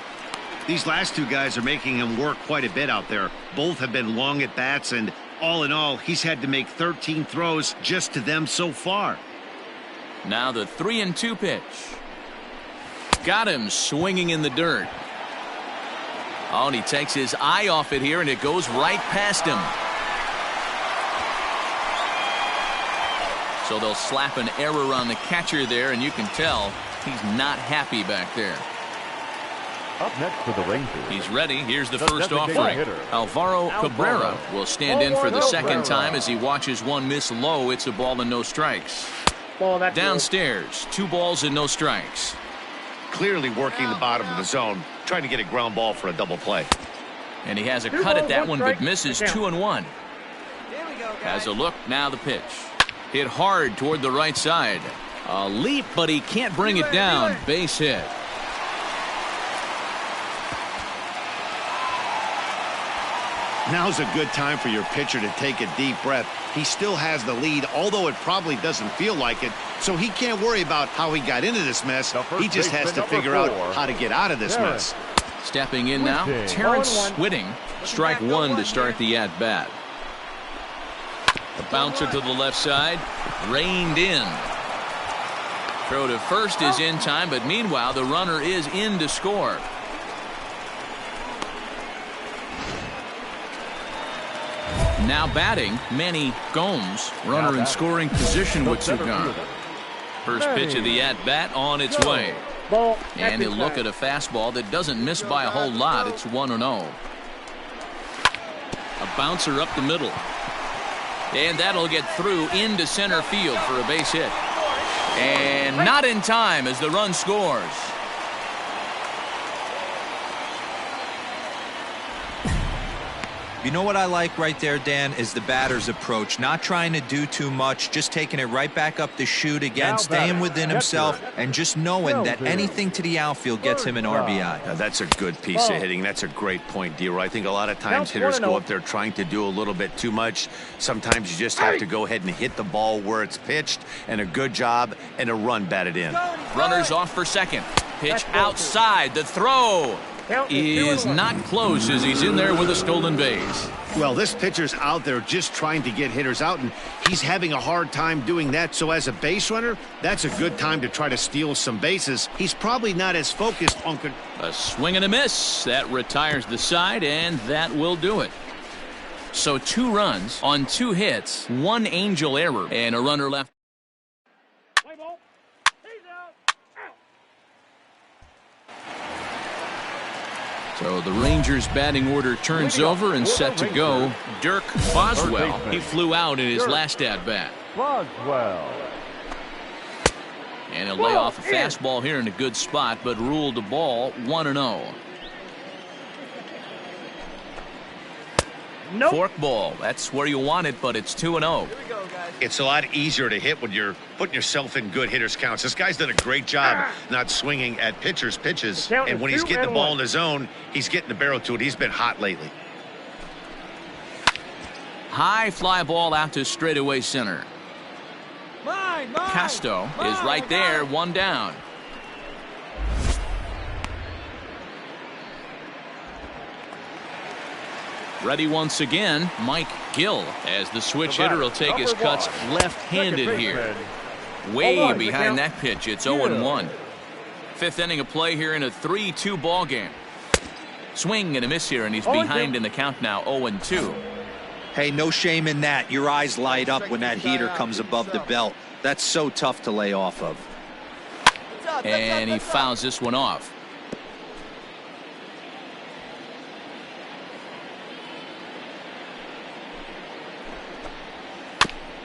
These last 2 guys are making him work quite a bit out there. Both have been long at bats, and all in all, he's had to make 13 throws just to them so far. Now the 3-2 pitch. Got him swinging in the dirt. Oh, and he takes his eye off it here, and it goes right past him. So they'll slap an error on the catcher there, and you can tell he's not happy back there. Up next for the Rangers. He's ready. Here's the first offering. Alvaro Cabrera will stand in for the second time as he watches one miss low. It's a ball and no strikes. Downstairs, 2 balls and no strikes. Clearly working the bottom of the zone, trying to get a ground ball for a double play. And he has a cut at that one, but misses, 2-1. Has a look, now the pitch. Hit hard toward the right side. A leap, but he can't bring it down. Base hit. Now's a good time for your pitcher to take a deep breath. He still has the lead, although it probably doesn't feel like it, so he can't worry about how he got into this mess. He just has to figure out how to get out of this mess. Stepping in now, Terrence Whitting. Strike 1 to start the at-bat. The bouncer to the left side, reined in. Throw to first is in time, but meanwhile the runner is in to score. Now batting, Manny Gomes, runner in scoring position with Cigar. First pitch of the at-bat on its way. And he'll look at a fastball that doesn't miss by a whole lot. It's 1-0. A bouncer up the middle. And that'll get through into center field for a base hit. And not in time as the run scores. You know what I like right there, Dan, is the batter's approach. Not trying to do too much, just taking it right back up the chute again, staying within himself, and just knowing that anything to the outfield gets him an RBI. Now, that's a good piece of hitting. That's a great point, D-Roy. I think a lot of times hitters go up there trying to do a little bit too much. Sometimes you just have to go ahead and hit the ball where it's pitched, and a good job and a run batted in. Runners off for second. Pitch outside. The throw is not close as he's in there with a stolen base. Well, this pitcher's out there just trying to get hitters out, and he's having a hard time doing that. So as a base runner, that's a good time to try to steal some bases. He's probably not as focused on... A swing and a miss. That retires the side, and that will do it. So 2 runs on 2 hits, 1 Angel error, and a runner left. So the Rangers batting order turns over and set to go. Dirk Boswell. He flew out in his last at-bat. Boswell. And he'll lay off a fastball here in a good spot, but ruled the ball 1-0. Nope. Fork ball. That's where you want it, but it's 2-0. It's a lot easier to hit when you're putting yourself in good hitters counts. This guy's done a great job not swinging at pitchers' pitches. And when he's getting the ball in the zone, he's getting the barrel to it. He's been hot lately. High fly ball out to straightaway center. Casto is right there, 1 down. Ready once again, Mike Gill, as the switch hitter will take his cuts left-handed here. Way behind that pitch, it's 0-1. 5th inning of play here in a 3-2 ball game. Swing and a miss here, and he's behind in the count now, 0-2. Hey, no shame in that. Your eyes light up when that heater comes above the belt. That's so tough to lay off of. And he fouls this one off.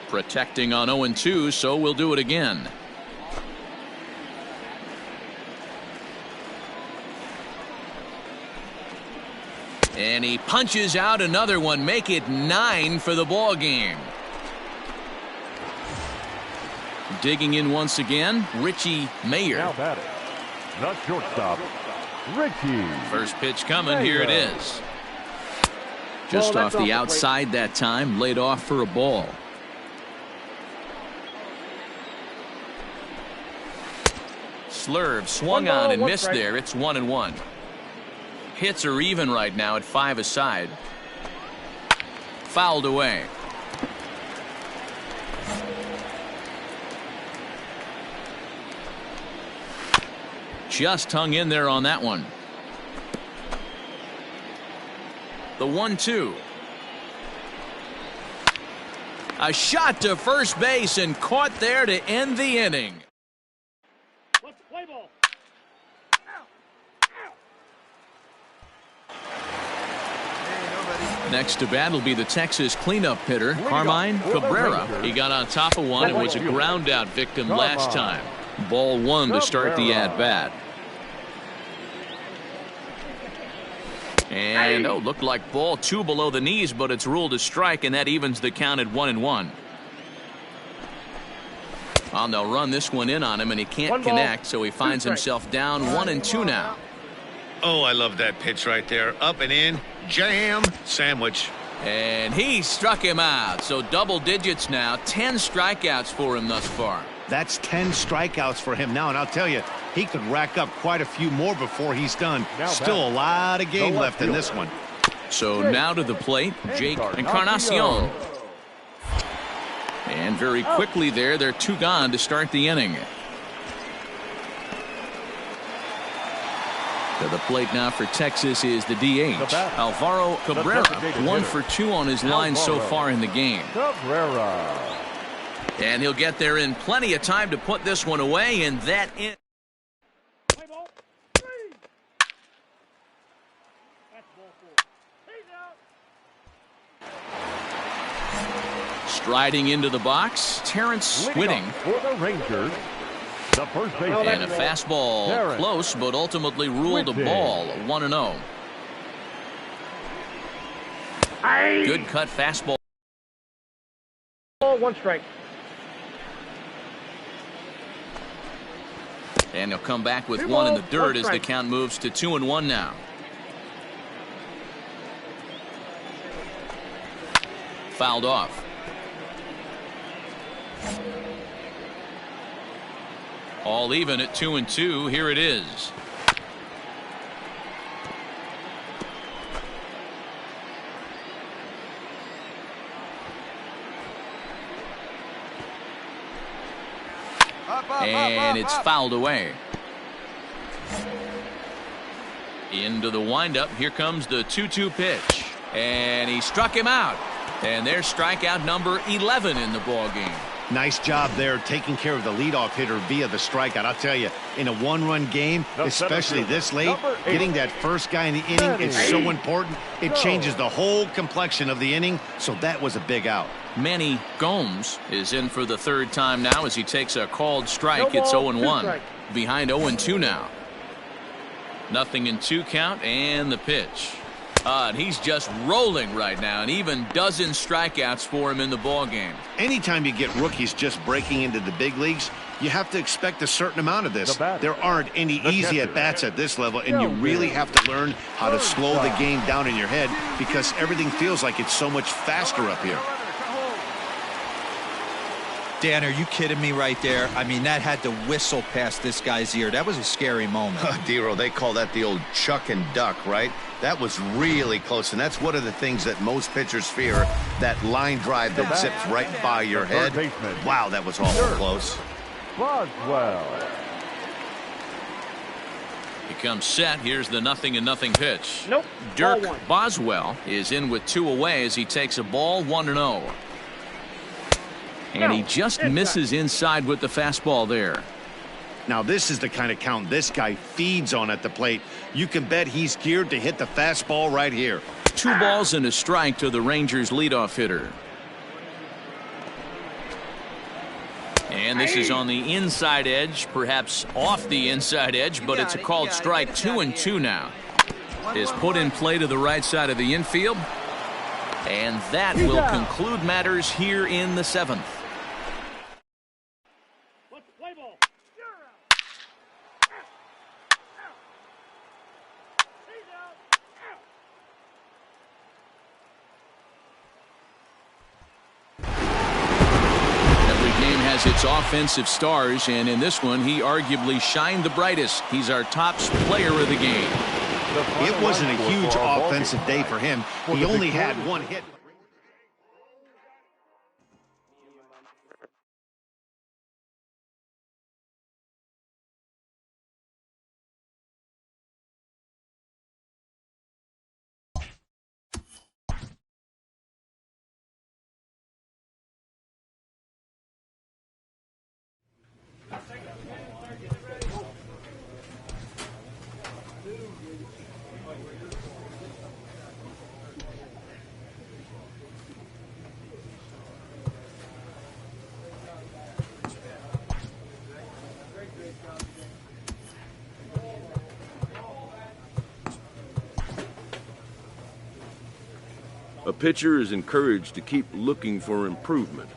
Protecting on 0-2, so we'll do it again. And he punches out another one, make it 9 for the ball game. Digging in once again, Richie Mayer. Now batting, the shortstop, Richie. First pitch coming, here it is. Just off the outside that time, laid off for a ball. Slurve swung on and missed there. It's 1-1. Hits are even right now at 5 aside. Fouled away. Just hung in there on that one. The 1-2. A shot to first base and caught there to end the inning. Next to bat will be the Texas cleanup hitter, Carmine Cabrera. He got on top of one and was a ground out victim last time. Ball 1 to start the at-bat. And, looked like ball 2 below the knees, but it's ruled a strike, and that evens the count at 1-1. Well, they'll run this one in on him, and he can't connect, so he finds himself down 1-2 now. Oh, I love that pitch right there. Up and in, jam, sandwich. And he struck him out. So double digits now, 10 strikeouts for him thus far. That's 10 strikeouts for him now, and I'll tell you, he could rack up quite a few more before he's done. Still a lot of game left in this one. So now to the plate, Jake Encarnacion. And very quickly there, they're 2 gone to start the inning. To the plate now for Texas is the DH, Alvaro Cabrera. 1 for 2 on his line so far in the game. Cabrera. And he'll get there in plenty of time to put this one away, and that in. Play ball. 3. That's ball 4. He's out. Striding into the box, Terrence Whitting. For the Rangers, the first baseman. And a fastball Terrence close, but ultimately ruled a ball, 1-0. Good cut fastball. 1 strike. And he'll come back with one in the dirt as the count moves to 2-1 now. Fouled off. All even at 2-2. Here it is. And it's fouled away. Into the windup. Here comes the 2-2 pitch. And he struck him out. And there's strikeout number 11 in the ballgame. Nice job there taking care of the leadoff hitter via the strikeout. I'll tell you, in a one-run game, especially this late, getting that first guy in the inning is so important. It changes the whole complexion of the inning, so that was a big out. Manny Gomes is in for the third time now as he takes a called strike. It's 0-1. Behind 0-2 now. Nothing in 2 count, and the pitch. And he's just rolling right now, and even dozen strikeouts for him in the ballgame. Anytime you get rookies just breaking into the big leagues, you have to expect a certain amount of this. There aren't any easy at-bats at this level, and you really have to learn how to slow the game down in your head because everything feels like it's so much faster up here. Dan, are you kidding me right there? I mean, that had to whistle past this guy's ear. That was a scary moment. Dero, they call that the old chuck and duck, right? That was really close, and that's one of the things that most pitchers fear, that line drive that zips right by your head. Wow, that was awful close. Boswell. He comes set. Here's the 0-0 pitch. Nope. Dirk Boswell is in with 2 away as he takes a ball, 1-0. And he just misses inside with the fastball there. Now, this is the kind of count this guy feeds on at the plate. You can bet he's geared to hit the fastball right here. 2 balls and a strike to the Rangers leadoff hitter. And this is on the inside edge, perhaps off the inside edge, but it's a called strike. 2-2 now. Is put in play to the right side of the infield. And that will conclude matters here in the 7th. Its offensive stars, and in this one he arguably shined the brightest. He's our top player of the game. It wasn't a huge offensive day for him. He only had 1 hit. A pitcher is encouraged to keep looking for improvement.